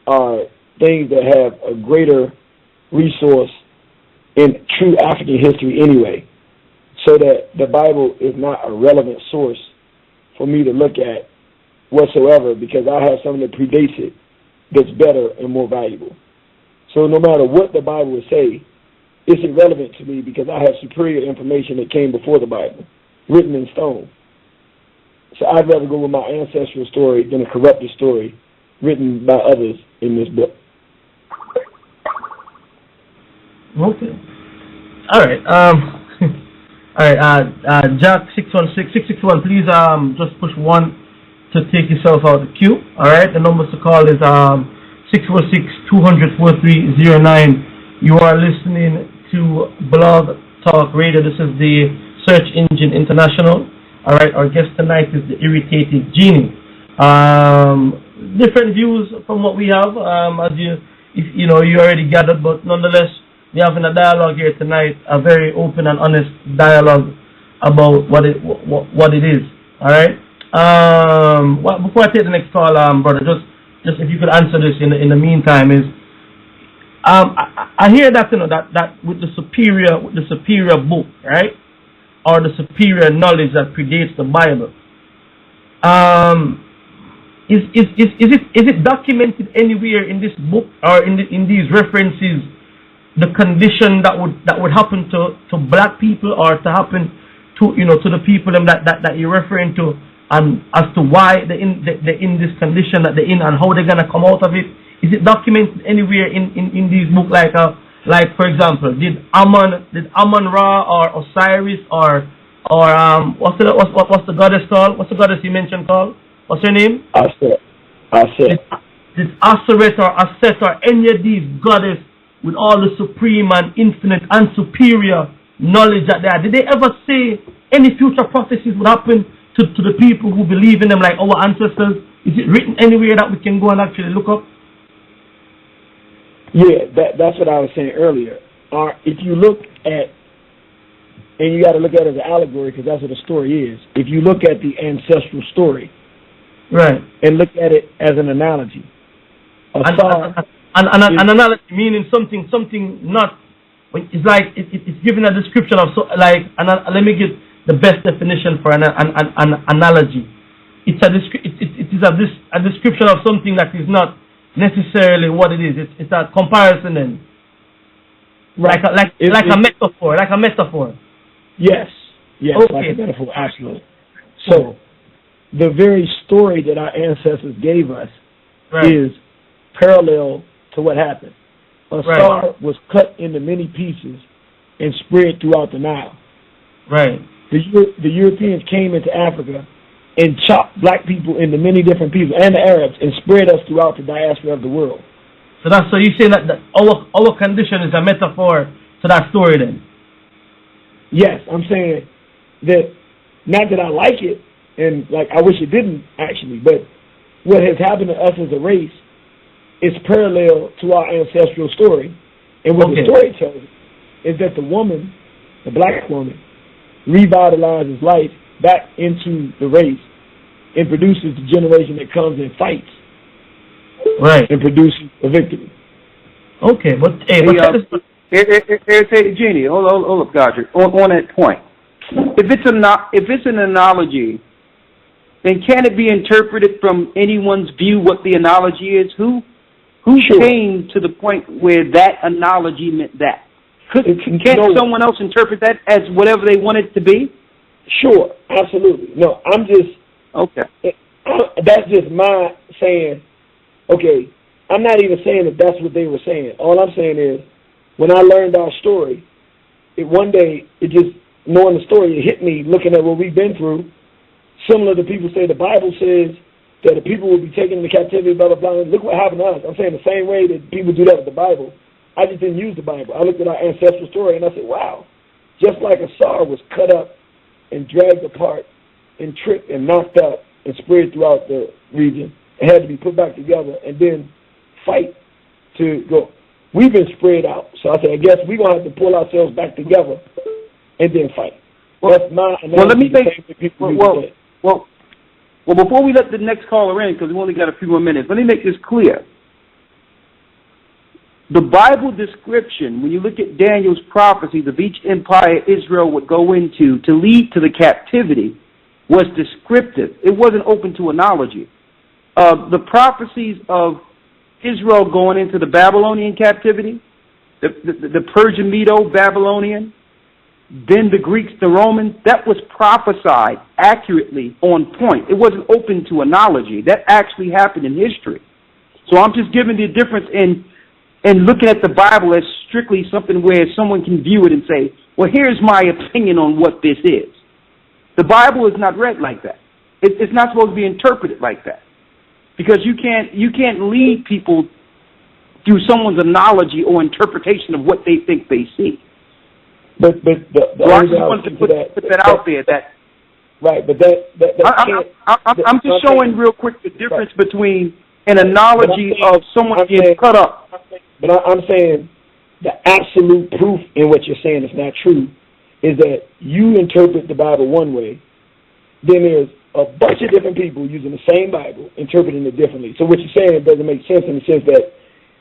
are things that have a greater resource in true African history anyway, so that the Bible is not a relevant source for me to look at whatsoever, because I have something that predates it that's better and more valuable. So no matter what the Bible would say, it's irrelevant to me because I have superior information that came before the Bible, written in stone. So I'd rather go with my ancestral story than a corrupted story written by others in this book. Okay. All right. All right. Jack 661, please just push 1 to take yourself out of the queue. All right. The numbers to call is 646-200-4309. You are listening to Blog Talk Radio. This is the Search Engine International. All right. Our guest tonight is the Irritated Genie. Different views from what we have, as you already gathered, but nonetheless, we're having a dialogue here tonight, a very open and honest dialogue about what it is. All right. Before I take the next call, brother, just if you could answer this in the meantime, is I hear that that with the superior book, right, or the superior knowledge that predates the Bible. Is it documented anywhere in this book or in these references the condition that would happen to black people, or to happen to the people that you're referring to, as to why they're in this condition that they're in and how they're gonna come out of it? Is it documented anywhere in these books, like for example, did Amun-Ra or Osiris or what's the goddess called? What's the goddess you mentioned called? What's her name? Aset. Did Aseret or Aset or any of these goddesses with all the supreme and infinite and superior knowledge that they are, did they ever say any future prophecies would happen to the people who believe in them, like our ancestors? Is it written anywhere that we can go and actually look up? Yeah, that's what I was saying earlier. If you look at and you got to look at it as an allegory because that's what a story is. If you look at the ancestral story, right, and look at it as an analogy, an analogy meaning something not. It's like it's giving a description of let me give the best definition for an analogy. It's a description of something that is not necessarily what it is. It's a comparison then. Right. Like a metaphor. Yes. Yes, okay. Like a metaphor, absolutely. So the very story that our ancestors gave us is parallel to what happened. A star was cut into many pieces and spread throughout the Nile. Right. The Europeans came into Africa and chopped black people into many different pieces, and the Arabs, and spread us throughout the diaspora of the world. So you're saying that our condition is a metaphor to that story then? Yes, I'm saying that, not that I like it, and I wish it didn't actually, but what has happened to us as a race is parallel to our ancestral story. And what the story tells is that the black woman, revitalizes life back into the race and produces the generation that comes and fights. Right. And produces a victory. Okay, but Irritated Genie, hold up, Godric. On that point, if it's an analogy, then can it be interpreted from anyone's view what the analogy is? Who came to the point where that analogy meant that? Can't someone else interpret that as whatever they want it to be? Sure, absolutely. No, I'm just that's just my saying. Okay, I'm not even saying that that's what they were saying. All I'm saying is, when I learned our story, one day, knowing the story, it hit me looking at what we've been through. Similar to people say the Bible says that the people will be taken into captivity, blah, blah, blah. Look what happened to us. I'm saying the same way that people do that with the Bible. I just didn't use the Bible. I looked at our ancestral story and I said, wow, just like a star was cut up and dragged apart and tricked and knocked out and spread throughout the region, it had to be put back together and then fight to go. We've been spread out. So I said, I guess we're going to have to pull ourselves back together and then fight. That's my analogy. Well, let me make, well, before we let the next caller in, because we only got a few more minutes, let me make this clear. The Bible description, when you look at Daniel's prophecies of each empire Israel would go into to lead to the captivity, was descriptive. It wasn't open to analogy. The prophecies of Israel going into the Babylonian captivity, the Persian, Medo-Babylonian, then the Greeks, the Romans, that was prophesied accurately on point. It wasn't open to analogy. That actually happened in history. So I'm just giving the difference in looking at the Bible as strictly something where someone can view it and say, well, here's my opinion on what this is. The Bible is not read like that. It's not supposed to be interpreted like that. Because you can't lead people through someone's analogy or interpretation of what they think they see. But I just wanted to put that out there. Right, but I'm just showing real quick the difference between an analogy of someone getting cut up. But I'm saying the absolute proof in what you're saying is not true is that you interpret the Bible one way, then there's a bunch of different people using the same Bible interpreting it differently. So what you're saying doesn't make sense in the sense that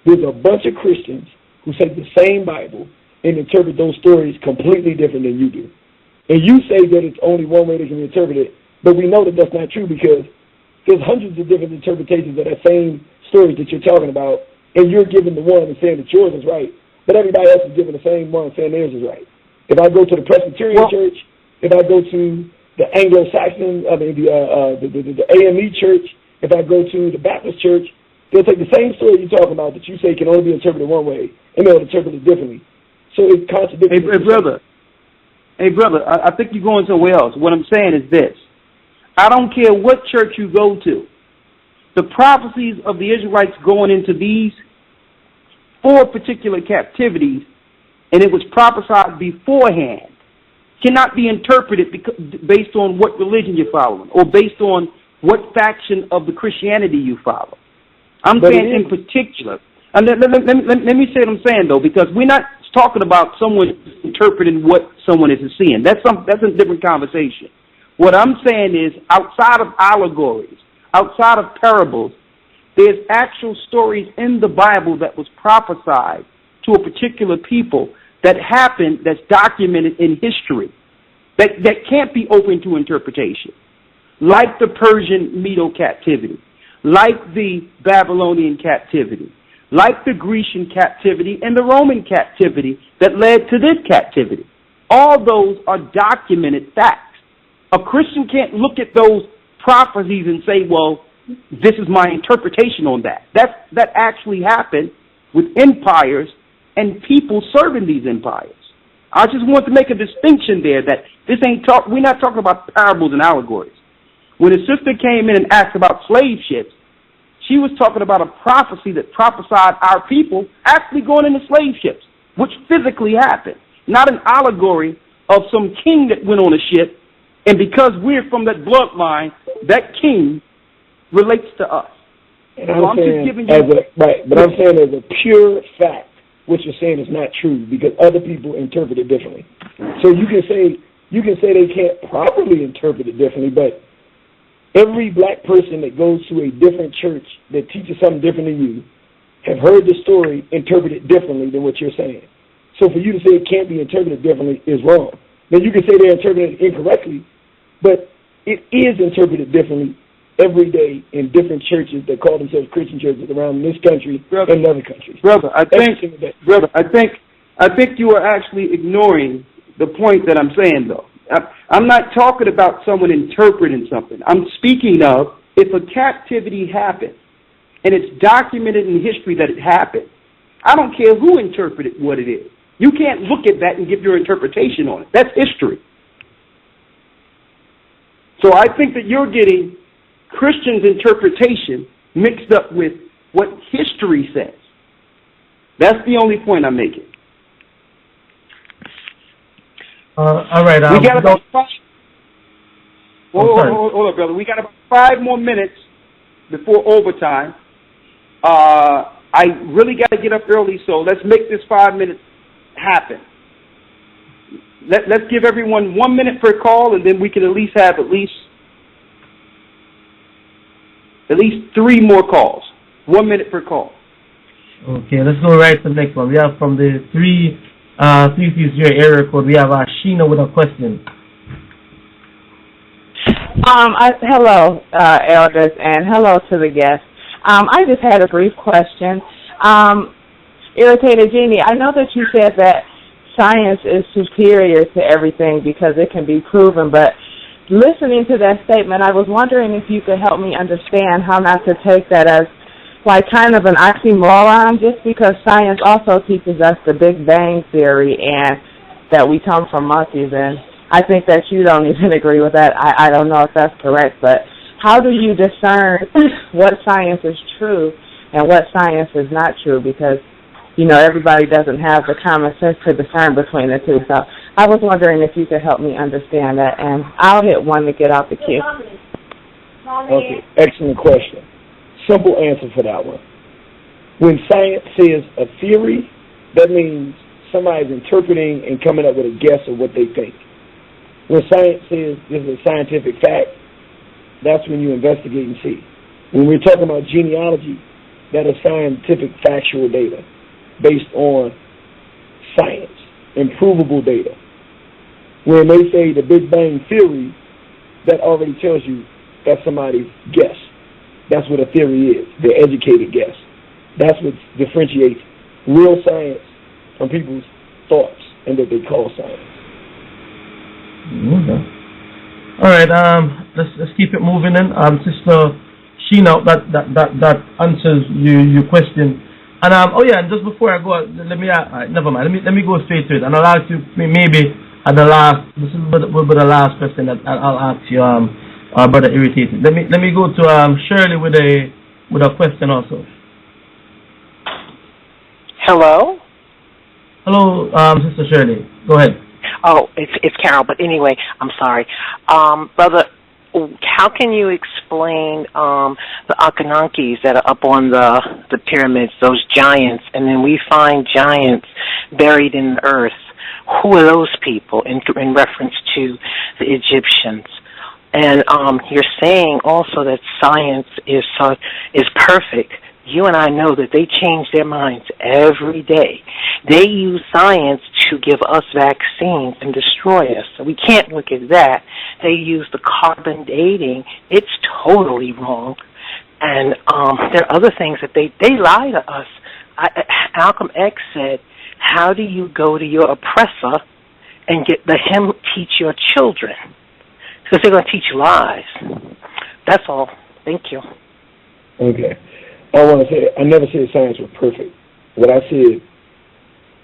there's a bunch of Christians who take the same Bible and interpret those stories completely different than you do. And you say that it's only one way they can interpret it, but we know that that's not true because there's hundreds of different interpretations of that same story that you're talking about, and you're giving the one and saying that yours is right, but everybody else is giving the same one and saying theirs is right. If I go to the Presbyterian church, if I go to the Anglo-Saxon, the AME church, if I go to the Baptist church, they'll take the same story you're talking about that you say can only be interpreted one way, and they'll interpret it differently. So it contradicts. Hey, brother, I think you're going somewhere else. What I'm saying is this. I don't care what church you go to. The prophecies of the Israelites going into these 4 particular captivities, and it was prophesied beforehand, cannot be interpreted based on what religion you're following or based on what faction of the Christianity you follow. I'm saying in particular, and let me say what I'm saying, though, because we're not talking about someone interpreting what someone is seeing. That's a different conversation. What I'm saying is, outside of allegories, outside of parables, there's actual stories in the Bible that was prophesied to a particular people that happened, that's documented in history, that can't be open to interpretation, like the Persian Medo captivity, like the Babylonian captivity, like the Grecian captivity and the Roman captivity that led to this captivity. All those are documented facts. A Christian can't look at those prophecies and say, well, this is my interpretation on that. That actually happened with empires and people serving these empires. I just want to make a distinction there that we're not talking about parables and allegories. When a sister came in and asked about slave ships, she was talking about a prophecy that prophesied our people actually going into slave ships, which physically happened. Not an allegory of some king that went on a ship, and because we're from that bloodline, that king relates to us. And I'm saying as a pure fact, what you're saying is not true because other people interpret it differently. So you can say they can't properly interpret it differently, but every black person that goes to a different church that teaches something different than you have heard the story interpreted differently than what you're saying. So for you to say it can't be interpreted differently is wrong. Now you can say they're interpreting it incorrectly, but it is interpreted differently every day in different churches that call themselves Christian churches around this country and other countries. Brother, I think you are actually ignoring the point that I'm saying, though. I'm not talking about someone interpreting something. I'm speaking of if a captivity happened and it's documented in history that it happened, I don't care who interpreted what it is. You can't look at that and give your interpretation on it. That's history. So I think that you're getting Christians' interpretation mixed up with what history says. That's the only point I'm making. All right. We got about hold on, brother. We got about 5 more minutes before overtime. I really got to get up early, so let's make this 5 minutes happen. Let's give everyone 1 minute per call, and then we can at least have at least 3 more calls. 1 minute per call. Okay, let's go right to the next one. We have from the 330 area code. We have Sheena with a question. Hello, elders, and hello to the guests. I just had a brief question. Irritated Genie, I know that you said that science is superior to everything because it can be proven, but listening to that statement, I was wondering if you could help me understand how not to take that as like kind of an oxymoron, just because science also teaches us the Big Bang Theory and that we come from monkeys, and I think that you don't even agree with that. I don't know if that's correct, but how do you discern what science is true and what science is not true? Because, you know, everybody doesn't have the common sense to discern between the two. So I was wondering if you could help me understand that, and I'll hit 1 to get out the queue. Okay, excellent question. Simple answer for that one. When science says a theory, that means somebody's interpreting and coming up with a guess of what they think. When science says this is a scientific fact, that's when you investigate and see. When we're talking about genealogy, that is scientific factual data based on science, improvable data. When they say the Big Bang Theory, that already tells you that's somebody's guess. That's what a theory is, the educated guess. That's what differentiates real science from people's thoughts and what they call science. Okay. All right, let's keep it moving then. Sister Sheena, that answers your question. And and just before I go, never mind. Let me go straight to it, and I'll ask you maybe at the last. This is will be the last question that I'll ask you, Brother Irritated. Let me go to Shirley with a question also. Hello. Hello, Sister Shirley. Go ahead. Oh, it's Carol. But anyway, I'm sorry, Brother how can you explain the Anunnakis that are up on the pyramids, those giants, and then we find giants buried in the earth? Who are those people in reference to the Egyptians? And you're saying also that science is perfect. You and I know that they change their minds every day. They use science to give us vaccines and destroy us. So we can't look at that. They use the carbon dating. It's totally wrong. And there are other things that they lie to us. Malcolm X said, how do you go to your oppressor and let him teach your children? Because they're going to teach lies. That's all. Thank you. Okay. I want to say, I never said science was perfect. What I said,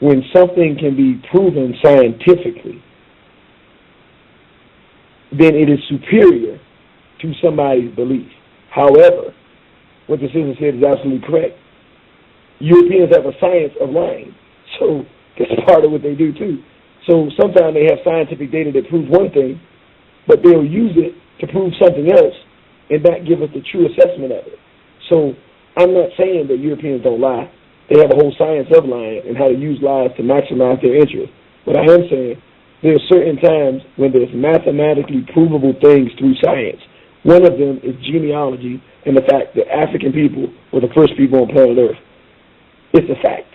when something can be proven scientifically, then it is superior to somebody's belief. However, what the sister said is absolutely correct. Europeans have a science of lying, so that's part of what they do too. So sometimes they have scientific data that proves one thing, but they'll use it to prove something else and not give us the true assessment of it. So I'm not saying that Europeans don't lie. They have a whole science of lying and how to use lies to maximize their interest. But I am saying there are certain times when there's mathematically provable things through science. One of them is genealogy and the fact that African people were the first people on planet Earth. It's a fact.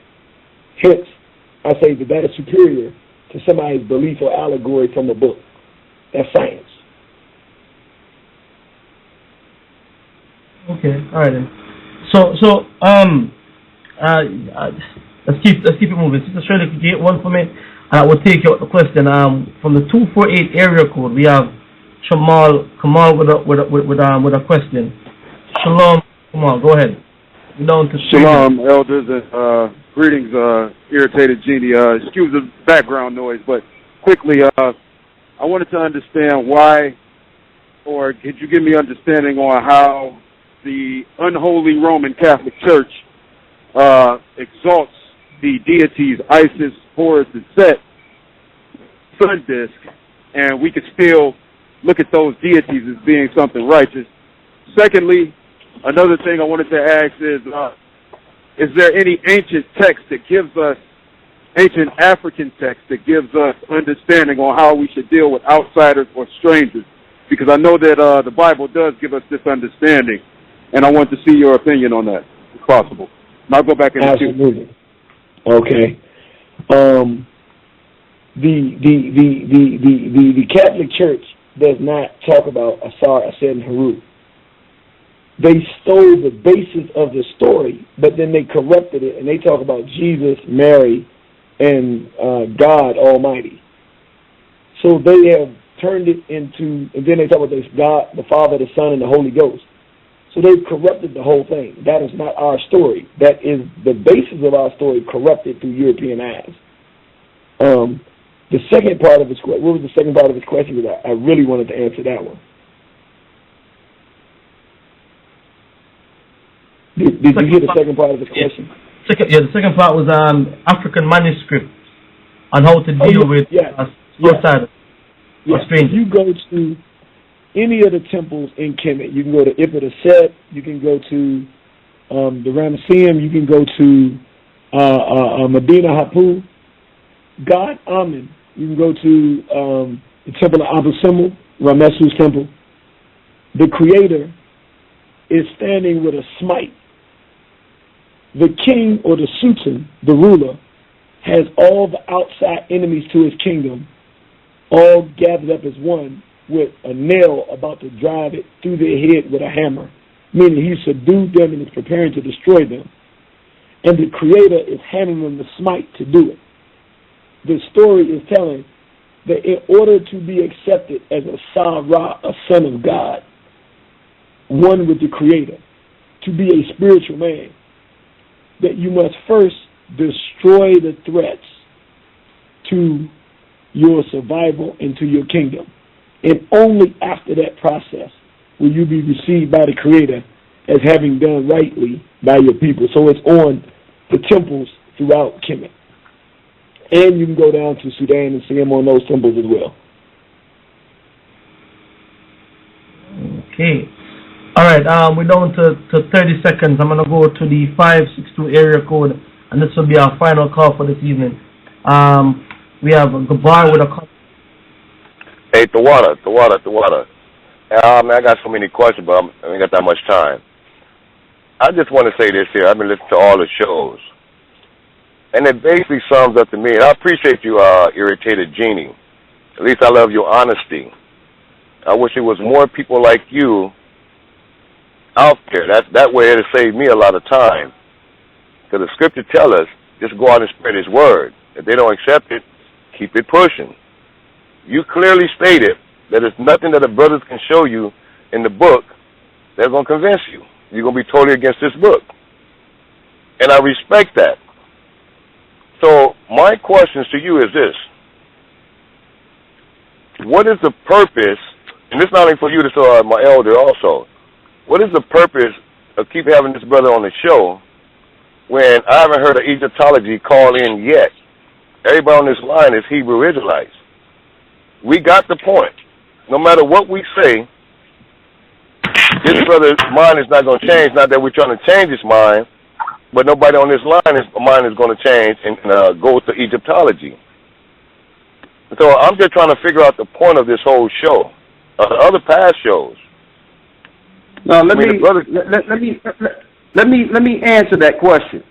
Hence, I say that that is superior to somebody's belief or allegory from a book. That's science. Okay, all right then. So let's keep it moving. Sister Shirley, could you get one for me? And I will take your question. From the 248 area code, we have Kamal with a question. Shalom, Kamal, go ahead. Shalom, elders, and greetings, Irritated Genie. Excuse the background noise, but quickly, I wanted to understand why, or could you give me understanding on how the unholy Roman Catholic Church exalts the deities Isis, Horus, and Set, sun disk, and we could still look at those deities as being something righteous. Secondly, another thing I wanted to ask is there any ancient text that gives us, ancient African text that gives us understanding on how we should deal with outsiders or strangers? Because I know that the Bible does give us this understanding, and I want to see your opinion on that, if possible. And I'll go back in the queue. Absolutely. Okay. The Catholic Church does not talk about Asar, Ased, and Harut. They stole the basis of the story, but then they corrupted it, and they talk about Jesus, Mary, and God Almighty. So they have turned it into, and then they talk about this God, the Father, the Son, and the Holy Ghost. So they've corrupted the whole thing. That is not our story. That is the basis of our story corrupted through European eyes. The second part of his question, what was the second part of his question? Because I really wanted to answer that one. Did you hear the second part of his question? The second part was African manuscript on how to deal with outsiders or strangers. If you go to any of the temples in Kemet, you can go to Irritated, you can go to the Ramesseum, you can go to Medina Hapu, God Amen. You can go to the temple of Abu Simbel, Ramesu's temple. The Creator is standing with a smite. The king or the sultan, the ruler, has all the outside enemies to his kingdom all gathered up as one with a nail about to drive it through their head with a hammer, meaning he subdued them and is preparing to destroy them. And the Creator is handing them the smite to do it. The story is telling that in order to be accepted as a Sarah, a son of God, one with the Creator, to be a spiritual man, that you must first destroy the threats to your survival and to your kingdom. And only after that process will you be received by the Creator as having done rightly by your people. So it's on the temples throughout Kemet. And you can go down to Sudan and see him on those temples as well. Okay. All right. We're down to 30 seconds. I'm gonna go to the 562 area code, and this will be our final call for this evening. We have Gabar with a call. Hey, Tawada. Man, I got so many questions, but I ain't got that much time. I just want to say this here. I've been listening to all the shows, and it basically sums up to me, and I appreciate you, Irritated Genie. At least I love your honesty. I wish there was more people like you out there. That way it'll save me a lot of time. Because the scripture tells us, just go out and spread his word. If they don't accept it, keep it pushing. You clearly stated that there's nothing that the brothers can show you in the book that's going to convince you. You're going to be totally against this book. And I respect that. So my questions to you is this. What is the purpose, and this is not only for you, this is my elder also, what is the purpose of keep having this brother on the show when I haven't heard of Egyptology call in yet? Everybody on this line is Hebrew Israelites. We got the point. No matter what we say, this brother's mind is not going to change. Not that we're trying to change his mind, but nobody on this line, his mind is going to change and go to Egyptology. So I'm just trying to figure out the point of this whole show, the other past shows. No, let me answer that question,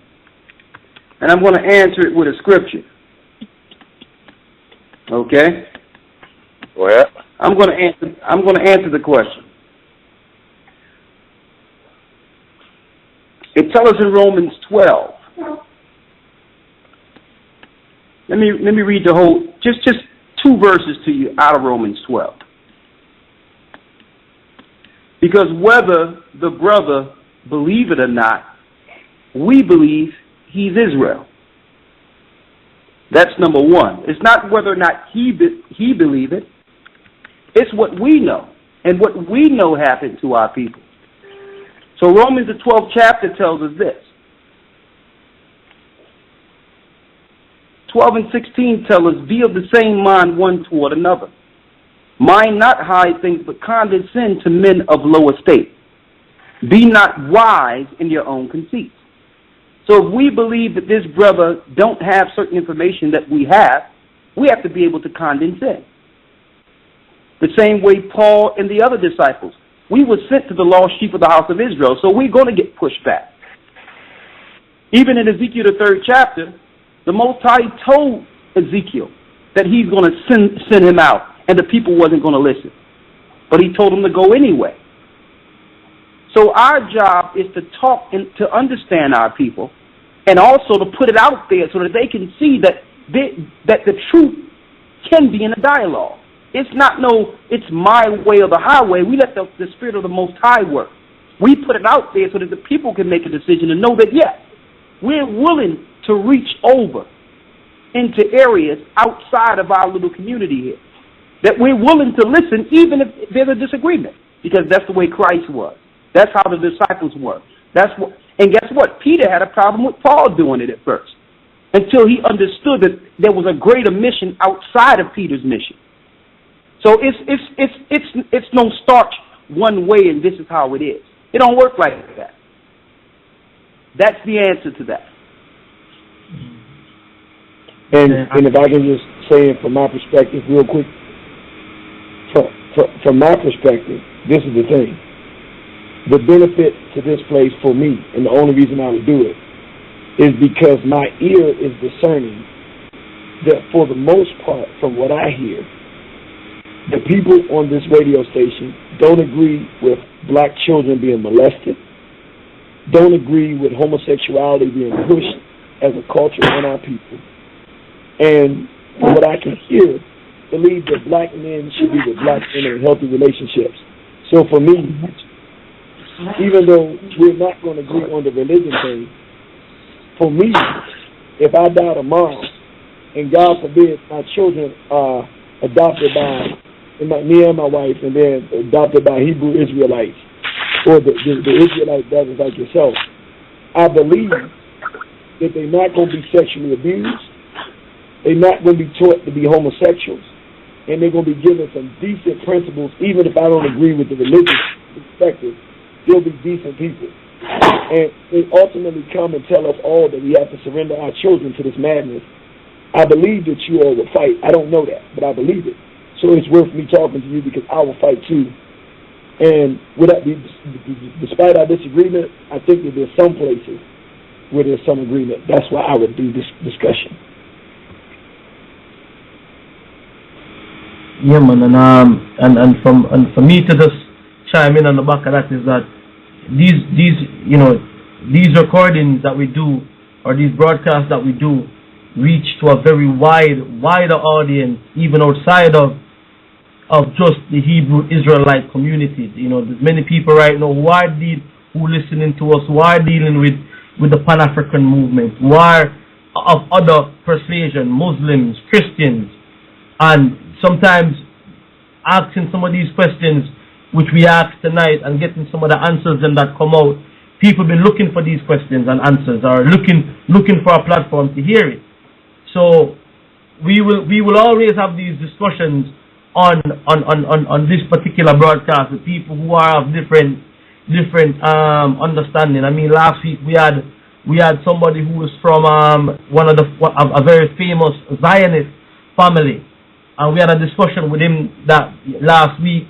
and I'm going to answer it with a scripture. Okay. Go ahead. I'm going to answer the question. It tells us in Romans 12. Let me read the whole, just 2 verses to you out of Romans 12. Because whether the brother believe it or not, we believe he's Israel. That's number one. It's not whether or not he believe it. It's what we know. And what we know happened to our people. So Romans the 12th chapter tells us this. 12 and 16 tell us, be of the same mind one toward another. Mind not high things, but condescend to men of low estate. Be not wise in your own conceits. So if we believe that this brother don't have certain information that we have to be able to condescend. The same way Paul and the other disciples. We were sent to the lost sheep of the house of Israel, so we're going to get pushed back. Even in Ezekiel the 3rd chapter, the Most High told Ezekiel that he's going to send him out, and the people wasn't going to listen. But he told them to go anyway. So our job is to talk and to understand our people, and also to put it out there so that they can see that the truth can be in a dialogue. It's not it's my way or the highway. We let the Spirit of the Most High work. We put it out there so that the people can make a decision and know that, yes, we're willing to reach over into areas outside of our little community here. That we're willing to listen even if there's a disagreement, because that's the way Christ was. That's how the disciples were. And guess what? Peter had a problem with Paul doing it at first, until he understood that there was a greater mission outside of Peter's mission. So it's no starch one way and this is how it is. It don't work like that. That's the answer to that. And if I can just say it from my perspective real quick, from my perspective, this is the thing. The benefit to this place for me, and the only reason I would do it, is because my ear is discerning that for the most part, from what I hear, the people on this radio station don't agree with black children being molested, don't agree with homosexuality being pushed as a culture on our people, and from what I can hear, believe that black men should be with black men in healthy relationships. So for me, even though we're not going to agree on the religion thing, for me, if I die tomorrow, and God forbid my children are adopted by me and my wife, and then adopted by Hebrew Israelites, or the Israelite brothers like yourself, I believe that they're not going to be sexually abused, they're not going to be taught to be homosexuals, and they're going to be given some decent principles, even if I don't agree with the religious perspective, they'll be decent people. And they ultimately come and tell us all that we have to surrender our children to this madness. I believe that you all will fight. I don't know that, but I believe it. So it's worth me talking to you because I will fight too. And despite our disagreement, I think that there's some places where there's some agreement. That's why I would do this discussion. Yeah, man, and for me to just chime in on the back of that is that these recordings that we do or these broadcasts that we do reach to a very wider audience, even outside of just the Hebrew Israelite communities. There's many people right now who listening to us, who are dealing with the Pan-African movement, who are of other persuasion, Muslims, Christians, and sometimes asking some of these questions which we asked tonight and getting some of the answers then that come out. People been looking for these questions and answers, or looking for a platform to hear it. So we will always have these discussions on this particular broadcast with people who are of different understanding. I mean, last week we had somebody who was from a very famous Zionist family, and we had a discussion with him that last week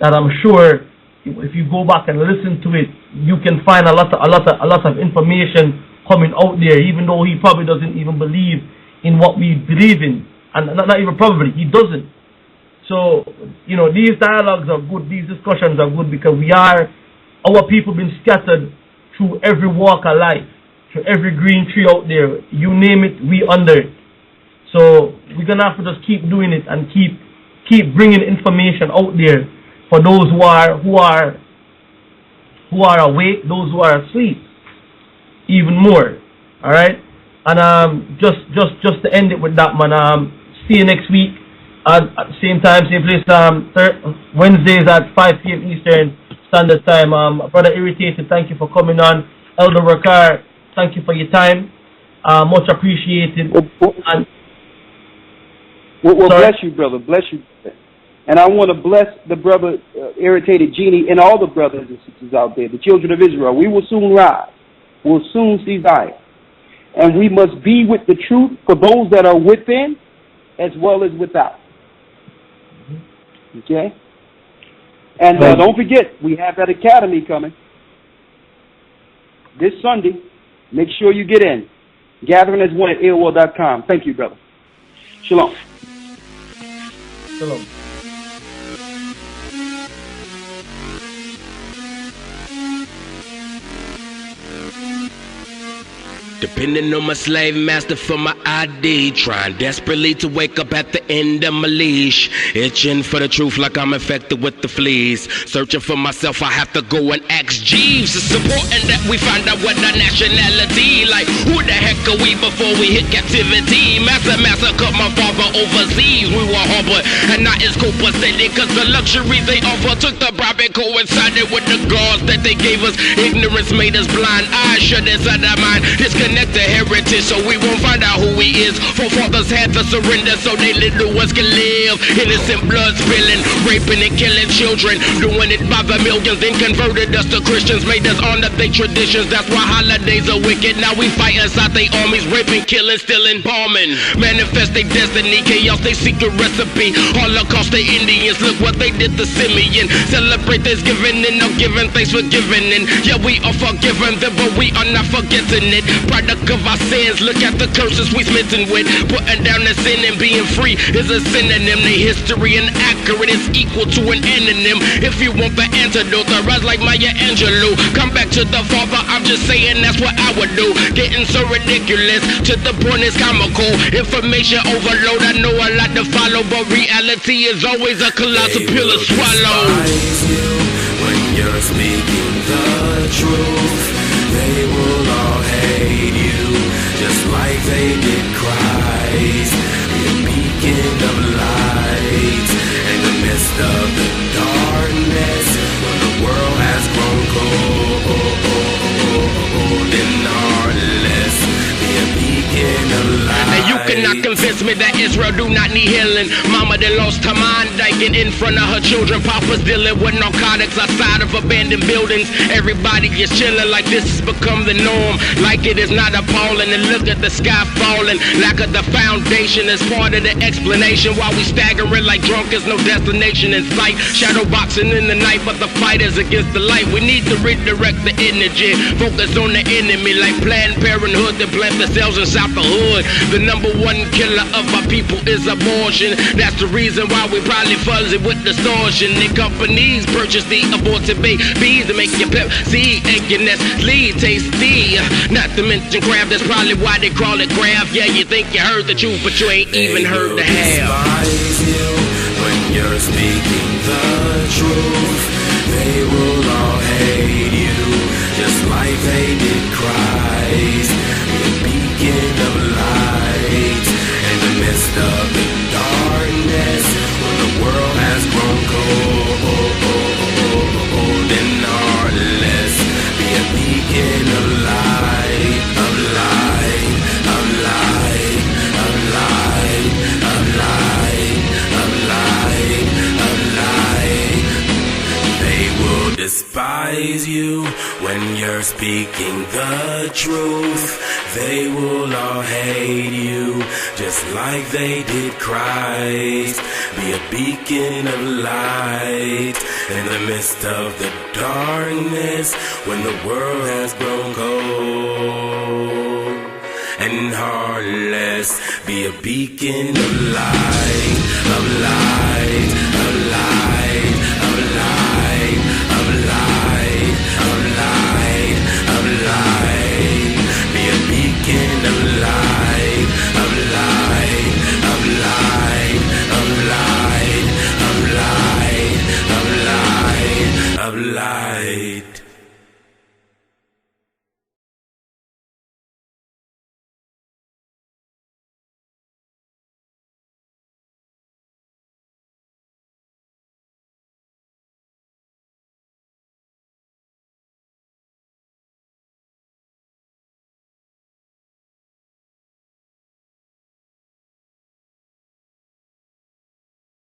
that I'm sure if you go back and listen to it, you can find a lot of information coming out there, even though he probably doesn't even believe in what we believe in, and not even probably, he doesn't. So, these dialogues are good, these discussions are good, because our people been scattered through every walk of life, through every green tree out there. You name it, we under it. So we're gonna have to just keep doing it and keep bringing information out there for those who are awake, those who are asleep, even more. All right, and just to end it with that, man. See you next week at the same time, same place. Wednesdays at 5 p.m. Eastern Standard Time. Brother Irritated, thank you for coming on. Elder Rawchaa, thank you for your time. Much appreciated. Well, bless you, brother. Bless you. And I want to bless the brother Irritated Genie and all the brothers and sisters out there, the children of Israel. We will soon rise. We'll soon see Zion. And we must be with the truth for those that are within as well as without. Okay? And don't forget, we have that academy coming this Sunday. Make sure you get in. Gathering as one at AOL.com. Thank you, brother. Shalom. Shalom. Depending on my slave master for my ID, trying desperately to wake up at the end of my leash, itching for the truth like I'm infected with the fleas, searching for myself. I have to go and ask Jeeves. It's important that we find out what our nationality, like who the heck are we before we hit captivity. Master cut my father overseas. We were harbored and not as copacetic, cause the luxuries they offer took the profit, coincided with the gods that they gave us. Ignorance made us blind, eyes shut inside our mind, disconnect the heritage so we won't find out who he is. Forefathers had to surrender so they little ones can live. Innocent blood spilling, raping and killing children, doing it by the millions, then converted us to Christians, made us honor their traditions. That's why holidays are wicked. Now we fight inside their armies, raping, killing, stealing, bombing, manifest their destiny, chaos they secret recipe. Holocaust the Indians, look what they did to Simeon. Celebrate Thanksgiving and no giving thanks for giving. And yeah, we are forgiven them, but we are not forgetting it. Product of our sins, look at the curses we smitten with. Putting down the sin and being free is a synonym. The history inaccurate is equal to an anonym. If you want the antidote, I rise like Maya Angelou. Come back to the Father, I'm just saying that's what I would do. Getting so ridiculous, to the point it's comical. Information overload, I know a lot to follow, but reality is always a colossal pill to swallow. When you're speaking the truth, they will all hate you, just like they did Christ. Be a beacon of light in the midst of the darkness, when the world has grown cold and heartless. Be a beacon of light. Now you can cannot convince me that Israel do not need healing. Mama that lost her mind dyking in front of her children. Papa's dealing with narcotics outside of abandoned buildings. Everybody is chilling like this has become the norm. Like it is not appalling to look at the sky falling. Lack of the foundation is part of the explanation why we staggering like drunkards, no destination in sight. Shadow boxing in the night, but the fight is against the light. We need to redirect the energy, focus on the enemy like Planned Parenthood that plant the cells inside the hood. The number one killer of our people is abortion. That's the reason why we probably fuzzy with distortion. The companies purchase the aborted babies to make your Pepsi and your Nestle tasty. Not to mention crab, that's probably why they call it crab. Yeah, you think you heard the truth, but you ain't even heard the half. You when you're speaking the truth. They will all hate you, just like they did Christ. The beacon of light in the midst of the darkness, when the world has grown cold and heartless. Be a beacon of light, of light, of light, of light, of light, of light, of light. They will despise you when you're speaking the truth. They will all hate you, just like they did Christ. Be a beacon of light in the midst of the darkness, when the world has grown cold and heartless. Be a beacon of light, of light, of light.